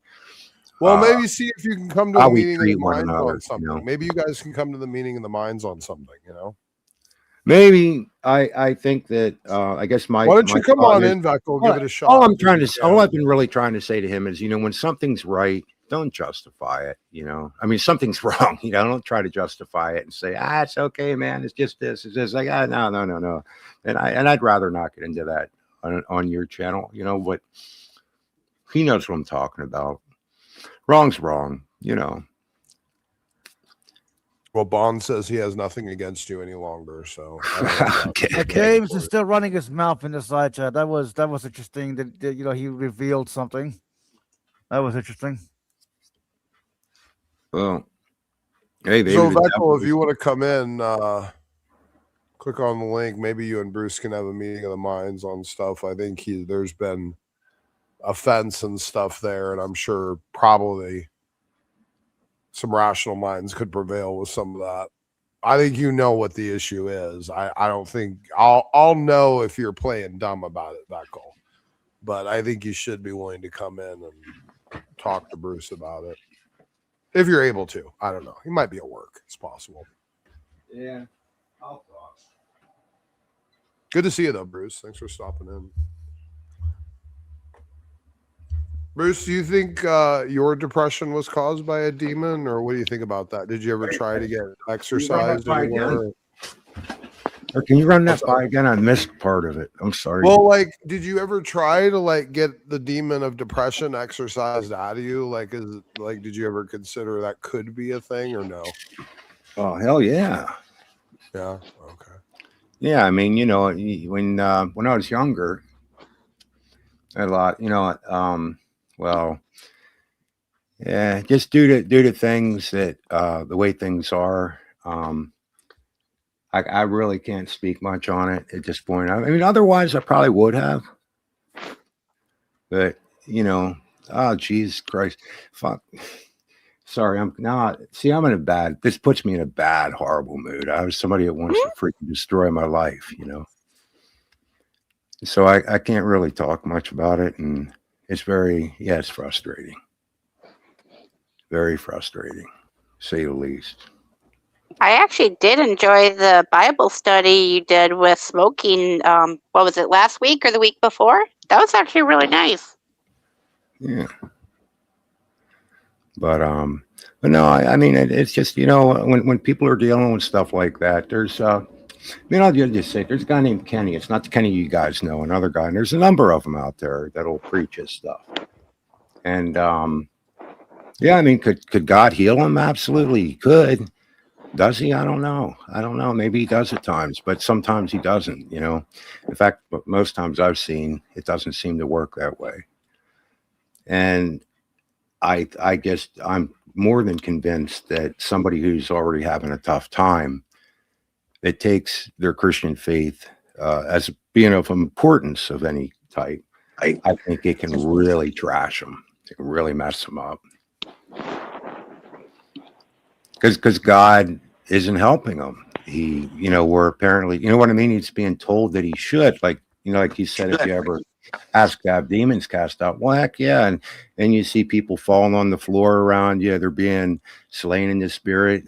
Well, maybe see if you can come to the meeting of the minds another, on something. Maybe you guys can come to the meeting of the minds on something. Maybe I think that I guess my. Why don't you come on in, Beckel? Give it a shot. All I've been really trying to say to him is, when something's right, don't justify it. I mean, something's wrong. Don't try to justify it and say, it's okay, man. It's just this. It's just like, no. And I'd rather not get into that on your channel. But he knows what I'm talking about. Wrong's wrong. Well, Bond says he has nothing against you any longer. So James is still running his mouth in the side chat. That was interesting. That he revealed something. That was interesting. Well, hey, baby. So Beckel, if you want to come in, click on the link. Maybe you and Bruce can have a meeting of the minds on stuff. I think there's been offense and stuff there, and I'm sure probably some rational minds could prevail with some of that. I think what the issue is. I don't think I'll know if you're playing dumb about it, Beckel. But I think you should be willing to come in and talk to Bruce about it. If you're able to. I don't know. He might be at work. It's possible. Yeah. I'll talk. Good to see you though, Bruce. Thanks for stopping in. Bruce, do you think your depression was caused by a demon, or what do you think about that? Did you ever try to get exercised anywhere? Or can you run that by again? I missed part of it. I'm sorry. Well, like, did you ever try to like get the demon of depression exorcised out of you? Like, did you ever consider that could be a thing or no? Oh hell yeah. Yeah. Okay. Yeah, I mean, when I was younger, a lot, well, yeah, just due to things that the way things are, I really can't speak much on it at this point. I mean, otherwise, I probably would have, but oh Jesus Christ, fuck. Sorry, I'm not. See, I'm in a bad. This puts me in a bad, horrible mood. I was somebody that wants to freaking destroy my life, So I can't really talk much about it, and it's it's frustrating. Very frustrating, to say the least. I actually did enjoy the Bible study you did with Smoking. What was it, last week or the week before? That was actually really nice. Yeah. But no, I mean, it's just, when people are dealing with stuff like that, there's, I'll just say, there's a guy named Kenny. It's not the Kenny you guys know, another guy. And there's a number of them out there that'll preach his stuff. And, yeah, I mean, could God heal him? Absolutely, he could. Does he? I don't know. Maybe he does at times, but sometimes he doesn't, In fact, most times I've seen, it doesn't seem to work that way. And I guess I'm more than convinced that somebody who's already having a tough time, that takes their Christian faith as being of importance of any type, I think it can really trash them. It can really mess them up. Because God isn't helping them. He, we're apparently, what I mean? He's being told that he should, like you said, if you ever ask to have demons cast out, well, heck yeah. And then you see people falling on the floor around you. They're being slain in the spirit.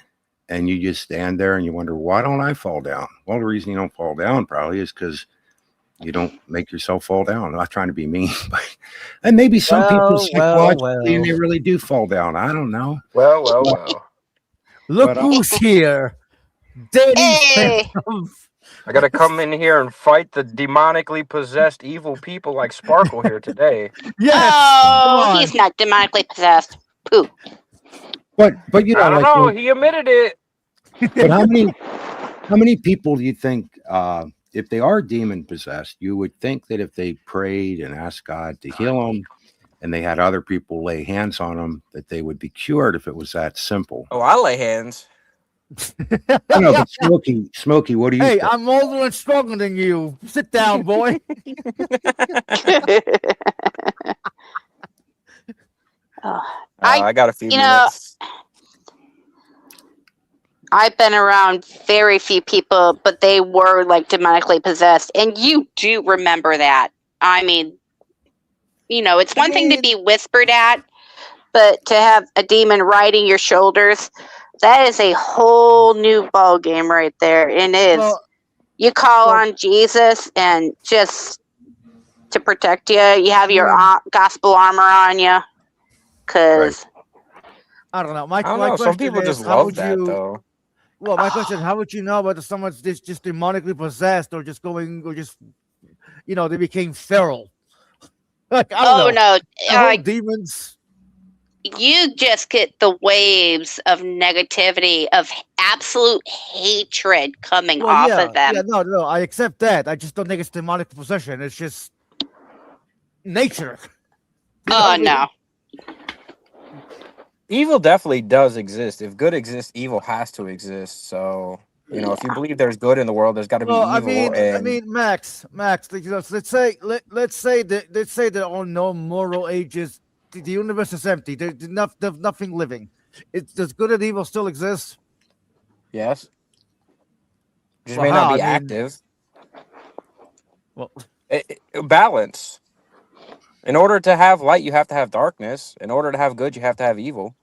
And you just stand there and you wonder, why don't I fall down? Well, the reason you don't fall down probably is because you don't make yourself fall down. I'm not trying to be mean, but and maybe some people psychologically and they really do fall down. I don't know. Well. Look who's here. Daddy Hey! I gotta come in here and fight the demonically possessed evil people like Sparkle here today. Yes. Oh, he's not demonically possessed. Pooh. But I don't know. He admitted it. But how many people do you think, if they are demon possessed, you would think that if they prayed and asked God to heal them, and they had other people lay hands on them, that they would be cured if it was that simple? Oh, I lay hands. No, but Smokey, what do you think? I'm older and stronger than you. Sit down, boy. I got a few minutes. I've been around very few people, but they were like demonically possessed. And you do remember that. I mean, it's one thing to be whispered at, but to have a demon riding your shoulders, that is a whole new ball game right there. And you call on Jesus and just to protect you. You have your gospel armor on you. Because I don't know. I don't know. Some people just love that, though. Well, my question: how would you know whether someone's just demonically possessed or just they became feral? Like, I don't know. No, demons. You just get the waves of negativity, of absolute hatred coming off of them. Yeah, no, I accept that. I just don't think it's demonic possession. It's just nature. No. Evil definitely does exist. If good exists, evil has to exist. So, if you believe there's good in the world, there's got to be evil. I mean, Max. Let's say there are no moral ages. The universe is empty. There's nothing living. Does good and evil still exist? Yes. Just may not be active. Well, balance. In order to have light, you have to have darkness. In order to have good, you have to have evil.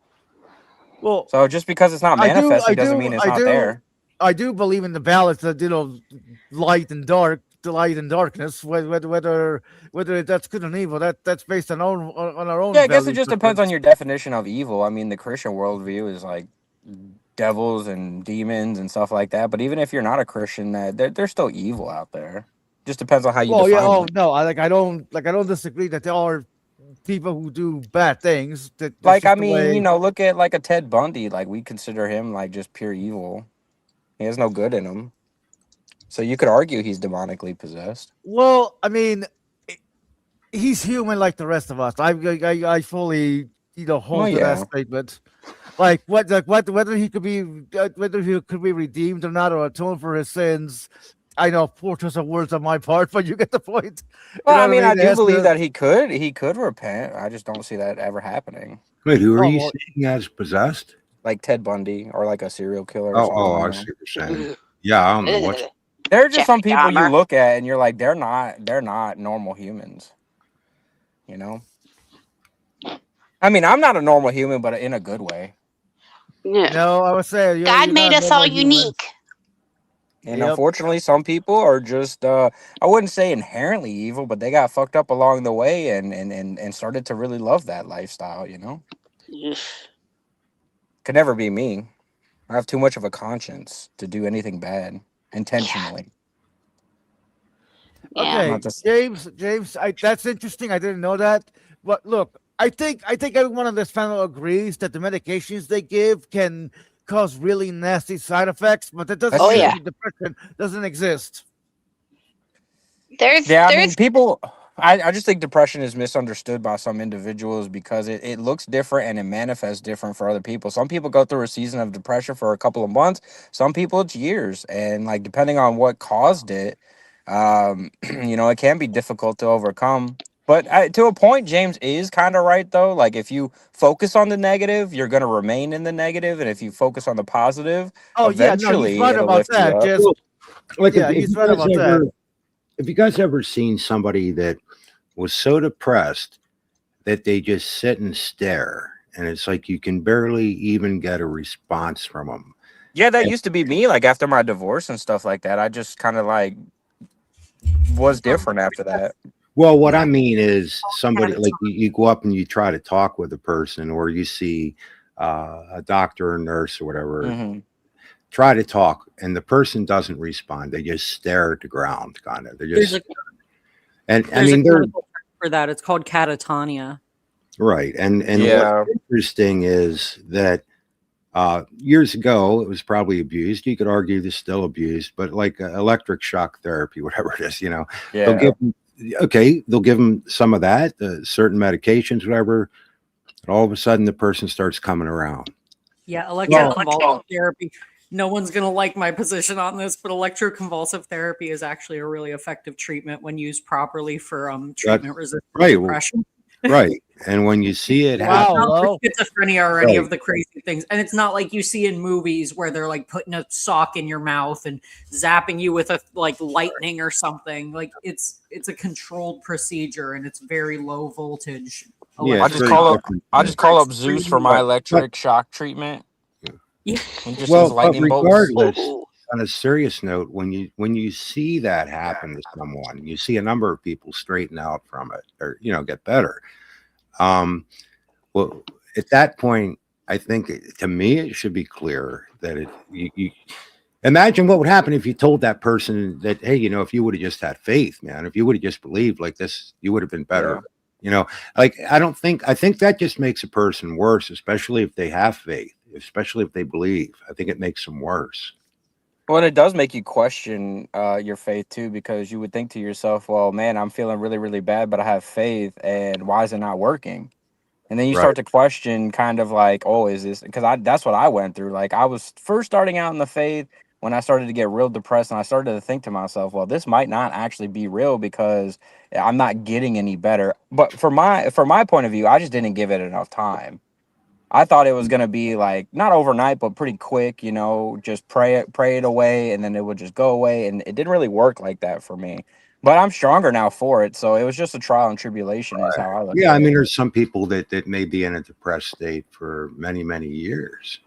Well, so just because it's not manifesting doesn't mean it's not there. I do believe in the balance that light and dark, the light and darkness. Whether that's good and evil, that's based on our own. Yeah, I guess it just depends on your definition of evil. I mean, the Christian worldview is like devils and demons and stuff like that. But even if you're not a Christian, that there's still evil out there. Just depends on how you Well, yeah. define Oh it. no, I don't disagree that there are people who do bad things. That's Like, I just the mean, way. look at like a Ted Bundy. Like, we consider him like just pure evil. He has no good in him. So you could argue he's demonically possessed. Well, I mean, he's human like the rest of us. I fully Well, hold to that yeah. statement. Like whether he could be redeemed or not or atone for his sins. I know, poor choice of words on my part, but you get the point. You Well, know I what I mean, mean? I It do has believe to. that he could repent. I just don't see that ever happening. Wait, who are Oh you well, saying as possessed? Like Ted Bundy or like a serial killer or Oh, something I like see that. what you're saying. Yeah, I don't know what's. There are just some Jeffrey people you Dahmer. look at and you're like, they're not normal humans. You know? I mean, I'm not a normal human, but in a good way. Yeah. no, I was saying God you're made not a us all normal human. unique. And Yep. unfortunately, some people are just I wouldn't say inherently evil, but they got fucked up along the way and started to really love that lifestyle, Could never be me. I have too much of a conscience to do anything bad intentionally. Yeah. Not Okay, just James, that's interesting. I didn't know that. But look, I think everyone on this panel agrees that the medications they give can cause really nasty side effects, but that doesn't that's Oh mean true. yeah. that depression doesn't exist. Yeah, I mean, There's people, I just think depression is misunderstood by some individuals because it looks different and it manifests different for other people. Some people go through a season of depression for a couple of months, some people it's years. And like, depending on what caused it, it can be difficult to overcome. But to a point, James is kind of right, though. Like, if you focus on the negative, you're going to remain in the negative. And if you focus on the positive, Oh yeah, no, he's eventually right it'll about lift you that. up. Just Like, yeah, he's right about that. have you guys ever seen somebody that was so depressed that they just sit and stare, and it's like you can barely even get a response from them? Yeah, that used to be me. Like after my divorce and stuff like that, I just kind of like was different after that. Well, what I mean is somebody like you go up and you try to talk with a person, or you see a doctor or nurse or whatever, Mhm. try to talk, and the person doesn't respond. They just stare at the ground, kind of. They're There's just, a and I there's a mean, they're clinical term for that. It's called catatonia. right. And what's Yeah. interesting is that years ago it was probably abused. You could argue it's still abused, but like electric shock therapy, whatever it is, they'll Yeah. give them, okay, they'll give them some of that, certain medications, whatever. And all of a sudden, the person starts coming around. Yeah, Well, electroconvulsive therapy. No one's going to like my position on this, but electroconvulsive therapy is actually a really effective treatment when used properly for treatment-resistant right, depression. right. And when you see it Wow, happen, Not for Lo. schizophrenia or any right, of the crazy things. And it's not like you see in movies where they're like putting a sock in your mouth and zapping you with a like lightning or something. Like it's a controlled procedure and it's very low voltage. yeah, I it's just very call up different. I just call up Zeus for my But electric shock treatment. Yeah. He just well, sends but lightning bolts. regardless, on a serious note, when you see that happen to someone, you see a number of people straighten out from it, or get better. Well, at that point, I think to me it should be clear that you imagine what would happen if you told that person that, hey, if you would have just had faith, man, if you would have just believed like this, you would have been better. Like I think that just makes a person worse, especially if they have faith, especially if they believe. I think it makes them worse. Well, it does make you question your faith too, because you would think to yourself, well, man, I'm feeling really, really bad, but I have faith, and why is it not working? And then you Right. start to question kind of like, oh, is this because that's what I went through. Like I was first starting out in the faith when I started to get real depressed, and I started to think to myself, well, this might not actually be real because I'm not getting any better. But from my point of view, I just didn't give it enough time. I thought it was gonna be like not overnight, but pretty quick, just pray it away and then it would just go away. And it didn't really work like that for me. But I'm stronger now for it. So it was just a trial and tribulation is how I look Yeah, at I it. mean, there's some people that may be in a depressed state for many, many years.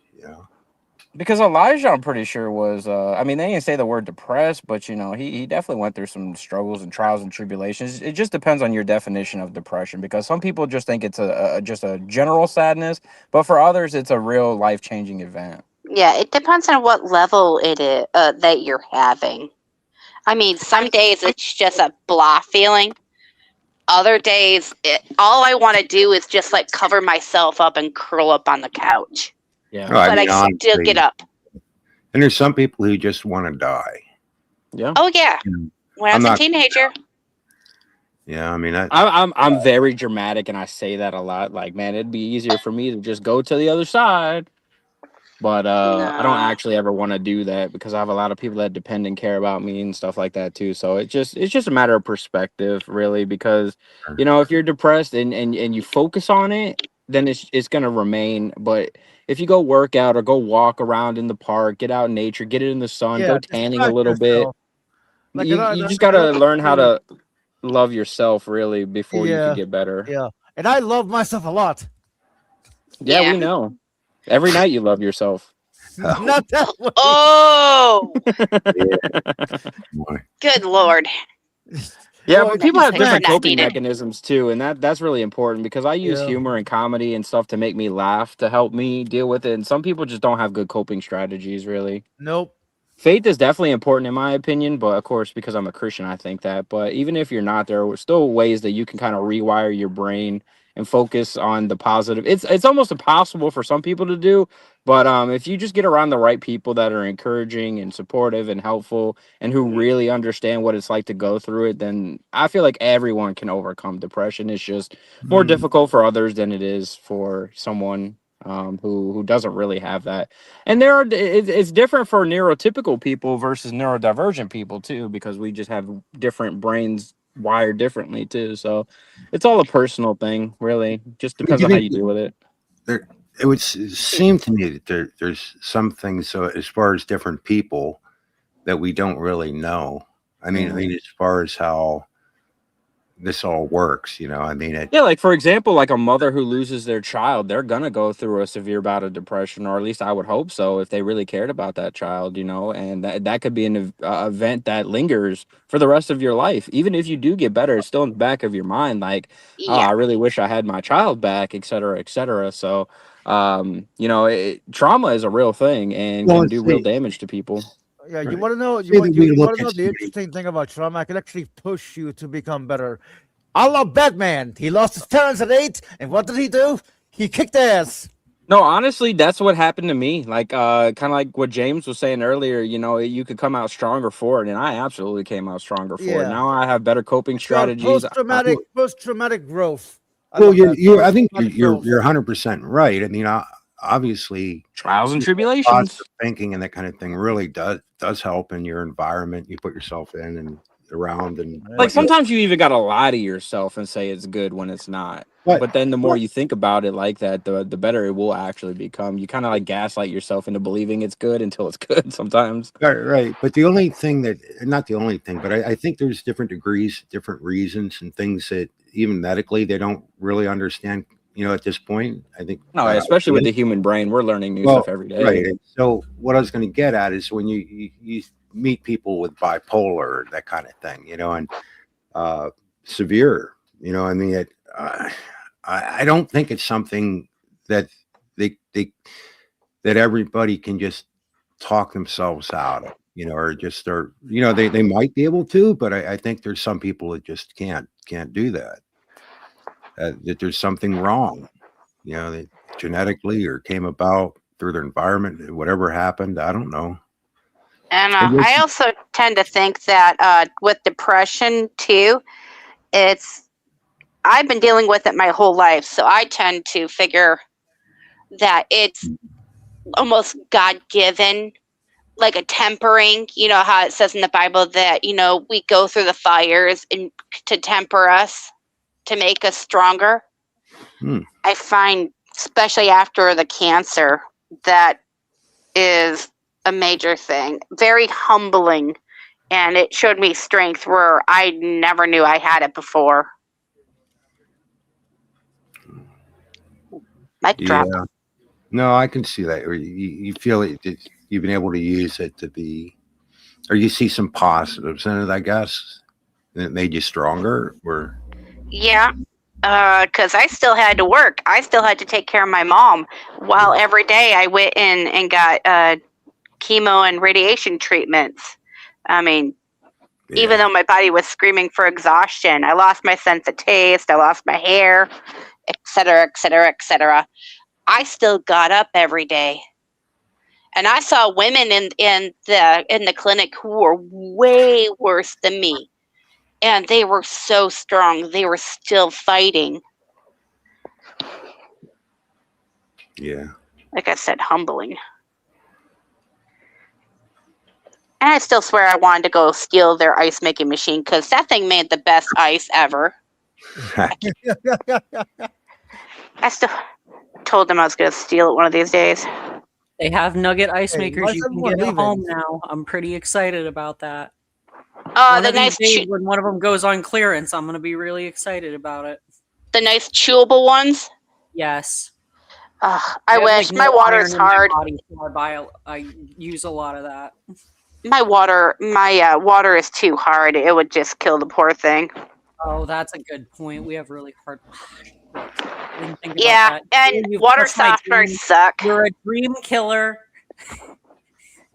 Because Elijah, I'm pretty sure was I mean, they didn't say the word depressed, but he definitely went through some struggles and trials and tribulations. It just depends on your definition of depression, because some people just think it's just a general sadness, but for others it's a real life-changing event. Yeah, it depends on what level it is that you're having. I mean, some days it's just a blah feeling. Other days, all I want to do is just like cover myself up and curl up on the couch. Yeah. But I still get up. And there's some people who just want to die. Yeah. Oh yeah. When I was a teenager. Yeah, I mean, I'm very dramatic, and I say that a lot. Like, man, it'd be easier for me to just go to the other side. But I don't actually ever want to do that because I have a lot of people that depend and care about me and stuff like that too. So it's just a matter of perspective, really. Because if you're depressed and you focus on it, then it's gonna remain. But if you go work out or go walk around in the park, get out in nature, get it in the sun, go tanning a little bit. You just gotta learn how to love yourself really before you could get better. Yeah, and I love myself a lot. Yeah, we know. Every night you love yourself. Not that way. Oh. Good Lord. Yeah, but people have Thanks for different not coping needed. mechanisms too, and that's really important because I use humor and comedy and stuff to make me laugh to help me deal with it. And some people just don't have good coping strategies, really. Nope. Faith is definitely important in my opinion, but of course, because I'm a Christian, I think that. But even if you're not, there are still ways that you can kind of rewire your brain and focus on the positive. It's almost impossible for some people to do, but if you just get around the right people that are encouraging and supportive and helpful and who really understand what it's like to go through it, then I feel like everyone can overcome depression. It's just more difficult for others than it is for someone who doesn't really have that. And it's different for neurotypical people versus neurodivergent people too, because we just have different brains wired differently too. So it's all a personal thing, really. Just depends on how you deal with it. It would seem to me that there's some things. So as far as different people that we don't really know. I mean, as far as how this all works, I mean, yeah, like for example, like a mother who loses their child, they're gonna go through a severe bout of depression, or at least I would hope so, if they really cared about that child, and that could be an event that lingers for the rest of your life. Even if you do get better, it's still in the back of your mind, like, oh, I really wish I had my child back, et cetera, et cetera. So, trauma is a real thing and can do real damage to people. Yeah, you want to know? You want to know the interesting thing about trauma? I can actually push you to become better. I love Batman. He lost his parents at 8, and what did he do? He kicked ass. No, honestly, that's what happened to me. Like, kind of like what James was saying earlier. You could come out stronger for it, and I absolutely came out stronger for it. Now I have better coping strategies. Post-traumatic growth. I think you're 100% right. I mean, obviously, trials and tribulations, thinking and that kind of thing really does help in your environment you put yourself in and around, and like sometimes you even gotta lie to yourself and say it's good when it's not. But then the more you think about it like that, the better it will actually become. You kind of like gaslight yourself into believing it's good until it's good sometimes. Right. But the only thing not the only thing, but I think there's different degrees, different reasons and things that even medically they don't really understand, at this point. I think especially with the human brain, we're learning new stuff every day. Right. And so what I was going to get at is when you meet people with bipolar, that kind of thing, and severe, I mean, I don't think it's something that that everybody can just talk themselves out of, or just start, they might be able to, but I think there's some people that just can't do that. That there's something wrong, that genetically or came about through their environment, whatever happened. I don't know. And I also tend to think that with depression too, I've been dealing with it my whole life, so I tend to figure that it's almost God-given, like a tempering. You know how it says in the Bible that, we go through the fires and to temper us, to make us stronger. I find, especially after the cancer, that is a major thing. Very humbling, and it showed me strength where I never knew I had it before. Mic drop. No, I can see that. Or you feel it, you've been able to use it to be, or you see some positives in it, I guess, and it made you stronger. Or yeah, Because I still had to work. I still had to take care of my mom. While every day I went in and got chemo and radiation treatments. I mean, even though my body was screaming for exhaustion, I lost my sense of taste. I lost my hair, etc., etc., etc. I still got up every day. And I saw women in the clinic who were way worse than me. And they were so strong. They were still fighting. Yeah. Like I said, humbling. And I still swear I wanted to go steal their ice making machine because that thing made the best ice ever. I still told them I was going to steal it one of these days. They have nugget ice Hey, makers. why's You can everyone get at home leaving? now. I'm pretty excited about that. The One of nice, these days, when one of them goes on clearance, I'm going to be really excited about it. the nice chewable ones. Yes. I wish my water is hard. I use a lot of that. My water is too hard. It would just kill the poor thing. Oh, that's a good point. We have really hard. I didn't think about Yeah, that. and You've water crushed my softeners dream. suck. You're a dream killer.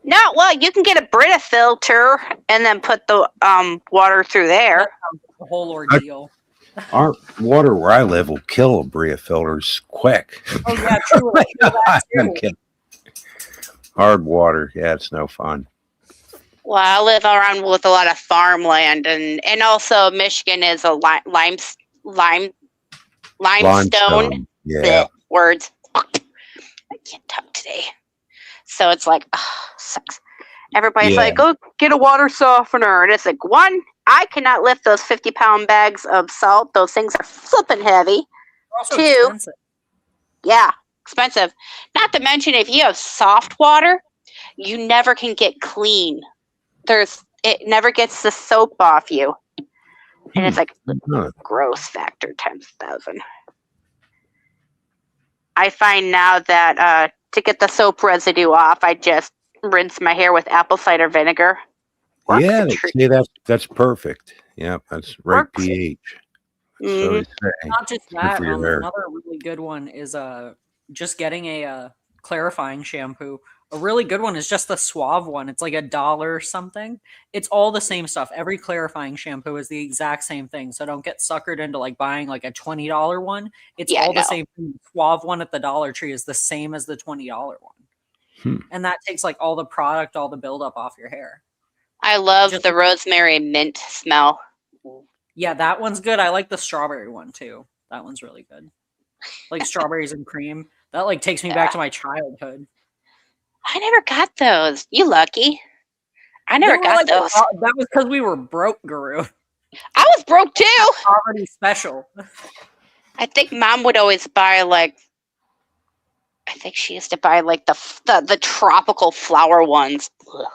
No, well, you can get a Brita filter and then put the water through there. That sounds like a whole ordeal. Our water where I live will kill a Bria filters quick. Oh yeah, true. I'm kidding. Hard water, yeah, it's no fun. Well, I live around with a lot of farmland, and also Michigan is a limestone. Yeah. Words. I can't talk today. So it's like, sucks. Everybody's like, go get a water softener. And it's like, one, I cannot lift those 50-pound bags of salt. Those things are flipping heavy. Also Two, expensive. yeah, expensive. Not to mention, if you have soft water, you never can get clean. It never gets the soap off you. And it's like gross factor times 1,000. I find now that to get the soap residue off, I just rinse my hair with apple cider vinegar. Yeah, that's perfect. Yeah, that's right pH. So they say. Not just Good that. for your hair. Another really good one is just getting a clarifying shampoo. A really good one is just the Suave one. It's like $1 or something. It's all the same stuff. Every clarifying shampoo is the exact same thing. So don't get suckered into like buying like a $20 one. It's all the same thing. The Suave one at the Dollar Tree is the same as the $20 one. And that takes like all the product, all the buildup off your hair. I love the rosemary mint smell. Yeah, that one's good. I like the strawberry one too. That one's really good. Like strawberries and cream. That like takes me back to my childhood. I never got those. You lucky. I never got those. That was because we were broke, Guru. I was broke too. Poverty special. I think Mom would always buy like. I think she used to buy like the tropical flower ones. Ugh.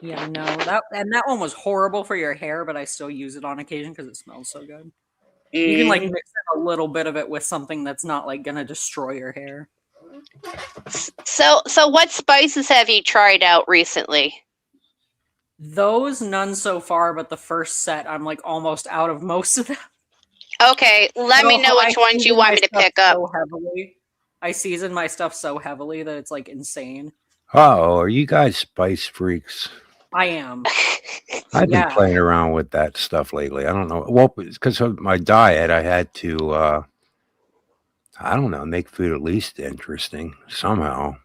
Yeah, no, that one was horrible for your hair, but I still use it on occasion because it smells so good. You can like mix in a little bit of it with something that's not like gonna destroy your hair. So what spices have you tried out recently? Those none so far, but the first set I'm like almost out of most of them. Okay, let me know which ones you want me to pick up. I season my stuff so heavily that it's like insane. Oh, are you guys spice freaks? I am. I've been playing around with that stuff lately. I don't know. Well, because of my diet, I had to, I don't know, make food at least interesting somehow.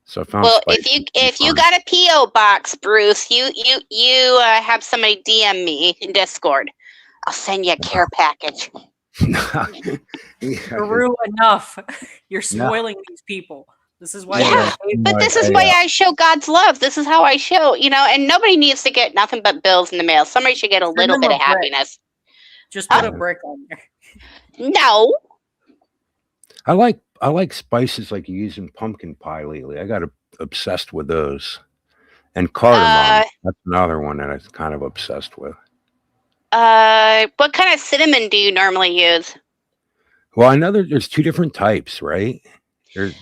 So I found if you got a PO box, Bruce, you have somebody DM me in Discord. I'll send you a care package. Guru, enough. You're spoiling these people. This is why. But this is why I show God's love. This is how I show, and nobody needs to get nothing but bills in the mail. Somebody should get a little bit of happiness. Just put a brick on there. No. I like spices like you use in pumpkin pie lately. I got obsessed with those. And cardamom. That's another one that I'm kind of obsessed with. What kind of cinnamon do you normally use? Well, I know there's two different types, right? There's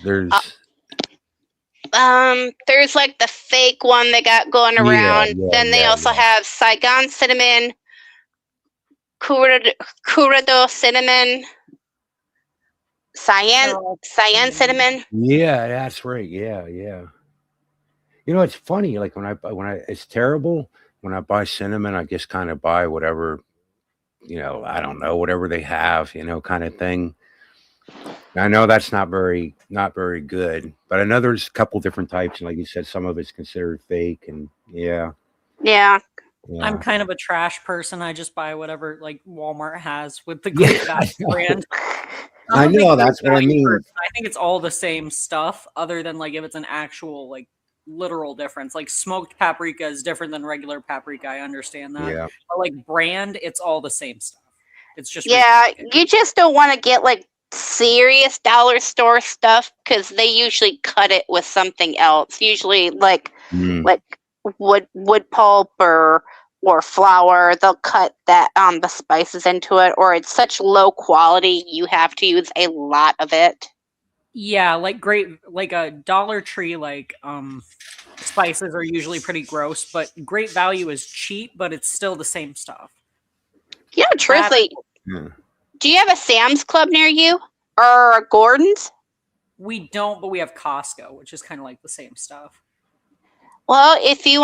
like the fake one they got going around. Then they also have Saigon cinnamon, Curado cinnamon, cyan cinnamon. Yeah, that's right. Yeah, yeah. You know, it's funny. Like it's terrible when I buy cinnamon. I just kind of buy whatever, I don't know, whatever they have, kind of thing. I know that's not very good, but I know there's a couple different types, and like you said, some of it's considered fake, and yeah. I'm kind of a trash person. I just buy whatever like Walmart has with the Great Value brand. I know, that's what I mean. I think it's all the same stuff, other than like if it's an actual like literal difference. Like smoked paprika is different than regular paprika. I understand that. Yeah. But like brand, it's all the same stuff. It's just you just don't want to get like serious dollar store stuff because they usually cut it with something else. Usually like wood pulp or flour. They'll cut that the spices into it, or it's such low quality you have to use a lot of it. Yeah, like a Dollar Tree spices are usually pretty gross, but Great Value is cheap, but it's still the same stuff. Yeah, truthfully. Do you have a Sam's Club near you or a Gordon's? We don't, but we have Costco, which is kind of like the same stuff. Well, if you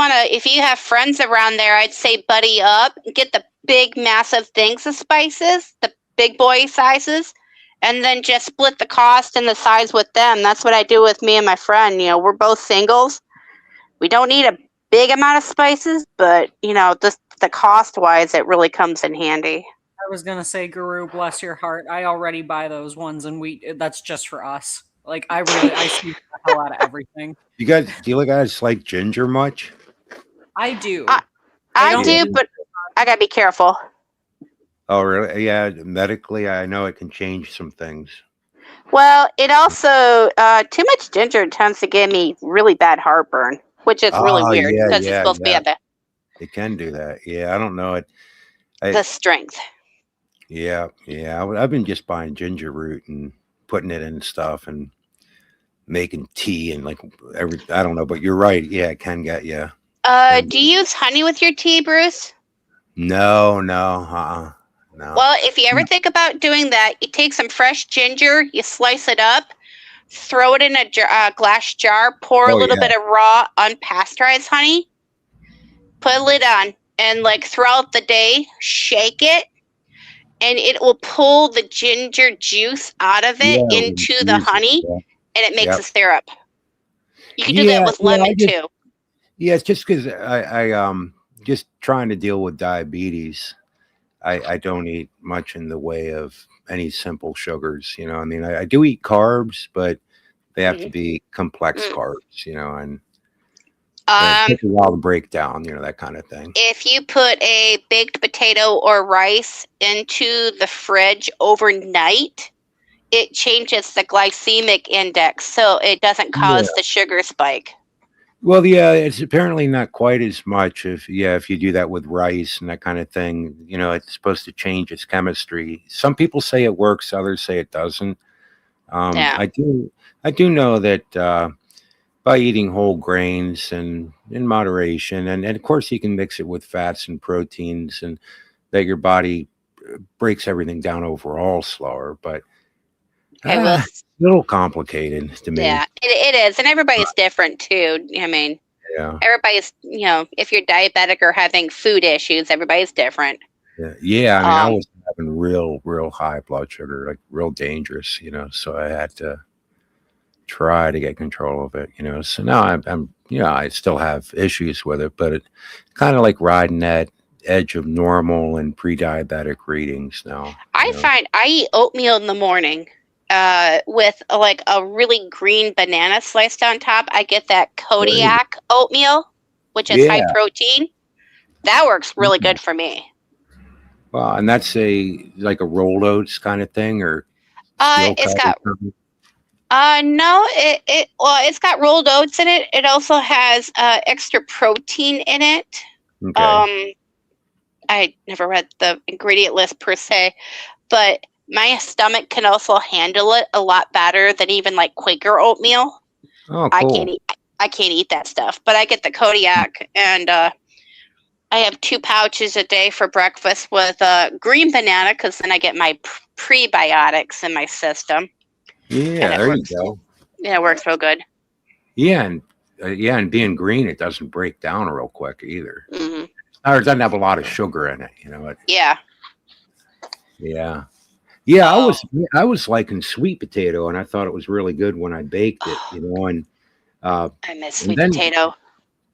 have friends around there, I'd say buddy up, get the big, massive things of spices, the big boy sizes, and then just split the cost and the size with them. That's what I do with me and my friend. We're both singles. We don't need a big amount of spices, but the cost wise, it really comes in handy. I was gonna say, Guru, bless your heart. I already buy those ones, and that's just for us. Like I see the hell out of everything. Do you guys like ginger much? I do. I do, but I gotta be careful. Oh, really? Yeah, medically, I know it can change some things. Well, it also too much ginger tends to give me really bad heartburn, which is really weird because it's supposed to be it can do that. Yeah, I don't know it. The strength. Yeah. I've been just buying ginger root and putting it in stuff and making tea and I don't know, but you're right. Yeah, it can get you. Do you use honey with your tea, Bruce? No. Well, if you ever think about doing that, you take some fresh ginger, you slice it up, throw it in a glass jar, pour a little bit of raw, unpasteurized honey, put a lid on, and throughout the day, shake it, and it will pull the ginger juice out of it into the honey, and it makes a syrup. You can do that with lemon too. Yeah, it's just because I just trying to deal with diabetes. I don't eat much in the way of any simple sugars. I mean, I do eat carbs, but they have to be complex carbs. And it takes a while to break down. That kind of thing. If you put a baked potato or rice into the fridge overnight, it changes the glycemic index, so it doesn't cause the sugar spike. Well, yeah, it's apparently not quite as much if you do that with rice and that kind of thing. It's supposed to change its chemistry. Some people say it works, others say it doesn't. I do know that by eating whole grains and in moderation, and of course you can mix it with fats and proteins, and that your body breaks everything down overall slower, but a little complicated to me. Yeah, it is. And everybody's different too. I mean, everybody's, if you're diabetic or having food issues, everybody's different. Yeah. I mean, I was having real high blood sugar, real dangerous, so I had to try to get control of it, So now I'm I still have issues with it, but it kind of like riding that edge of normal and pre-diabetic readings now. I find I eat oatmeal in the morning. With a really green banana sliced on top. I get that Kodiak oatmeal, which is high protein. That works really good for me. Well, and that's a rolled oats kind of thing, or it's got no, it's got rolled oats in it. It also has extra protein in it. Okay. I never read the ingredient list per se, but my stomach can also handle it a lot better than even Quaker oatmeal. Oh, cool. I can't eat that stuff, but I get the Kodiak, and I have 2 pouches a day for breakfast with green banana, because then I get my prebiotics in my system. Yeah, there you go. Yeah, it works real good. Yeah, and being green, it doesn't break down real quick either. Hmm. Or it doesn't have a lot of sugar in it, you know. Yeah. Yeah. Yeah, I was liking sweet potato, and I thought it was really good when I baked it, you know, and I miss and sweet then potato.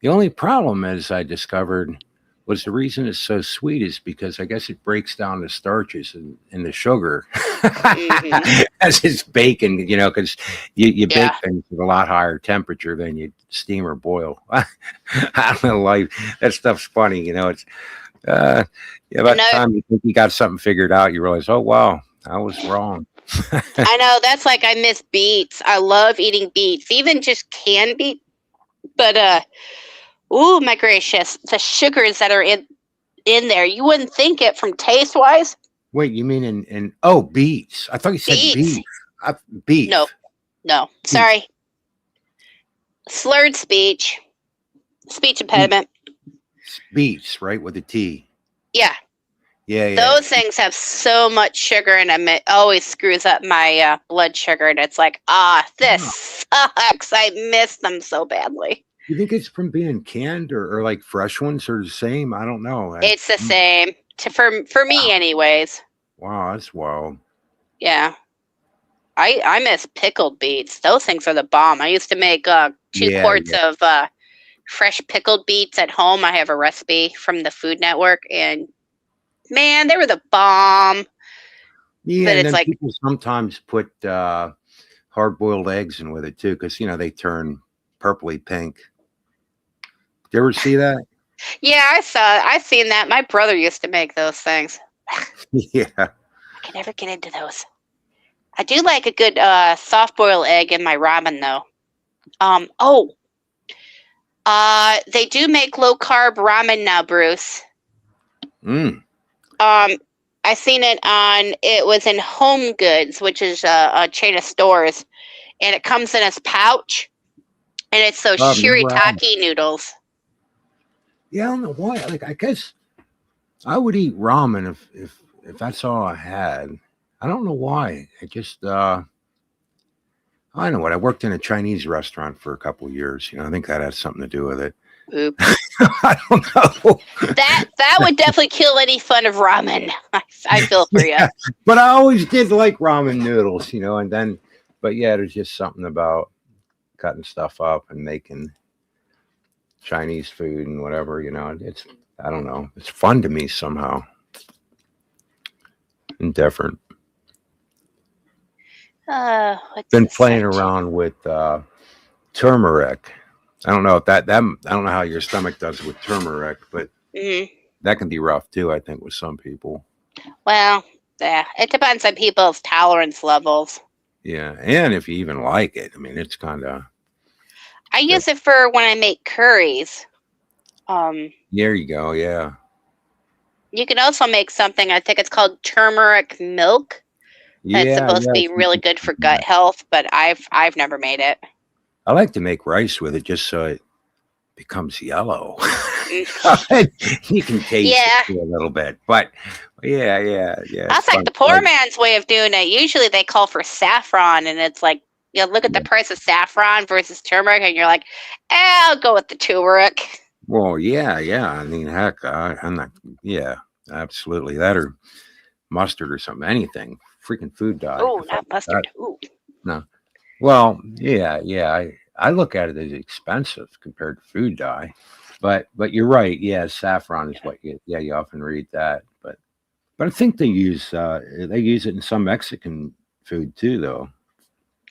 the only problem is I discovered was the reason it's so sweet is because I guess it breaks down the starches and the sugar Hmm. as it's baking, you know, because you bake Yeah. things at a lot higher temperature than you steam or boil. I don't know, like that stuff's funny, you know. It's yeah, by the No, time you think you got something figured out, you realize, oh wow, I was wrong. I know, that's like I miss beets. I love eating beets, even just canned beet. But ooh, my gracious, the sugars that are in there, you wouldn't think it from taste wise. Wait, you mean in oh beets? I thought you said Beets. beef. Beef. No, Beef. sorry. Slurred speech impediment. Beets, right, with a T. Yeah. Yeah. Those things have so much sugar in them, it always screws up my blood sugar, and it's like, this sucks. I miss them so badly. You think it's from being canned or like fresh ones are the same? I don't know. It's the same for me, anyways. Wow, that's wild. Yeah. I miss pickled beets. Those things are the bomb. I used to make 2 quarts of fresh pickled beets at home. I have a recipe from the Food Network, and man, they were the bomb. Yeah, But and it's then like, people sometimes put hard-boiled eggs in with it too, because you know they turn purpley pink. Did you ever see that? yeah, I've seen that. My brother used to make those things. Yeah. I can never get into those. I do like a good soft-boiled egg in my ramen, though. They do make low-carb ramen now, Bruce. Mm. I seen it was in Home Goods, which is a chain of stores, and it comes in a pouch, and it's those I've never had it. shirataki noodles. Yeah, I don't know why. Like, I guess I would eat ramen if that's all I had. I don't know why. I just I know what. I worked in a Chinese restaurant for a couple of years. You know, I think that has something to do with it. Oops. I don't know. That would definitely kill any fun of ramen. I feel for you. But I always did like ramen noodles, you know, but yeah, there's just something about cutting stuff up and making Chinese food and whatever, you know, I don't know. It's fun to me somehow. And different. Been playing around with turmeric. I don't know if I don't know how your stomach does with turmeric, but that can be rough too, I think, with some people. Well, yeah, it depends on people's tolerance levels. Yeah, and if you even like it, I mean, it's kind of. I use it for when I make curries. There you go. Yeah. You can also make something. I think it's called turmeric milk. Yeah, it's supposed to be really good for gut health, but I've never made it. I like to make rice with it just so it becomes yellow. You can taste it a little bit, but yeah. That's like the poor man's way of doing it. Usually they call for saffron, and it's like, look at the price of saffron versus turmeric, and you're like, I'll go with the turmeric. Well, yeah. I mean, heck, I'm not. Yeah, absolutely. That or mustard or something. Anything. Freaking food dye. Oh, not mustard. Ooh. No. Well, yeah. I look at it as expensive compared to food dye, but you're right. Yeah, saffron is what you often read that, but I think they use it in some Mexican food too, though.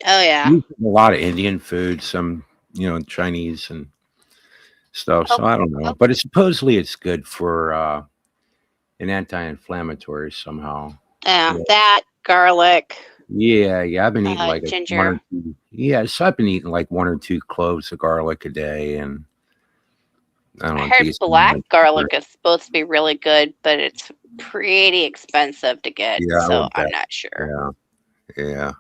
Oh yeah. A lot of Indian food, some Chinese and stuff. So I don't know, but supposedly it's good for an anti-inflammatory somehow. That garlic. Yeah. I've been eating like ginger. 1 or 2. Yeah, so I've been eating like 1 or 2 cloves of garlic a day, and I don't know. I heard black garlic is supposed to be really good, but it's pretty expensive to get, so I'm not sure. Yeah.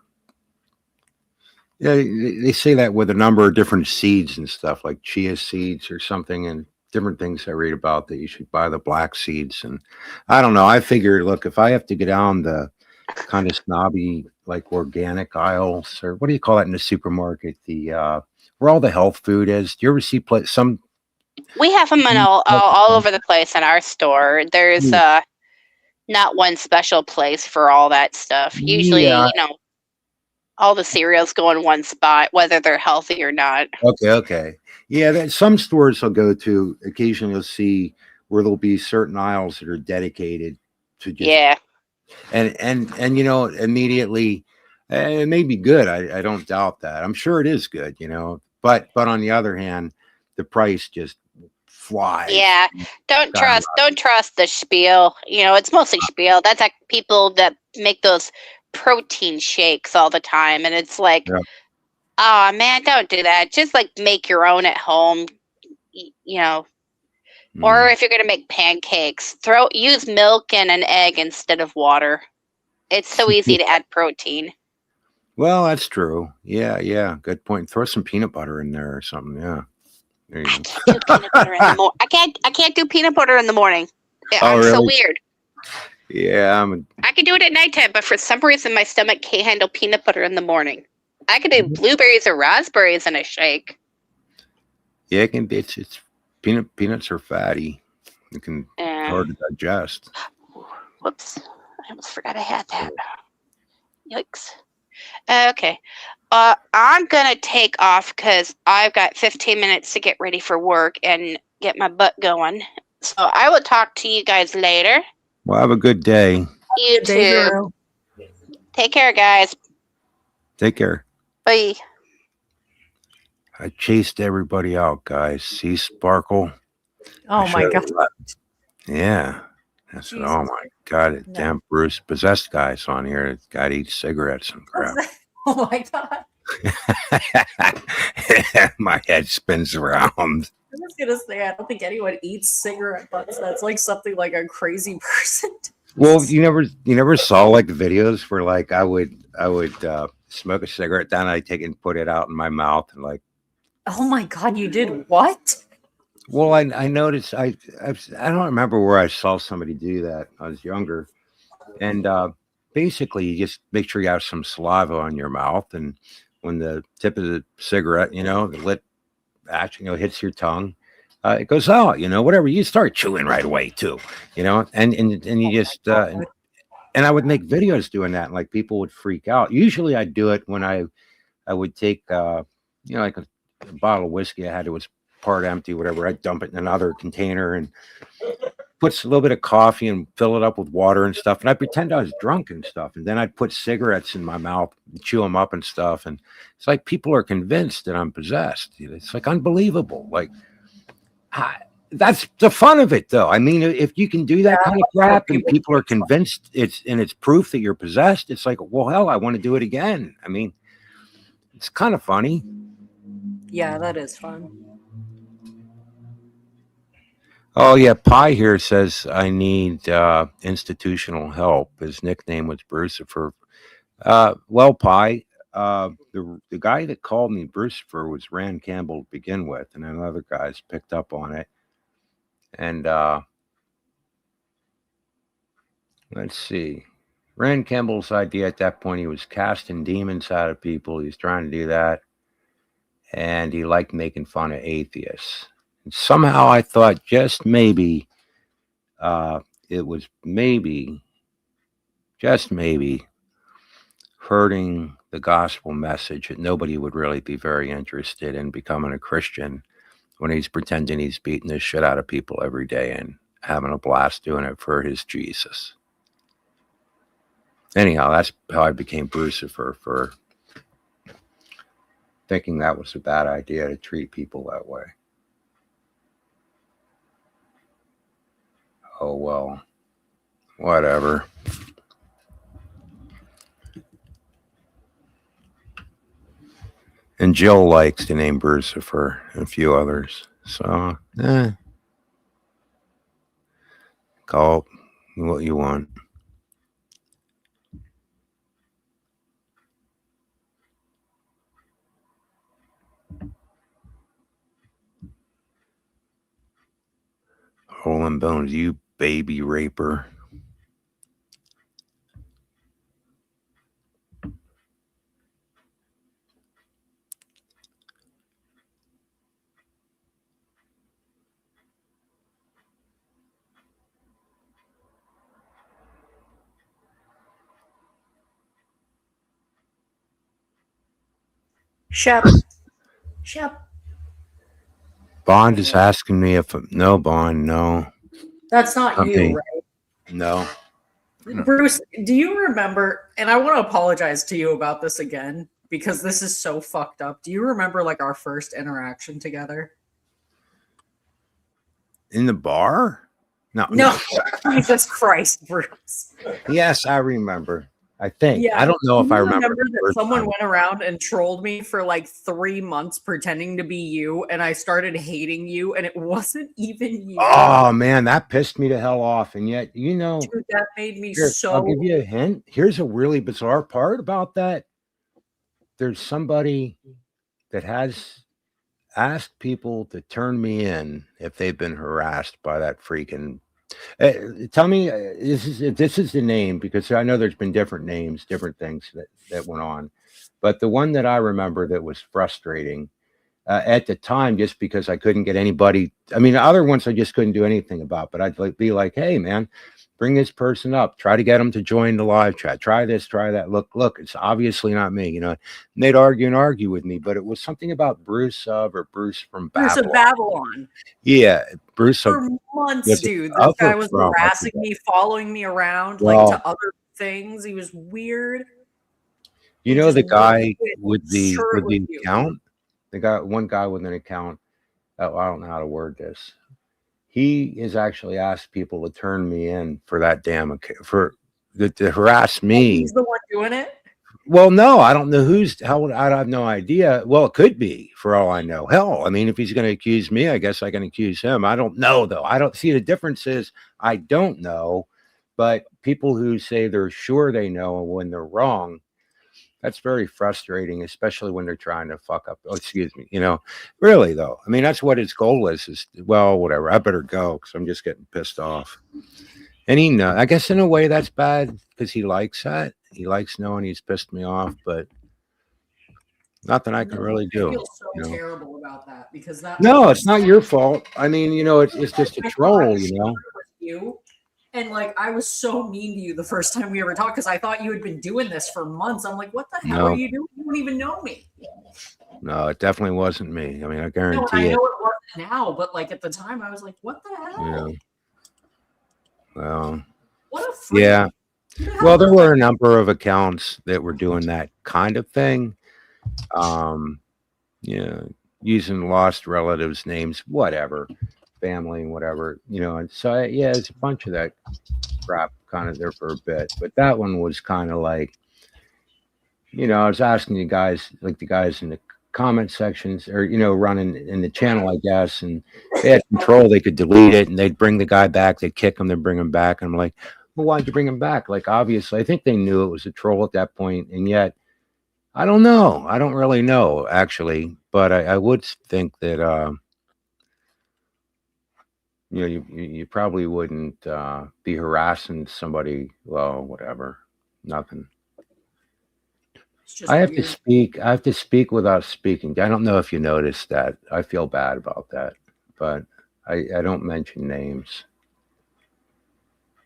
They say that with a number of different seeds and stuff, like chia seeds or something, and different things I read about that you should buy the black seeds. And I don't know. I figured, look, if I have to get down the kind of snobby, like organic aisles, or what do you call it in the supermarket? The where all the health food is. Do you ever see some? We have them in all over the place in our store. There's not one special place for all that stuff. Usually, Yeah. all the cereals go in one spot, whether they're healthy or not. Okay. Yeah, some stores I'll go to, occasionally you'll see where there'll be certain aisles that are dedicated to just and immediately it may be good. I don't doubt that. I'm sure it is good, but on the other hand, the price just flies. Yeah, don't trust the spiel. It's mostly spiel. That's like people that make those protein shakes all the time, and it's like, oh man, don't do that. Just like make your own at home. Or if you're gonna make pancakes, use milk and an egg instead of water. It's so easy to add protein. Well, that's true. Yeah. Good point. Throw some peanut butter in there or something. Yeah. There you go. I can't do peanut butter in the morning. I'm really? so weird. Yeah, I can do it at nighttime, but for some reason my stomach can't handle peanut butter in the morning. I can do blueberries or raspberries in a shake. Yeah, it can be. It's peanuts are fatty. It can hard to digest. Whoops! I almost forgot I had that. Yikes! Okay, I'm gonna take off because I've got 15 minutes to get ready for work and get my butt going. So I will talk to you guys later. Well, have a good day. You too. Take care, guys. Take care. Bye. I chased everybody out, guys. See Sparkle? Oh my God. Yeah. I said, oh my God, damn Bruce possessed guys on here. Got to eat cigarettes and crap. Oh my God. My head spins around. I was gonna say, I don't think anyone eats cigarette butts. That's like something like a crazy person. Well, you never saw like the videos where like I would smoke a cigarette, then I take it and put it out in my mouth and like. Oh my God, you did what? Well, I noticed I don't remember where I saw somebody do that. I was younger, and basically you just make sure you have some saliva on your mouth, and when the tip of the cigarette, the lit actually hits your tongue, it goes out. Whatever, you start chewing right away too. And you just and I would make videos doing that, and like people would freak out. Usually I do it when I would take like a bottle of whiskey I had, it was part empty, whatever. I'd dump it in another container and put a little bit of coffee and fill it up with water and stuff. And I'd pretend I was drunk and stuff. And then I'd put cigarettes in my mouth and chew them up and stuff. And it's like people are convinced that I'm possessed. It's like unbelievable. Like, that's the fun of it, though. I mean, if you can do that kind of crap and people are convinced it's proof that you're possessed, it's like, well, hell, I want to do it again. I mean, it's kind of funny. Yeah, that is fun. Oh yeah, Pi here says I need institutional help. His nickname was Brucifer. Well, Pi, the guy that called me Brucifer was Rand Campbell to begin with, and then other guys picked up on it. And let's see, Rand Campbell's idea at that point, he was casting demons out of people. He was trying to do that, and he liked making fun of atheists. And somehow I thought just maybe it was just maybe hurting the gospel message that nobody would really be very interested in becoming a Christian when he's pretending he's beating the shit out of people every day and having a blast doing it for his Jesus. Anyhow, that's how I became Brucifer, for thinking that was a bad idea to treat people that way. Oh, well, whatever. And Jill likes the name Brucifer and a few others. So, call it what you want. Hole and bones, you baby raper. Shep. Shep. Bond is asking me if no Bond, no. That's not you, me. right? No. Bruce, do you remember, and I want to apologize to you about this again because this is so fucked up. Do you remember like our first interaction together? In the bar? No. Jesus Christ, Bruce. Yes, I remember. I think. Yeah. I don't know if I remember. That someone went around and trolled me for like 3 months pretending to be you, and I started hating you, and it wasn't even you. Oh man, that pissed me the hell off. And yet, Dude, that made me I'll give you a hint. Here's a really bizarre part about that. There's somebody that has asked people to turn me in if they've been harassed by that freaking. Tell me, this is the name, because I know there's been different names, different things that went on, but the one that I remember that was frustrating at the time, just because I couldn't get anybody. I mean, other ones I just couldn't do anything about, but I'd be like, hey man, bring this person up, try to get them to join the live chat, try this, try that. Look, it's obviously not me, and they'd argue with me, but it was something about Bruce or Bruce from Babylon. Bruce of Babylon. Yeah, Bruce for months, dude. This guy was harassing me, following me around, like to other things. He was weird. The guy with the account, one guy with an account. Oh, I don't know how to word this. He has actually asked people to turn me in for that damn to harass me. He's the one doing it. Well, no, I don't know I have no idea. Well, it could be, for all I know. Hell, I mean, if he's going to accuse me, I guess I can accuse him. I don't know, though. I don't see the difference is I don't know, but people who say they're sure they know when they're wrong, that's very frustrating, especially when they're trying to fuck up. Oh, excuse me. Really, though. I mean, that's what his goal is, well, whatever. I better go because I'm just getting pissed off. And I guess in a way that's bad because he likes that. He likes knowing he's pissed me off, but nothing I can really do. I feel so terrible about that because that. No, it's not your fault. I mean, it's just a troll, You. And like, I was so mean to you the first time we ever talked because I thought you had been doing this for months. I'm like, what the hell are you doing? You don't even know me. No, it definitely wasn't me. I mean, I guarantee I it. know it wasn't now, but like at the time, I was like, what the hell? Yeah. Well, what a freak. Yeah. Well, there were a number of accounts that were doing that kind of thing. Using lost relatives' names, whatever, family, whatever, and so it's a bunch of that crap kind of there for a bit. But that one was kind of like, I was asking the guys in the comment sections or, running in the channel, I guess, and they had control. They could delete it and they'd bring the guy back. They'd kick him, they'd bring him back. And I'm like, well, why'd you bring him back? Like, obviously, I think they knew it was a troll at that point. And yet, I don't know. I don't really know, actually. But I would think that, you probably wouldn't be harassing somebody. Well, whatever. Nothing. I have to speak without speaking. I don't know if you noticed that. I feel bad about that. But I don't mention names.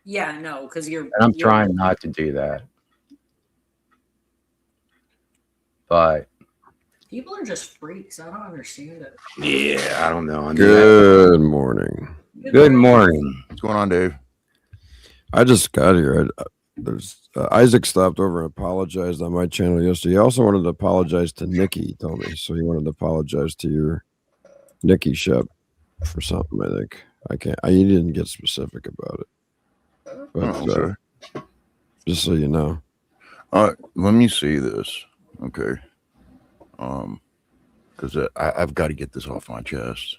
Yeah, no, because And I'm trying not to do that. But people are just freaks. I don't understand it. Yeah, I don't know. I mean, Good morning. Good morning. What's going on, Dave? I just got here. There's Isaac stopped over and apologized on my channel yesterday. He also wanted to apologize to Nikki, he told me. So he wanted to apologize to your Nikki Shep for something, I think. He didn't get specific about it. But just so you know. Let me see this. Okay. Because I've got to get this off my chest.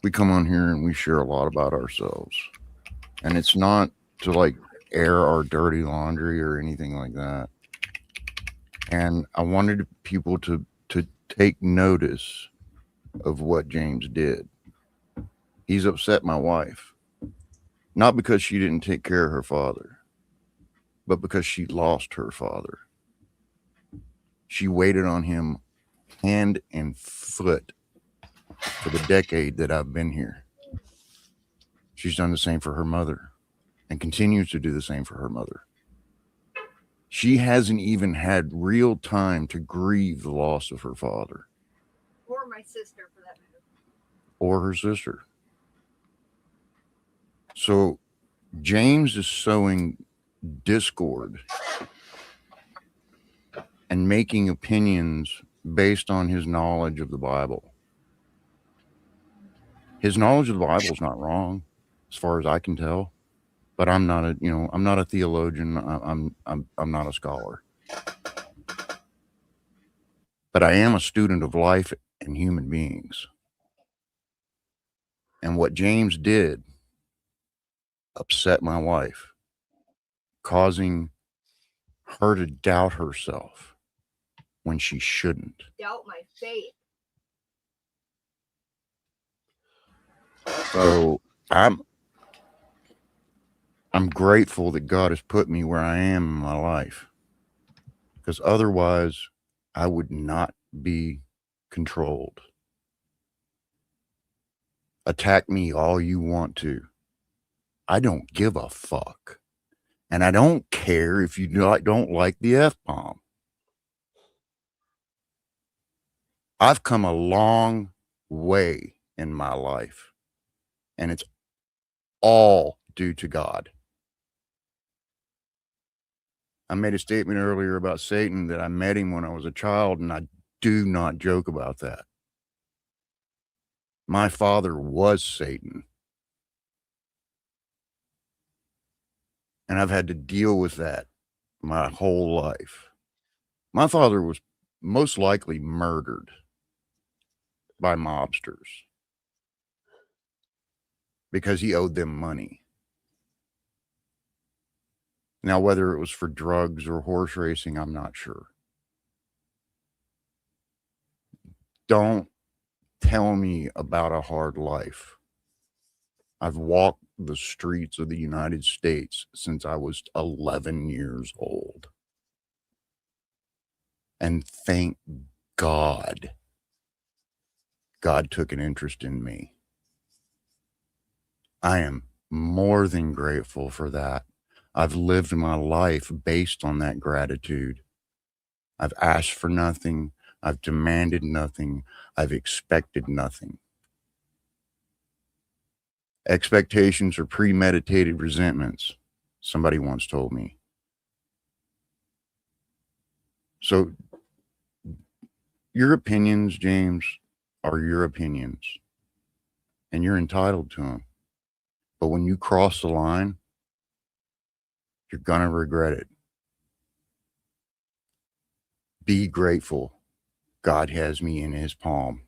We come on here and we share a lot about ourselves. And it's not to like air our dirty laundry or anything like that. And I wanted people to take notice of what James did. He's upset my wife, not because she didn't take care of her father, but because she lost her father. She waited on him hand and foot for the decade that I've been here. She's done the same for her mother and continues to do the same for her mother. She hasn't even had real time to grieve the loss of her father. Or my sister, for that matter. Or her sister. So James is sowing discord and making opinions based on his knowledge of the Bible. His knowledge of the Bible is not wrong, as far as I can tell. But I'm not a theologian. I'm not a scholar. But I am a student of life and human beings. And what James did upset my wife, causing her to doubt herself when she shouldn't. Doubt my faith. So I'm grateful that God has put me where I am in my life, because otherwise I would not be controlled. Attack me all you want to. I don't give a fuck. And I don't care if you don't like the F-bomb. I've come a long way in my life, and it's all due to God. I made a statement earlier about Satan that I met him when I was a child, and I do not joke about that. My father was Satan. And I've had to deal with that my whole life. My father was most likely murdered by mobsters because he owed them money. Now, whether it was for drugs or horse racing, I'm not sure. Don't tell me about a hard life. I've walked the streets of the United States since I was 11 years old. And thank God, God took an interest in me. I am more than grateful for that. I've lived my life based on that gratitude. I've asked for nothing. I've demanded nothing. I've expected nothing. Expectations are premeditated resentments, somebody once told me. So your opinions, James, are your opinions, and you're entitled to them. But when you cross the line, you're going to regret it. Be grateful. God has me in his palm,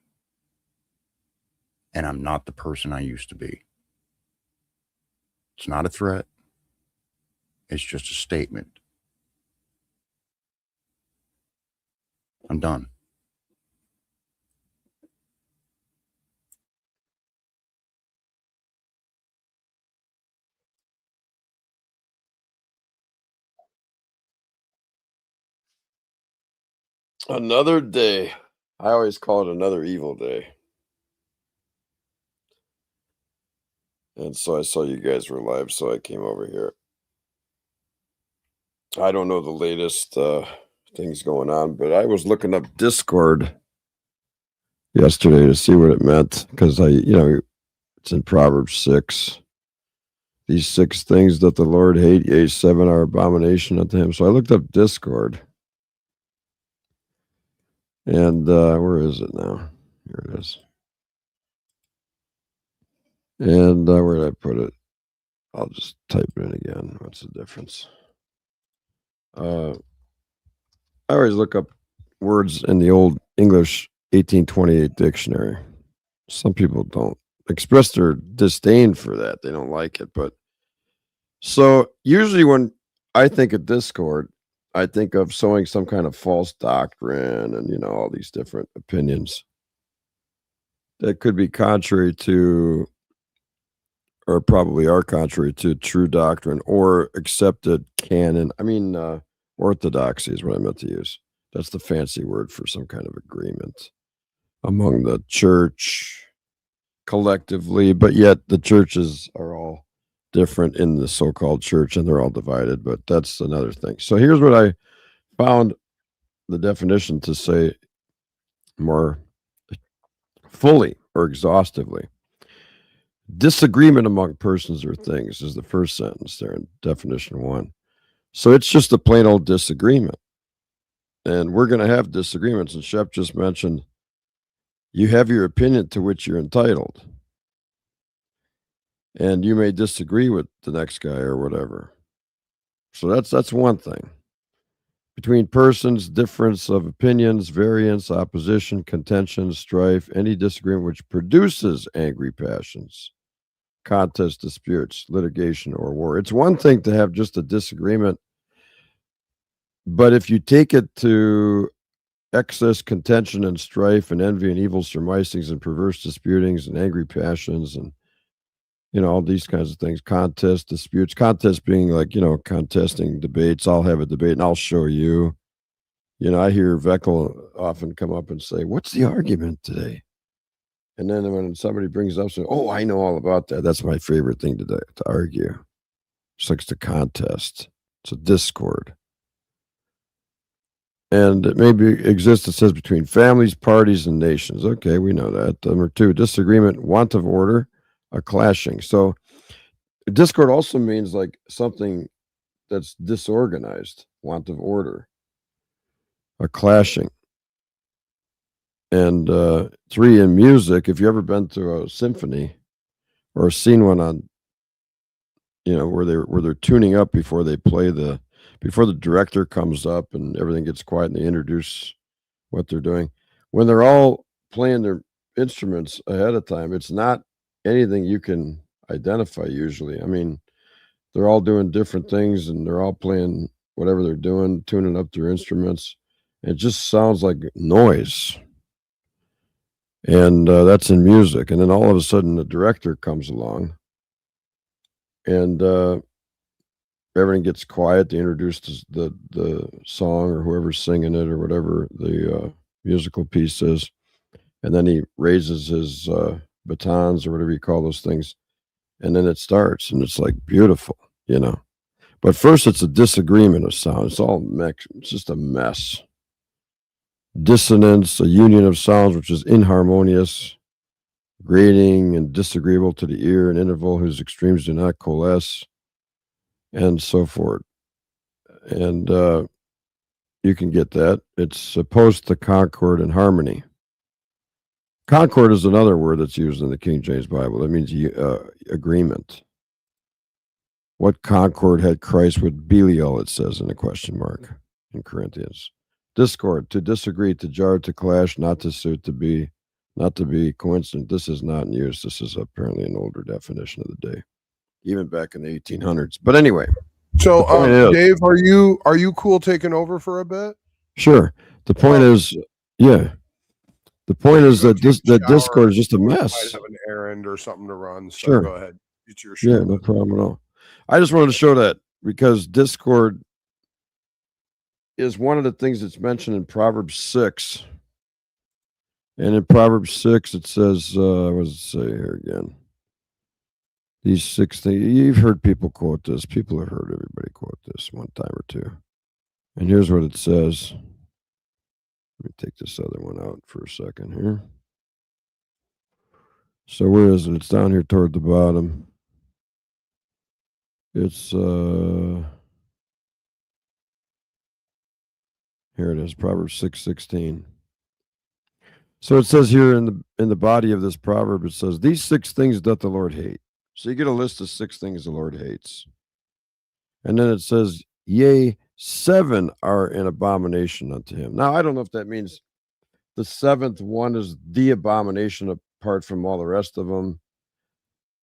and I'm not the person I used to be. It's not a threat. It's just a statement. I'm done. Another day. I always call it another evil day. And so I saw you guys were live, so I came over here. I don't know the latest things going on, but I was looking up Discord yesterday to see what it meant, because it's in Proverbs 6. These 6 things that the Lord hate, yea, 7 are abomination unto him. So I looked up Discord. And where is it now? Here it is. And where did I put it? I'll just type it in again. What's the difference? I always look up words in the old English 1828 dictionary. Some people don't express their disdain for that. They don't like it. But so usually when I think of Discord, I think of sowing some kind of false doctrine and, all these different opinions that could be contrary to or probably are contrary to true doctrine or accepted canon. I mean, orthodoxy is what I meant to use. That's the fancy word for some kind of agreement among the church collectively, but yet the churches are all different in the so-called church and they're all divided, but that's another thing. So here's what I found the definition to say more fully or exhaustively. Disagreement among persons or things is the first sentence there in definition 1. So it's just a plain old disagreement. And we're going to have disagreements. And Shep just mentioned you have your opinion to which you're entitled. And you may disagree with the next guy or whatever. So that's one thing. Between persons, difference of opinions, variance, opposition, contention, strife, any disagreement which produces angry passions, contest, disputes, litigation, or war. It's one thing to have just a disagreement, but if you take it to excess contention and strife and envy and evil surmisings and perverse disputings and angry passions and all these kinds of things, contest, disputes, contest being like, contesting debates. I'll have a debate and I'll show you. I hear Veckel often come up and say, what's the argument today? And then when somebody brings up, oh, I know all about that. That's my favorite thing to argue. It's like the contest. It's a discord. And it maybe exists, it says, between families, parties, and nations. Okay, we know that. Number 2, disagreement, want of order, a clashing. So discord also means like something that's disorganized, want of order, a clashing. And 3, in music, if you ever been to a symphony or seen one on, where they're tuning up before they play before the director comes up and everything gets quiet and they introduce what they're doing. When they're all playing their instruments ahead of time, it's not anything you can identify usually. I mean, they're all doing different things and they're all playing whatever they're doing, tuning up their instruments. It just sounds like noise. And that's in music. And then all of a sudden the director comes along and everything gets quiet. They introduce the song or whoever's singing it or whatever the musical piece is. And then he raises his batons or whatever you call those things. And then it starts and it's like beautiful, But first it's a disagreement of sound. It's all mixed. It's just a mess. Dissonance, a union of sounds which is inharmonious, grating and disagreeable to the ear, an interval whose extremes do not coalesce, and so forth. And you can get that. It's opposed to concord and harmony. Concord is another word that's used in the King James Bible. That means agreement. What concord had Christ with Belial, it says in a question mark in Corinthians. Discord, to disagree, to jar, to clash, not to suit, not to be coincident. This is not in use. This is apparently an older definition of the day, even back in the 1800s. But anyway. So, Dave, are you cool taking over for a bit? Sure. The point is, yeah. The point is that Discord is just a mess. I might have an errand or something to run. So sure. Go ahead. It's your show. Yeah, no problem at all. I just wanted to show that because Discord is one of the things that's mentioned in Proverbs 6. And in Proverbs 6, it says, what does it say here again? These 6 things. You've heard people quote this. People have heard everybody quote this one time or two. And here's what it says. Let me take this other one out for a second here. So where is it? It's down here toward the bottom. It's here it is, Proverbs 6:16. So it says here in the body of this proverb, it says, these 6 things doth the Lord hate. So you get a list of 6 things the Lord hates. And then it says, yea, 7 are an abomination unto him. Now, I don't know if that means the 7th one is the abomination apart from all the rest of them.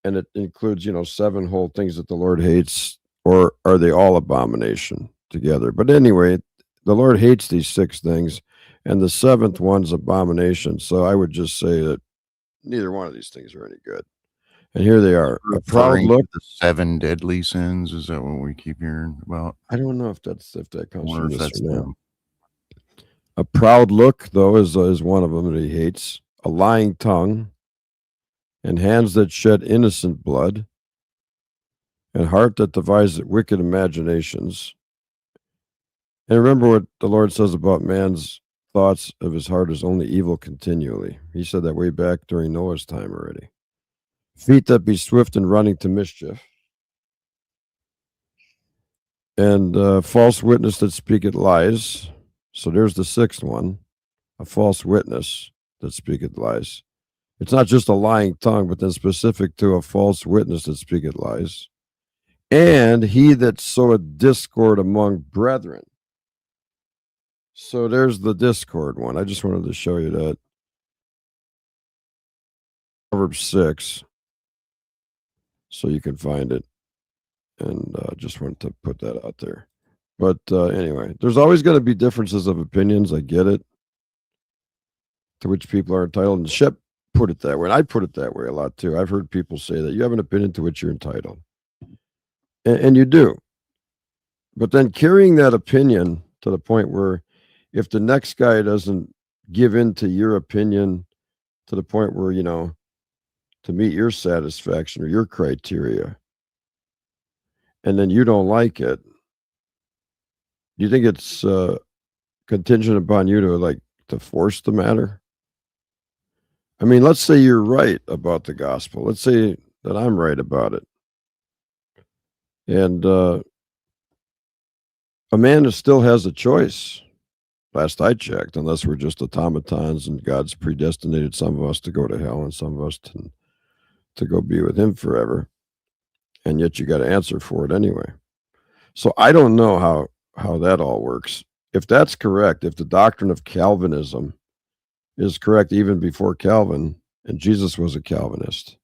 And it includes, 7 whole things that the Lord hates, or are they all abomination together? But anyway, the Lord hates these 6 things, and the 7th one's abomination. So I would just say that neither one of these things are any good. And here they are. A proud Referring look. to the 7 deadly sins. Is that what we keep hearing about? I don't know if that comes Or from if this that's or not. them. A proud look, though, is one of them that he hates. A lying tongue, and hands that shed innocent blood, and heart that devises wicked imaginations. And remember what the Lord says about man's thoughts of his heart is only evil continually. He said that way back during Noah's time already. Feet that be swift in running to mischief, and false witness that speaketh lies. So there's the sixth one, a false witness that speaketh lies. It's not just a lying tongue, but then specific to a false witness that speaketh lies. And he that soweth discord among brethren. So there's the discord one. I just wanted to show you that. Proverbs 6, so you can find it. And just wanted to put that out there. But anyway, there's always going to be differences of opinions. I get it. To which people are entitled. And Shep put it that way. And I put it that way a lot too. I've heard people say that you have an opinion to which you're entitled. And you do. But then carrying that opinion to the point where if the next guy doesn't give in to your opinion to the point where, to meet your satisfaction or your criteria, and then you don't like it, do you think it's contingent upon you to force the matter? I mean, let's say you're right about the gospel. Let's say that I'm right about it. And a man still has a choice, last I checked, unless we're just automatons and God's predestinated some of us to go to hell and some of us to go be with him forever. And yet you got to answer for it anyway. So I don't know how that all works. If that's correct, if the doctrine of Calvinism is correct even before Calvin, and Jesus was a Calvinist,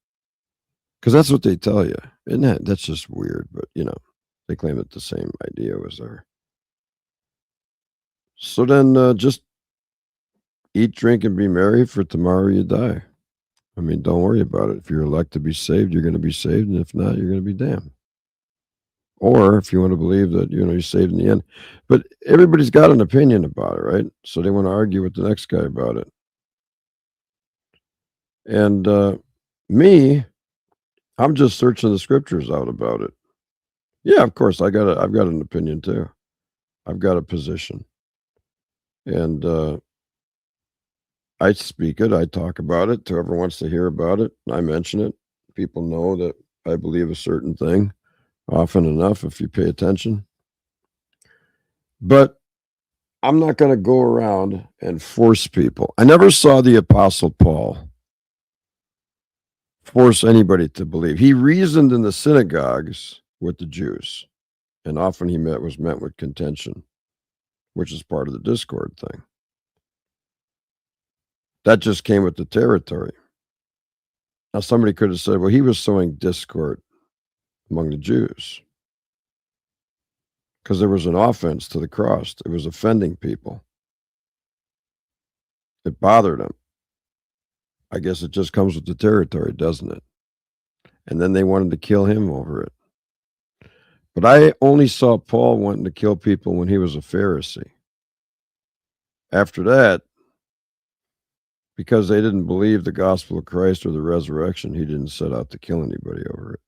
because that's what they tell you. Isn't that's just weird, but they claim that the same idea was there. So then just eat, drink, and be merry, for tomorrow you die. I mean, don't worry about it. If you're elect to be saved, you're going to be saved, and if not, you're going to be damned. Or if you want to believe that, you're saved in the end. But everybody's got an opinion about it, right? So they want to argue with the next guy about it. And me, I'm just searching the scriptures out about it. Yeah, of course, I've got an opinion too. I've got a position. And I speak it. I talk about it. Whoever wants to hear about it, I mention it. People know that I believe a certain thing often enough if you pay attention. But I'm not going to go around and force people. I never saw the Apostle Paul force anybody to believe. He reasoned in the synagogues with the Jews, and often he was met with contention, which is part of the discord thing. That just came with the territory. Now, somebody could have said, well, he was sowing discord among the Jews because there was an offense to the cross. It was offending people. It bothered him. I guess it just comes with the territory, doesn't it? And then they wanted to kill him over it. But I only saw Paul wanting to kill people when he was a Pharisee. After that, because they didn't believe the gospel of Christ or the resurrection, he didn't set out to kill anybody over it.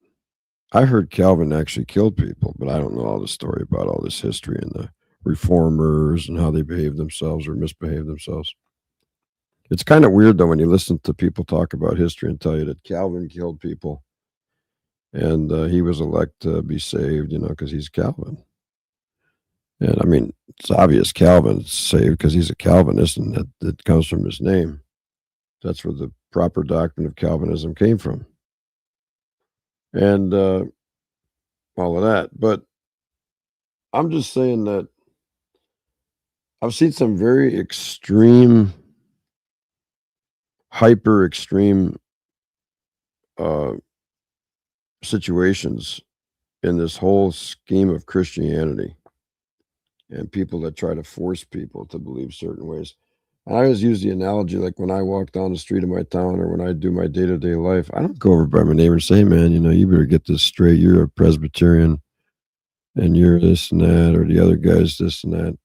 I heard Calvin actually killed people, but I don't know all the story about all this history and the reformers and how they behaved themselves or misbehaved themselves. It's kind of weird, though, when you listen to people talk about history and tell you that Calvin killed people and he was elect to be saved, because he's Calvin. And I mean, it's obvious Calvin's saved because he's a Calvinist, and that comes from his name. That's where the proper doctrine of Calvinism came from. And all of that. But I'm just saying that I've seen some very extreme, hyper extreme situations in this whole scheme of Christianity, and people that try to force people to believe certain ways. I always use the analogy like when I walk down the street of my town or when I do my day-to-day life, I don't go over by my neighbor and say, hey, man, you better get this straight. You're a Presbyterian and you're this and that, or the other guy's this and that,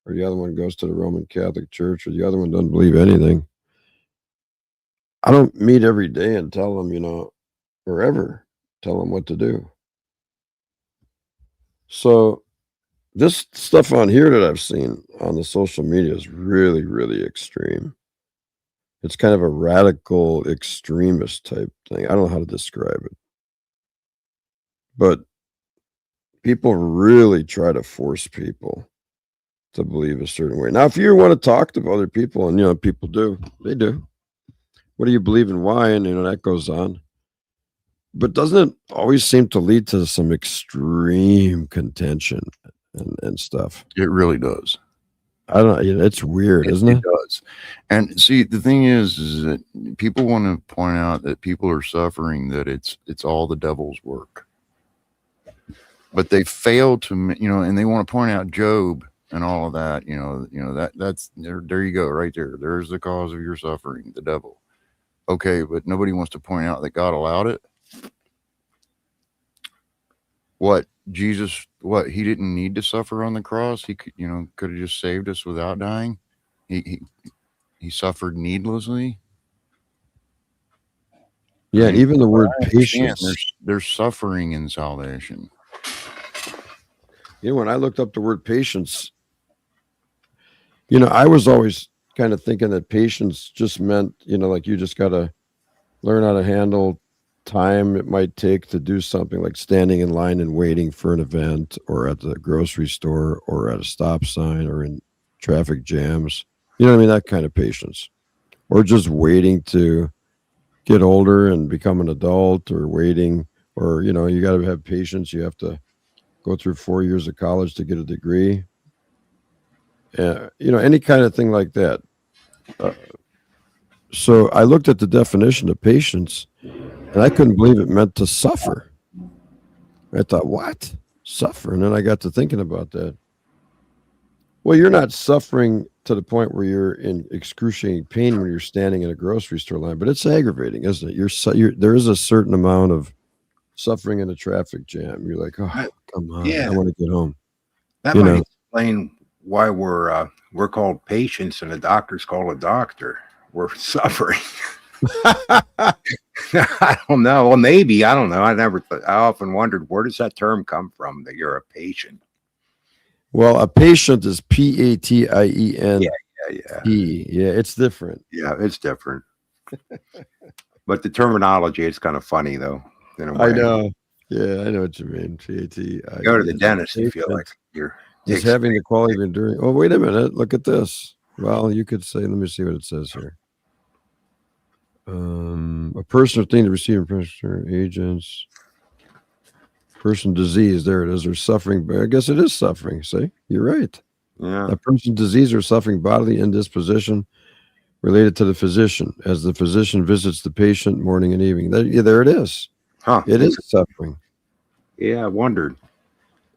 or the other one goes to the Roman Catholic Church, or the other one doesn't believe anything. I don't meet every day and tell them, or ever tell them what to do. So this stuff on here that I've seen on the social media is really, really extreme. It's kind of a radical extremist type thing. I don't know how to describe it. But people really try to force people to believe a certain way. Now, if you want to talk to other people, and people do, they do. What do you believe and why? And that goes on. But doesn't it always seem to lead to some extreme contention and stuff? It really does. I don't know. It's weird, isn't it? It does. And see, the thing is that people want to point out that people are suffering, that it's all the devil's work. But they fail to, and they want to point out Job and all of that, that's there you go, right there. There's the cause of your suffering, the devil. Okay, but nobody wants to point out that God allowed it. What Jesus? What he didn't need to suffer on the cross. He could, could have just saved us without dying. He suffered needlessly. Yeah, even the word patience. There's suffering in salvation. When I looked up the word patience, I was always kind of thinking that patience just meant, like you just got to learn how to handle time it might take to do something, like standing in line and waiting for an event, or at the grocery store, or at a stop sign, or in traffic jams. You know what I mean? That kind of patience. Or just waiting to get older and become an adult, or waiting, or, you got to have patience. You have to go through 4 years of college to get a degree. Any kind of thing like that. So I looked at the definition of patience, and I couldn't believe it meant to suffer. I thought, what? Suffer? And then I got to thinking about that. Well, you're not suffering to the point where you're in excruciating pain when you're standing in a grocery store line, but it's aggravating, isn't it? There is a certain amount of suffering in a traffic jam. You're like, oh, come on, Yeah. I want to get home. That might explain why we're called patients and the doctor's called a doctor. We're suffering. I don't know. Well, maybe. I don't know. I often wondered, where does that term come from, that you're a patient? Well, a patient is P-A-T-I-E-N. Yeah. Yeah, it's different. Yeah, it's different. But the terminology is kind of funny, though, in a way. I know. Yeah, I know what you mean. P-A-T-I-E-N. Go to the dentist, you feel like you're just having the quality of enduring. Oh, wait a minute. Look at this. Well, you could say, let me see what it says here. A person or thing to receive pressure, agents, person disease. There it is. Or suffering. I guess it is suffering. See, you're right. Yeah. A person disease or suffering bodily indisposition related to the physician, as the physician visits the patient morning and evening. There it is. Huh. It is suffering. Yeah, I wondered.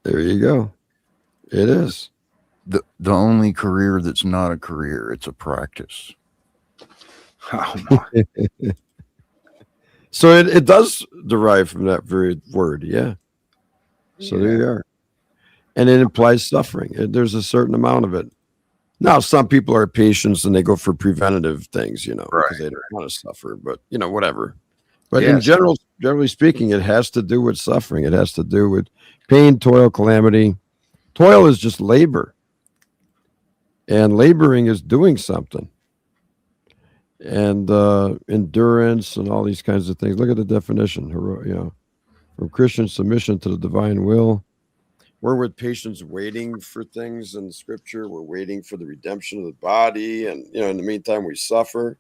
There you go. It is. The only career that's not a career, it's a practice. Oh, So it does derive from that very word. Yeah. So there you are. And it implies suffering. There's a certain amount of it. Now, some people are patients and they go for preventative things, because they don't want to suffer, but, whatever. But in generally speaking, it has to do with suffering. It has to do with pain, toil, calamity. Toil is just labor. And laboring is doing something. And endurance and all these kinds of things. Look at the definition. From Christian submission to the divine will. We're with patience waiting for things in Scripture. We're waiting for the redemption of the body. And, in the meantime, we suffer.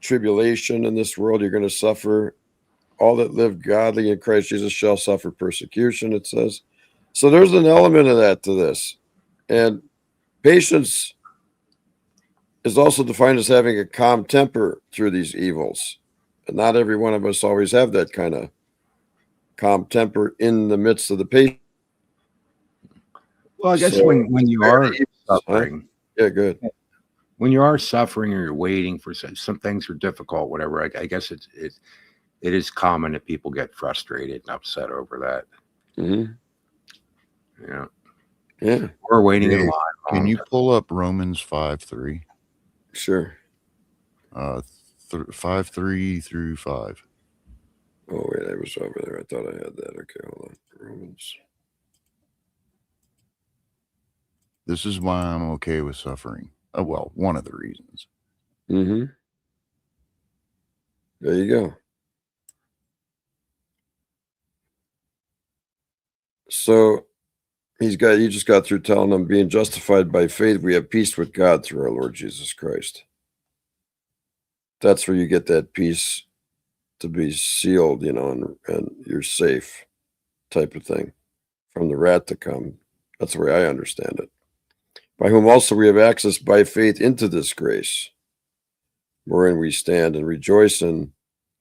Tribulation in this world, you're going to suffer. All that live godly in Christ Jesus shall suffer persecution, it says. So there's an element of that to this. And patience is also defined as having a calm temper through these evils. And not every one of us always have that kind of calm temper in the midst of the patient. Well, I guess when you are suffering, yeah, good. when you are suffering or you're waiting for some things are difficult, whatever. I guess it is common that people get frustrated and upset over that. Mm-hmm. Yeah. Yeah. We're waiting in Dave, line. can you pull up Romans 5:3? Sure. 5:3 through 5. Oh, wait, I was over there. I thought I had that. Okay, hold on. Romans. This is why I'm okay with suffering. Well, one of the reasons. Mm-hmm. There you go. So you just got through telling them, being justified by faith, we have peace with God through our Lord Jesus Christ. That's where you get that peace to be sealed, and you're safe type of thing from the wrath to come. That's the way I understand it. By whom also we have access by faith into this grace, wherein we stand and rejoice in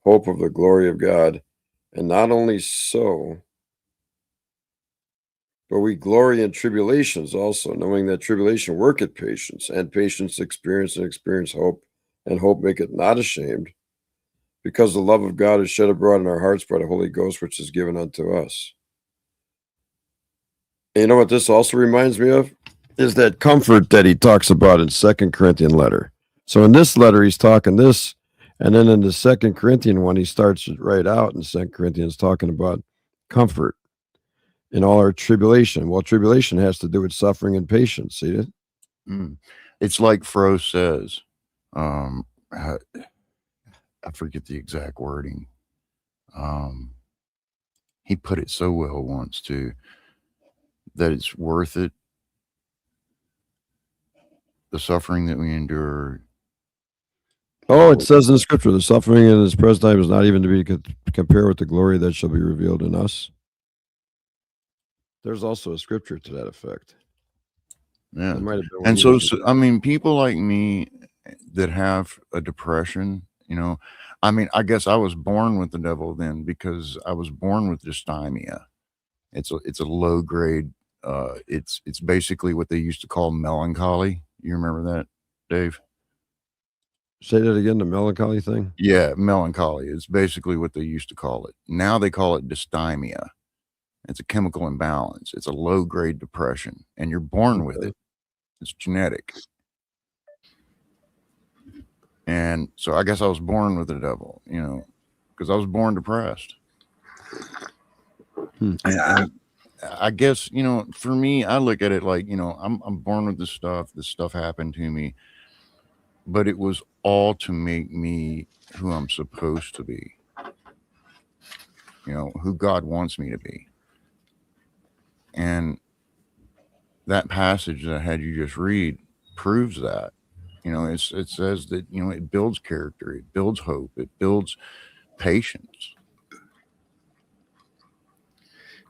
hope of the glory of God. And not only so, but we glory in tribulations also, knowing that tribulation worketh patience, and patience experience, and experience hope, and hope maketh not ashamed, because the love of God is shed abroad in our hearts by the Holy Ghost, which is given unto us. And you know what this also reminds me of? Is that comfort that he talks about in 2 Corinthian letter. So in this letter, he's talking this, and then in the 2 Corinthian one, he starts right out in 2 Corinthians talking about comfort in all our tribulation. Well, tribulation has to do with suffering and patience. See it? It's like Fro says. I forget the exact wording. He put it so well once too, that it's worth it. The suffering that we endure. Oh, it says in the scripture, the suffering in this present time is not even to be compared with the glory that shall be revealed in us. There's also a scripture to that effect. Yeah. That might have been And so, I mean, people like me that have a depression, I guess I was born with the devil then, because I was born with dysthymia. It's a low grade. It's basically what they used to call melancholy. You remember that, Dave? Say that again, the melancholy thing? Yeah, melancholy is basically what they used to call it. Now they call it dysthymia. It's a chemical imbalance. It's a low grade depression, and you're born with it. It's genetic. And so I guess I was born with the devil, because I was born depressed. And I guess, for me, I look at it like, I'm born with this stuff. This stuff happened to me, but it was all to make me who I'm supposed to be, who God wants me to be. And that passage that I had you just read proves that. It says that, it builds character, it builds hope, it builds patience.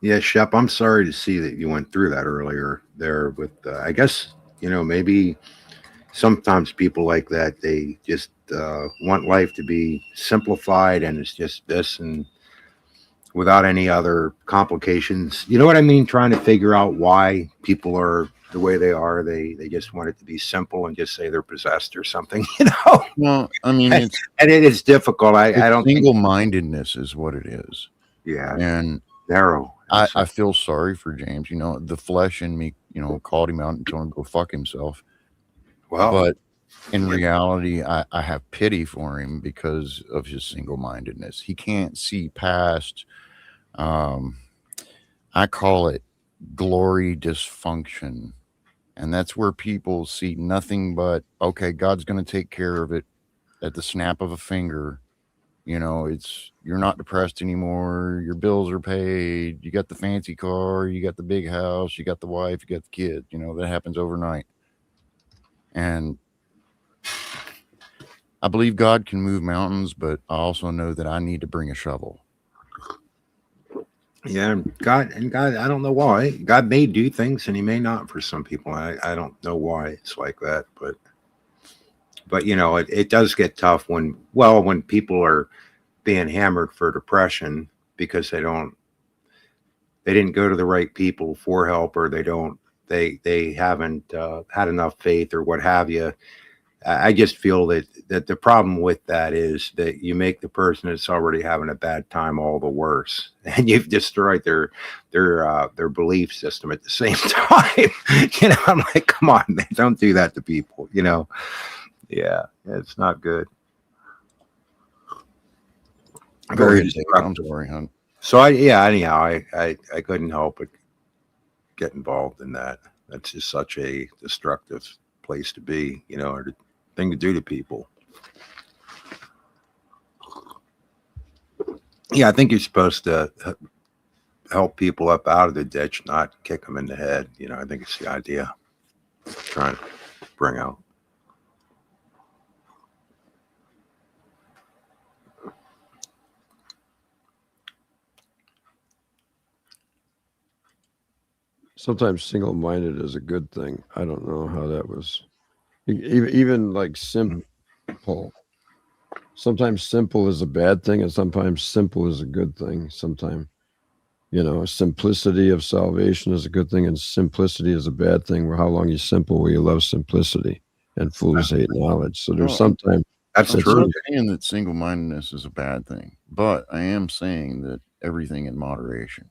Yeah, Shep, I'm sorry to see that you went through that earlier there with, I guess, maybe sometimes people like that, they just want life to be simplified and it's just this and without any other complications. You know what I mean? Trying to figure out why people are the way they are. They just want it to be simple and just say they're possessed or something, Well, I mean, and it is difficult. I don't think single-mindedness is what it is. Yeah. And narrow. I feel sorry for James. The flesh in me, called him out and told him to go fuck himself. Well, but in reality, I have pity for him because of his single-mindedness. He can't see past, I call it glory dysfunction. And that's where people see nothing but, okay, God's going to take care of it at the snap of a finger. You're not depressed anymore. Your bills are paid. You got the fancy car. You got the big house. You got the wife. You got the kid. That happens overnight. And I believe God can move mountains, but I also know that I need to bring a shovel. Yeah, God, I don't know why. God may do things and he may not for some people. I don't know why it's like that, but it does get tough when people are being hammered for depression because they didn't go to the right people for help, or they haven't had enough faith or what have you. I just feel that the problem with that is that you make the person that's already having a bad time all the worse, and you've destroyed their belief system at the same time. I'm like, come on, man, don't do that to people. Yeah, it's not good. Very I'm sorry, hon. So anyhow, I couldn't help but get involved in that. That's just such a destructive place to be, or the thing to do to people. Yeah, I think you're supposed to help people up out of the ditch, not kick them in the head. I think it's the idea I'm trying to bring out. Sometimes single-minded is a good thing. I don't know how that was. Even like simple. Sometimes simple is a bad thing, and sometimes simple is a good thing. Sometimes, simplicity of salvation is a good thing, and simplicity is a bad thing. How long you simple, will you love simplicity? And fools hate knowledge. So there's sometimes I'm not saying that single-mindedness is a bad thing, but I am saying that everything in moderation.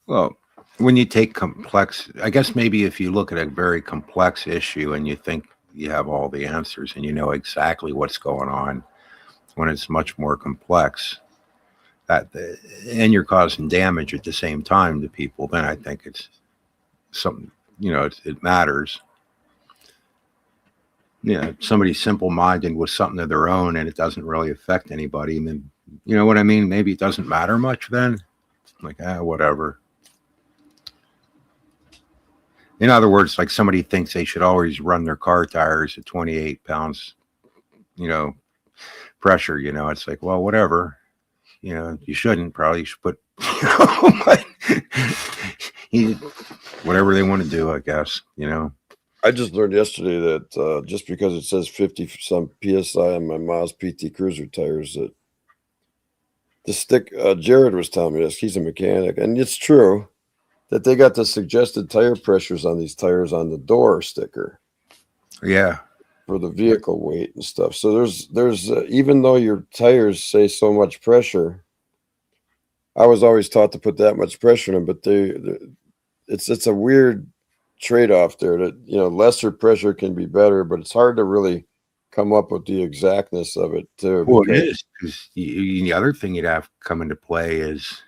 Well, when you take complex, I guess maybe if you look at a very complex issue and you think you have all the answers and you know exactly what's going on, when it's much more complex, and you're causing damage at the same time to people, then I think it's something, it matters. Somebody's simple-minded with something of their own and it doesn't really affect anybody. And then, you know what I mean? Maybe it doesn't matter much then. Like, whatever. In other words, like somebody thinks they should always run their car tires at 28 pounds, pressure, it's like, well, whatever, you shouldn't, probably should put, whatever they want to do, I guess, I just learned yesterday that just because it says 50 some PSI on my Maz PT Cruiser tires, that the stick, Jared was telling me this, he's a mechanic, and it's true that they got the suggested tire pressures on these tires on the door sticker. Yeah. For the vehicle weight and stuff. So there's even though your tires say so much pressure, I was always taught to put that much pressure in, but it's a weird trade-off there that, lesser pressure can be better, but it's hard to really come up with the exactness of it too. Well, it is, because the other thing you'd have come into play is,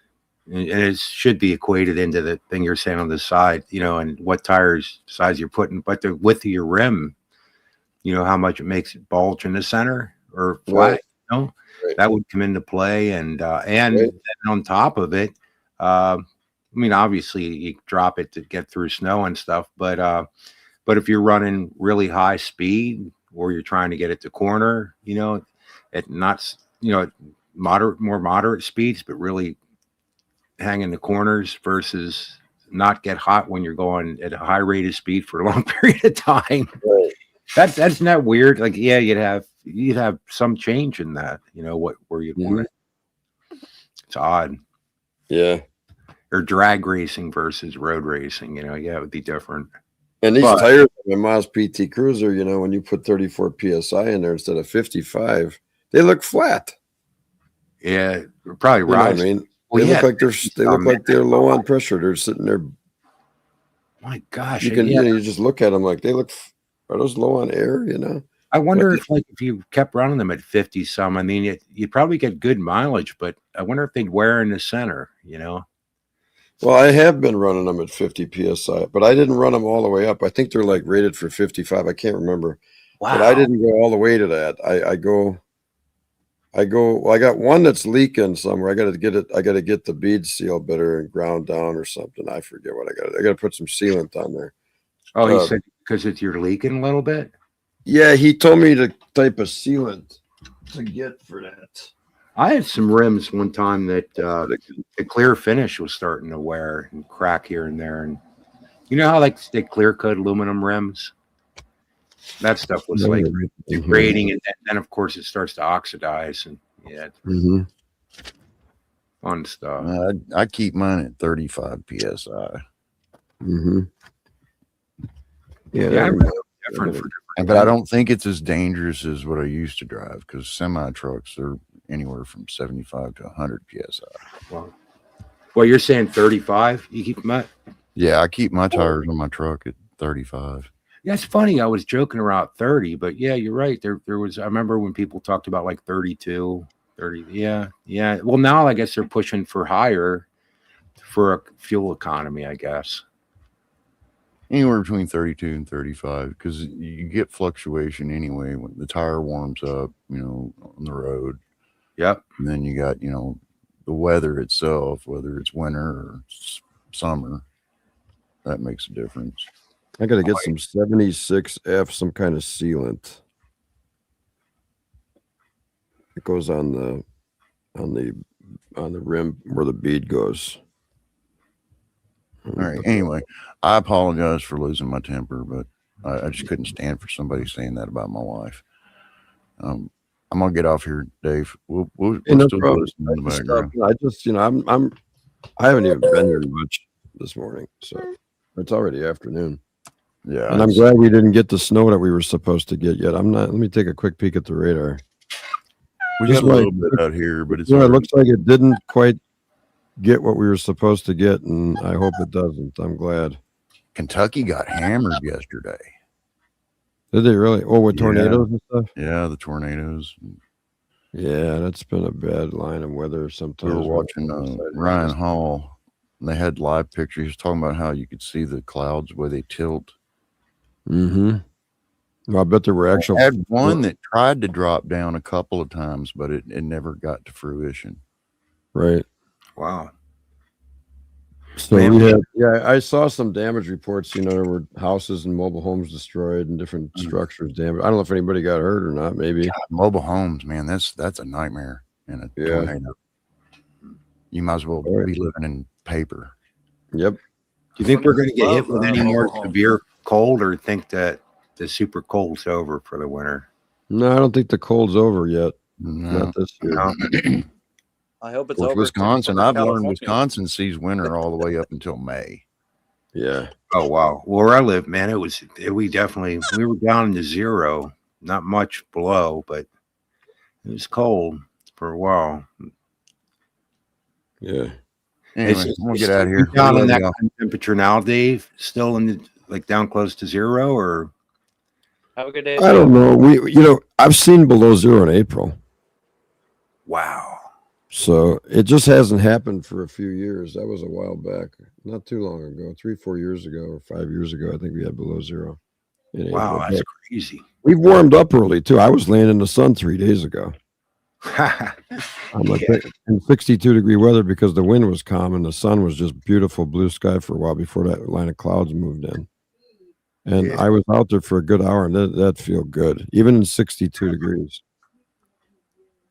and it should be equated into the thing you're saying on the side, and what tires size you're putting, but the width of your rim, how much it makes it bulge in the center or flat, right. That would come into play. And on top of it, obviously you drop it to get through snow and stuff, but if you're running really high speed or you're trying to get it to corner, at not, more moderate speeds, but really hang in the corners versus not get hot when you're going at a high rate of speed for a long period of time. Right. That's not weird. Like, yeah, you'd have some change in that, where you'd want it. It's odd. Yeah. Or drag racing versus road racing, it would be different. And these tires on my Maz PT Cruiser, when you put 34 PSI in there instead of 55, they look flat. Yeah, probably right. I mean, they look like they're low on pressure. They're sitting there. My gosh, you can you just look at them like they look. Are those low on air? I wonder if you kept running them at 50 some, you'd probably get good mileage, but I wonder if they'd wear in the center, Well, I have been running them at 50 PSI, but I didn't run them all the way up. I think they're like rated for 55. I can't remember. Wow. But I didn't go all the way to that. I got one that's leaking somewhere. I got to get the bead seal better and ground down or something. I forget what I got to put some sealant on there. Oh, he said because you're leaking a little bit? Yeah, he told me the type of sealant to get for that. I had some rims one time that the clear finish was starting to wear and crack here and there. And you know how they clear coat aluminum rims? That stuff was like degrading, and then of course it starts to oxidize, and fun stuff. I keep mine at 35 PSI. Mm-hmm. Yeah, different for different But I don't think it's as dangerous as what I used to drive because semi trucks are anywhere from 75 to 100 psi. Well, you're saying 35? You keep them at? Yeah, I keep my tires on my truck at 35. Yeah, it's funny. I was joking around 30, but yeah, you're right. There was, I remember when people talked about like 32, 30. Yeah. Well, now I guess they're pushing for higher for a fuel economy, I guess. Anywhere between 32 and 35 because you get fluctuation anyway when the tire warms up, on the road. Yep. And then you got, the weather itself, whether it's winter or summer, that makes a difference. I got to get some 76F, some kind of sealant. It goes on the rim where the bead goes. All right. Anyway, I apologize for losing my temper, but I just couldn't stand for somebody saying that about my wife. I'm gonna get off here, Dave. We'll No still problem. listen in the background. I just, I haven't even been here much this morning, so it's already afternoon. Yeah, and I'm glad we didn't get the snow that we were supposed to get yet. Let me take a quick peek at the radar. We got a little bit out here, but it's it looks like it didn't quite get what we were supposed to get, and I hope it doesn't. I'm glad. Kentucky got hammered yesterday. Did they really? Oh, with tornadoes and stuff? Yeah, the tornadoes. Yeah, that's been a bad line of weather sometimes. We were watching Ryan Hall, and they had live pictures. He was talking about how you could see the clouds where they tilt. Mm-hmm. Well, I bet there were actual. I had one that tried to drop down a couple of times, but it never got to fruition. Right. Wow. So I saw some damage reports. There were houses and mobile homes destroyed and different structures damaged. I don't know if anybody got hurt or not. Maybe mobile homes, man. That's a nightmare in a tornado. You might as well be living in paper. Yep. Do you think we're going to get hit with any more severe cold, or think that the super cold's over for the winter? No, I don't think the cold's over yet. No. Not this year. No. I hope it's over. Wisconsin, I've learned Wisconsin sees winter all the way up until May. Yeah. Oh wow. Well, where I live, man, we were down to zero, not much below, but it was cold for a while. Yeah. Anyway, we'll get out of here. Down in that kind of temperature now, Dave. Still down close to zero, or? Have a good day. I don't know. I've seen below zero in April. Wow. So it just hasn't happened for a few years. That was a while back, not too long ago, 3-4 years ago or 5 years ago. I think we had below zero. Wow, April. That's crazy. We've warmed up early too. I was laying in the sun 3 days ago. I'm like in 62-degree weather because the wind was calm and the sun was just beautiful blue sky for a while before that line of clouds moved in. And I was out there for a good hour, and that felt good, even in 62 degrees.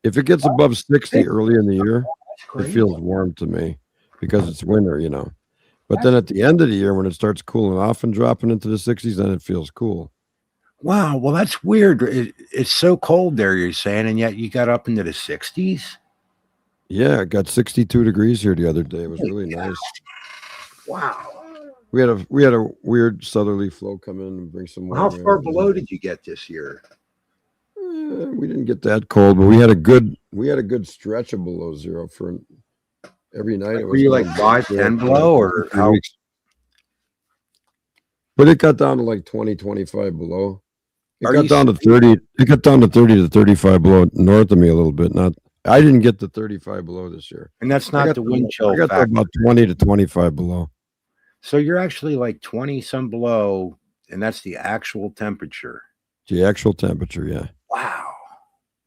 If it gets above 60 early in the year, it feels warm to me because it's winter, But then at the end of the year, when it starts cooling off and dropping into the 60s, then it feels cool. Wow. Well, that's weird. It's so cold there, you're saying, and yet you got up into the 60s? Yeah, it got 62 degrees here the other day. It was really nice. Wow. We had a weird southerly flow come in and bring some. How far below did you get this year? We didn't get that cold, but we had a good stretch of below zero for every night. Were you like 5-10 below, or how? But it got down to like 20, 25 below. It got down to 30. It got down to 30 to 35 below north of me a little bit. I didn't get to 35 below this year. And that's not the wind chill. I got to about 20 to 25 below. So you're actually like 20 some below, and that's the actual temperature. The actual temperature, yeah. Wow.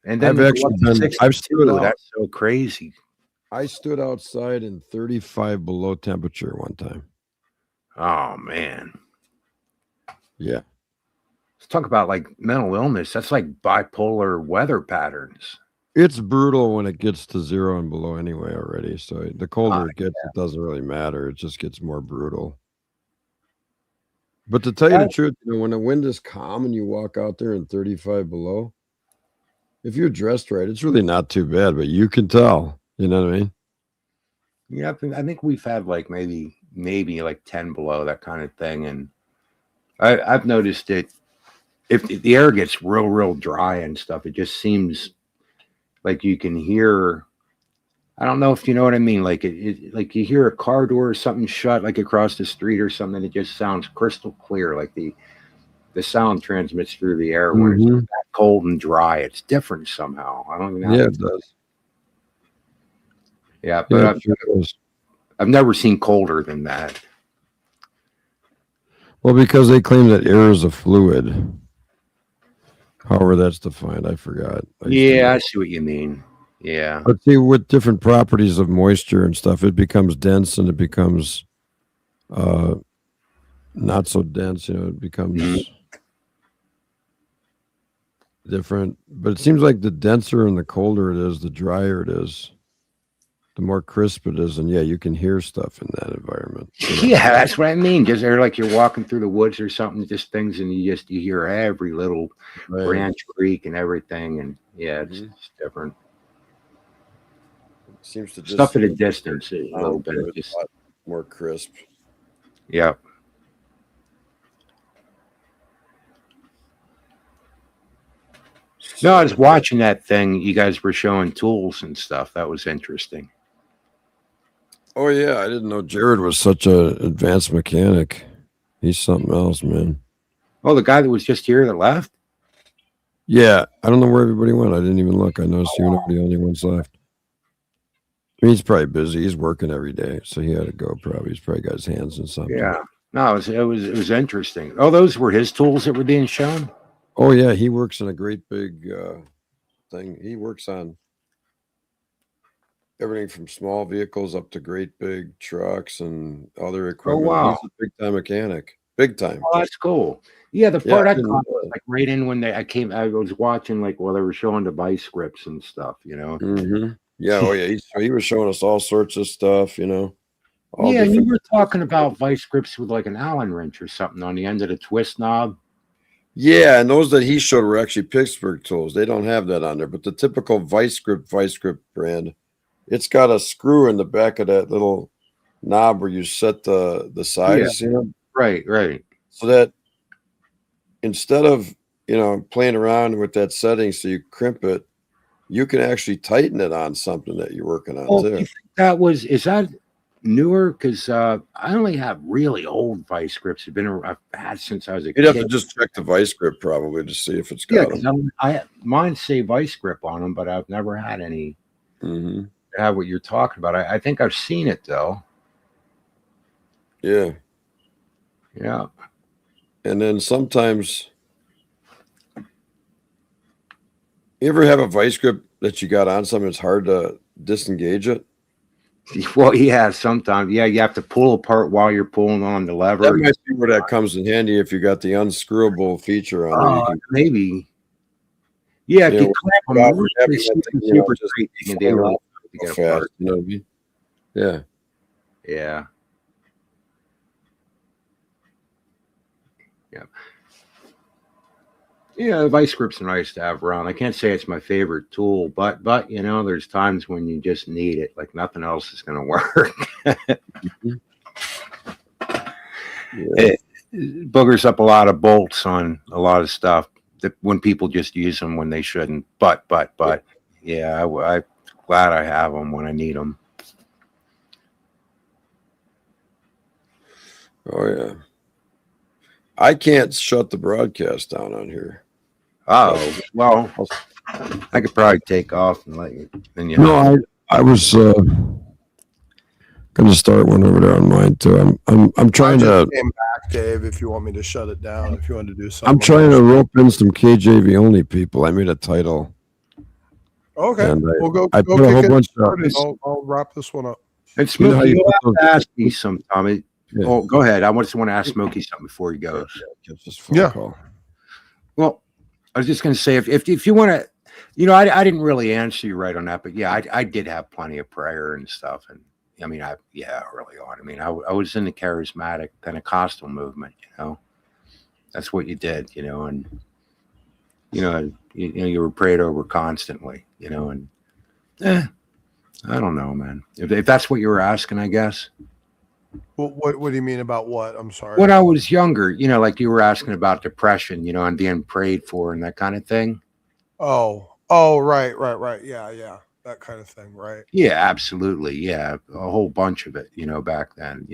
And then I've stood out. That's so crazy. I stood outside in 35 below temperature one time. Oh man. Yeah. Let's talk about like mental illness. That's like bipolar weather patterns. It's brutal when it gets to zero and below anyway already. So the colder it gets, it doesn't really matter. It just gets more brutal. But to tell you the truth, when the wind is calm and you walk out there in 35 below, if you're dressed right, it's really not too bad, but you can tell. You know what I mean? Yeah, I think we've had like maybe like 10 below, that kind of thing. And I've noticed it if the air gets real dry and stuff, it just seems like you can hear. I don't know if you know what I mean. Like like you hear a car door or something shut, like across the street or something. It just sounds crystal clear. Like the sound transmits through the air when it's that cold and dry. It's different somehow. I don't even know. Yeah, it does. Yeah, but Yeah, it sure does. I've never seen colder than that. Well, because they claim that air is a fluid. However, that's defined. I forgot. Yeah, I see what you mean. Yeah. But see, with different properties of moisture and stuff, it becomes dense and it becomes not so dense. You know, it becomes different. But it seems like the denser and the colder it is, the drier it is, the more crisp it is. And yeah, you can hear stuff in that environment. You know? Yeah, that's what I mean. Just they're like you're walking through the woods or something, just things, and you hear every little branch creak and everything, and yeah, it's different. It seems to just Stuff at a distance a little bit, just a lot more crisp. Yeah. No, I was watching that thing. You guys were showing tools and stuff. That was interesting. Oh yeah, I didn't know Jared was such an advanced mechanic. He's something else, man. Oh, the guy that was just here that left? Yeah, I don't know where everybody went. I didn't even look. I noticed you were the only ones left. He's probably busy. He's working every day, so he had to go. Probably he's probably got his hands in something. Yeah. No, it was interesting. Oh, those were his tools that were being shown. Oh yeah, he works in a great big thing. He works on everything from small vehicles up to great big trucks and other equipment. Oh wow, he's a big time mechanic. Big time. Oh, that's cool. Yeah, the part I didn't caught know was like right in when I was watching like while they were showing the vice scripts and stuff, you know. Yeah, oh yeah. He was showing us all sorts of stuff, you know. all Yeah, and you different. were talking about vice grips with like an Allen wrench or something on the end of the twist knob. Yeah, and those that he showed were actually Pittsburgh tools. They don't have that on there, but the typical vice grip brand, it's got a screw in the back of that little knob where you set the size, you know. Right. So that instead of, you know, playing around with that setting so you crimp it, you can actually tighten it on something that you're working on Oh, do too. you think is that newer? Because I only have really old vice grips. I've had since I was a You'd have kid. to just check the vice grip probably to see if it's Yeah, got because them. mine say vice grip on them, but I've never had any have what you're talking about. I think I've seen it though. Yeah. Yeah. And then sometimes, you ever have a vice grip that you got on something, it's hard to disengage it? Well, yeah, sometimes. Yeah, you have to pull apart while you're pulling on the lever. That might be where that comes in handy if you got the unscrewable feature on there. You can, Maybe. Yeah, if you you know, clamp them without really having that thing, you know, super just tight, and they fling really off to so get fast, apart. you know what I mean? Yeah. Yeah. Yeah. Yeah, the vice grips are nice to have around. I can't say it's my favorite tool, but you know, there's times when you just need it. Like nothing else is going to work. It boogers up a lot of bolts on a lot of stuff that when people just use them when they shouldn't. But yeah, I'm glad I have them when I need them. Oh yeah. I can't shut the broadcast down on here. Oh well, I could probably take off and let you. Then you. No, I was going to start one over there on mine too. I'm trying to. Came back, Dave. If you want me to shut it down, if you want to do something. I'm trying to rope in some KJV only people. I made a title. Okay, And we'll go. I go put a kick whole it bunch of. started. I'll wrap this one up. And You know how Smokey, you you'll put have to ask me sometime. Yeah. Oh, go ahead. I just want to ask Smokey something before he goes. Yeah. Call. Well, I was just going to say, if you want to, you know, I didn't really answer you right on that, but yeah, I did have plenty of prayer and stuff, and I mean, early on. I mean, I was in the charismatic Pentecostal movement, you know. That's what you did, you know, and you were prayed over constantly, you know, and I don't know, man. If that's what you were asking, I guess. What do you mean about what? I'm sorry. When I was younger, like you were asking about depression, and being prayed for and that kind of thing. Oh, right. Yeah. That kind of thing, right? Yeah, absolutely. Yeah, a whole bunch of it, back then,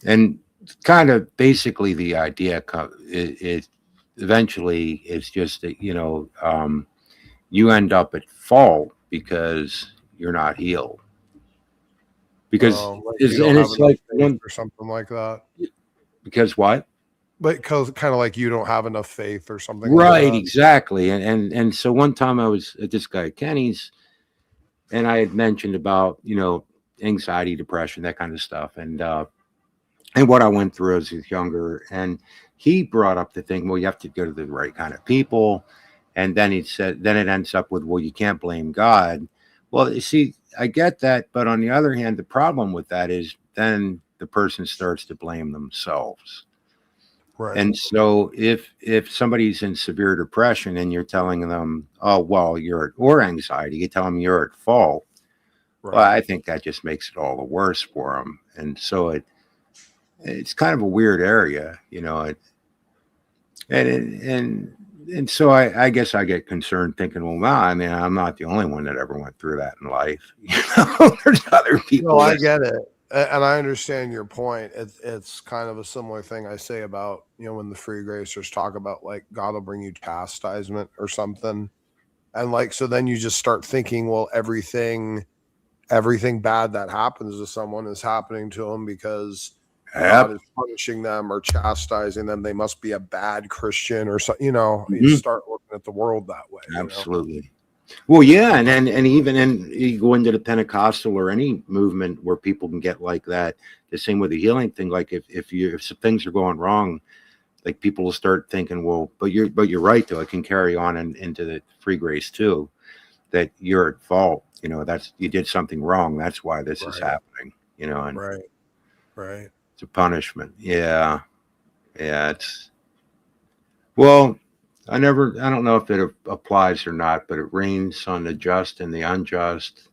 and kind of basically the idea it eventually is just that, you end up at fault because you're not healed. Because Like you don't have it's enough like faith or something like that. because what? But because kind of like you don't have enough faith or something like Right, that. exactly. And so one time I was at this guy Kenny's, and I had mentioned about anxiety, depression, that kind of stuff, and what I went through as I was younger. And he brought up the thing, well, you have to go to the right kind of people. And then he said, then it ends up with, well, you can't blame God. Well, you see, I get that, but on the other hand, the problem with that is then the person starts to blame themselves. Right. And so if somebody's in severe depression and you're telling them, oh, well, or anxiety, you tell them you're at fault. Right. Well, I think that just makes it all the worse for them. And so it's kind of a weird area, and so I guess I get concerned thinking, well, wow, I mean, I'm not the only one that ever went through that in life. There's other people. No, I get it. And I understand your point. It's kind of a similar thing I say about, when the free gracers talk about like God will bring you chastisement or something. And like, so then you just start thinking, well, everything bad that happens to someone is happening to them because God is punishing them or chastising them. They must be a bad Christian or so, you start looking at the world that way. Absolutely. Well, yeah. And even you go into the Pentecostal or any movement where people can get like that, the same with the healing thing. Like if things are going wrong, like people will start thinking, well, but you're right though. It can carry on into the free grace too, that you're at fault. That's you did something wrong. That's why this is happening. And right. It's a punishment. Yeah. It's well. I don't know if it applies or not, but it rains on the just and the unjust.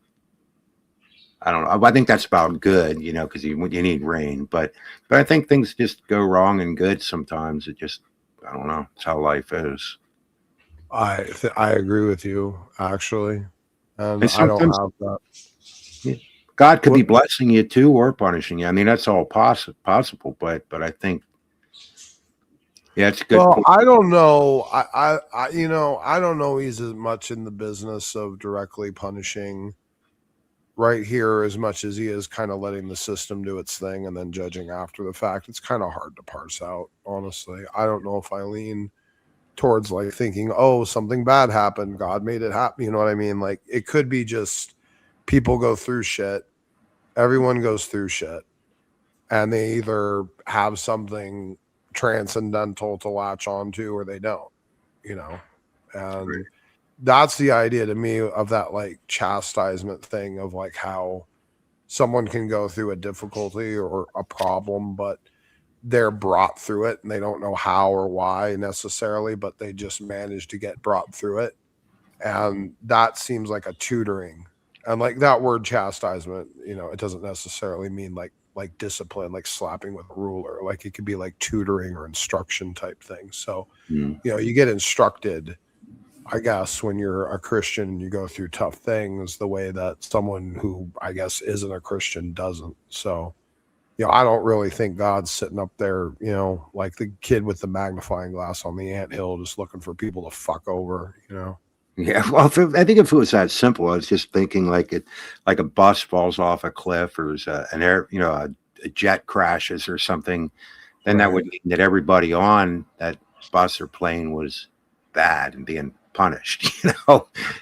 I don't know. I think that's about good, because you need rain. But I think things just go wrong and good sometimes. It just, I don't know. It's how life is. I agree with you, actually. And And I don't sometimes have that. God could be blessing you too, or punishing you. I mean, that's all possible. But I think, yeah, it's good. Well, I don't know. I don't know. He's as much in the business of directly punishing right here as much as he is kind of letting the system do its thing and then judging after the fact. It's kind of hard to parse out, honestly. I don't know if I lean towards like thinking, oh, something bad happened, God made it happen. You know what I mean? Like it could be just people go through shit. Everyone goes through shit. And they either have something transcendental to latch onto or they don't, and that's the idea to me of that like chastisement thing of like how someone can go through a difficulty or a problem, but they're brought through it and they don't know how or why necessarily, but they just manage to get brought through it. And that seems like a tutoring. And like that word chastisement, it doesn't necessarily mean like discipline, like slapping with a ruler. Like it could be like tutoring or instruction type thing. So, you get instructed, I guess, when you're a Christian and you go through tough things the way that someone who I guess isn't a Christian doesn't. So, I don't really think God's sitting up there, like the kid with the magnifying glass on the anthill, just looking for people to fuck over, Yeah, well, I think if it was that simple, I was just thinking like a bus falls off a cliff, or there's an air, a jet crashes or something, then that would mean that everybody on that bus or plane was bad and being punished. It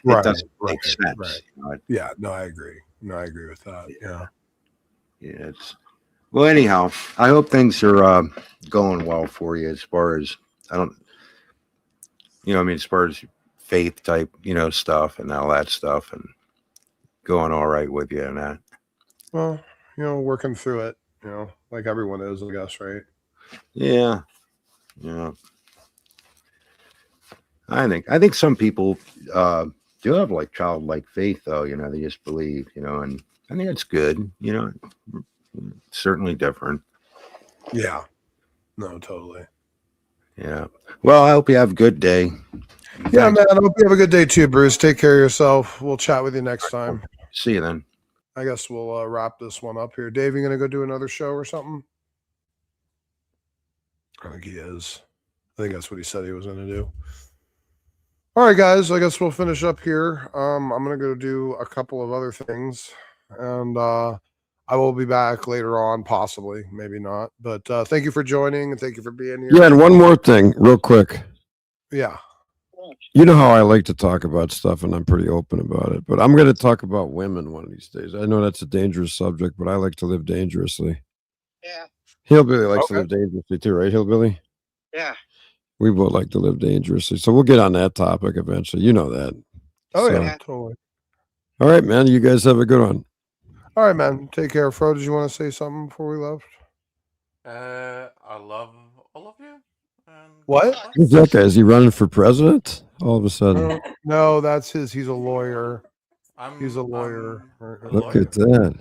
doesn't make sense. Right. Yeah, no, I agree. No, I agree with that. Yeah. Yeah. Well, anyhow, I hope things are going well for you as far as as far as faith type, stuff and all that stuff, and going all right with you and that. Well, working through it, like everyone is, I guess, right? Yeah. I think some people do have like childlike faith, though. They just believe, and I think it's good. certainly different. Yeah. No, totally. Yeah. Well, I hope you have a good day. Yeah, man. I hope you have a good day too, Bruce. Take care of yourself. We'll chat with you next time. See you then. I guess we'll wrap this one up here. Dave, you gonna go do another show or something? I think he is. I think that's what he said he was gonna do. All right, guys. I guess we'll finish up here. I'm gonna go do a couple of other things, and I will be back later on, possibly, maybe not. But thank you for joining and thank you for being here. Yeah, and one more thing, real quick. Yeah. You know how I like to talk about stuff, and I'm pretty open about it. But I'm going to talk about women one of these days. I know that's a dangerous subject, but I like to live dangerously. Yeah. Hillbilly likes to live dangerously too, right, Hillbilly? Yeah. We both like to live dangerously. So we'll get on that topic eventually. You know that. Oh, So, yeah, totally. all right, man. You guys have a good one. All right, man. Take care. Fro, did you want to say something before we left? I love all of you. What? Who's that guy? Is he running for president? All of a sudden. No, that's his. He's a lawyer. He's a lawyer. Look at that.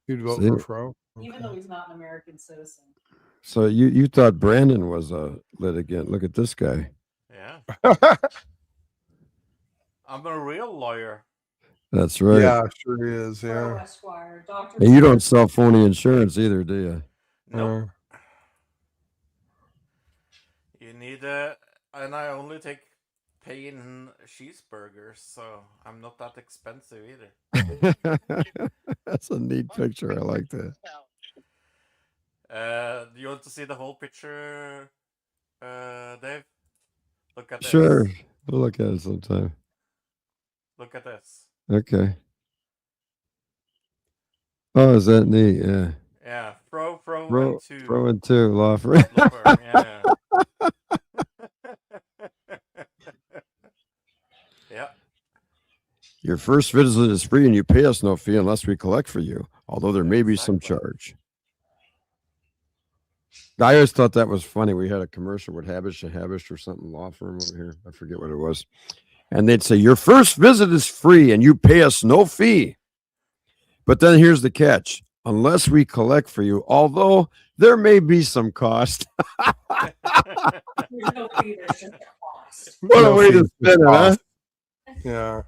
You'd vote See? for Fro? Even though he's not an American citizen. So you thought Brandon was a litigant. Look at this guy. Yeah. I'm a real lawyer. That's right. Yeah, sure he is. Yeah. Esquire, Dr. And you don't sell phony insurance either, do you? Nope. You need and I only take pain cheeseburgers, so I'm not that expensive either. That's a neat picture. I like that. Do you want to see the whole picture, Dave? Look at this. Sure. We'll look at it sometime. Look at this. Okay. Oh, is that neat? Yeah. Yeah, Fro and two law firm. Yeah. Yeah. Your first visit is free and you pay us no fee unless we collect for you, although there may be some charge. I always thought that was funny. We had a commercial with Habish and Habish or something law firm over here. I forget what it was. And they'd say, your first visit is free and you pay us no fee. But then here's the catch. Unless we collect for you, although there may be some cost. What a way to spin it, huh? Yeah.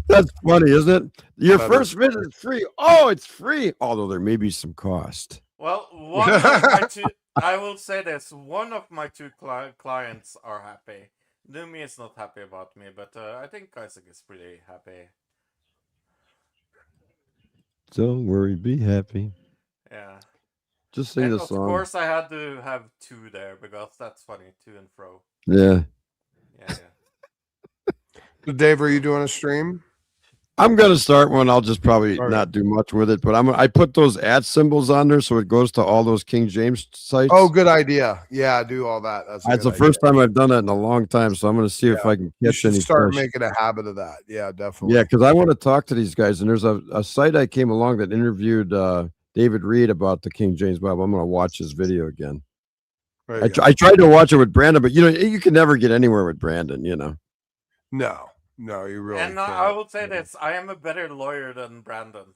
That's funny, isn't it? Your That first is visit is free. Oh, it's free. Although there may be some cost. Well, one of my two, I will say this: one of my two clients are happy. Numi is not happy about me, but I think Isaac is pretty happy. Don't worry, be happy. Yeah. Just sing and the of song. course, I had to have two there because that's funny, to and fro. Yeah. Yeah. So Dave, are you doing a stream? I'm gonna start one. I'll just probably All right. not do much with it, but I put those @ symbols on there so it goes to all those King James sites. Oh, good idea. Yeah, do all that. That's That's the first time I've done that in a long time, so I'm gonna see if I can You catch should any start fish. making a habit of that. Yeah, definitely. Yeah, because I want to talk to these guys, and there's a site I came along that interviewed David Reed about the King James Bible. I'm gonna watch his video again. I tried to watch it with Brandon, but you can never get anywhere with Brandon. No, you really And can't. I will say this: I am a better lawyer than Brandon.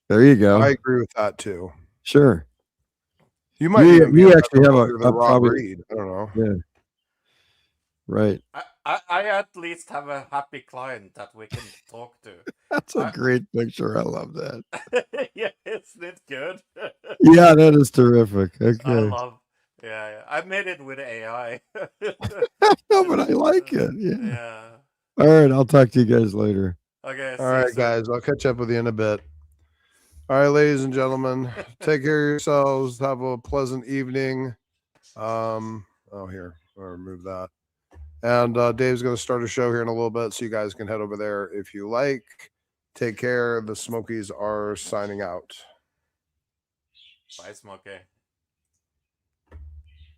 There you go. I agree with that too. Sure. You might We even be a actually better have lawyer than a Rob probably. Reed. I don't know. Yeah. Right. I at least have a happy client that we can talk to. That's a great picture. I love that. Yeah, isn't it good? Yeah, that is terrific. I Okay. love. Yeah, I made it with AI. No, but I like it. Yeah. Yeah. All right. I'll talk to you guys later. Okay. All right, guys. I'll catch up with you in a bit. All right, ladies and gentlemen, take care of yourselves. Have a pleasant evening. Here, I'll remove that. And Dave's going to start a show here in a little bit, so you guys can head over there if you like. Take care. The Smokies are signing out. Bye, Smokey.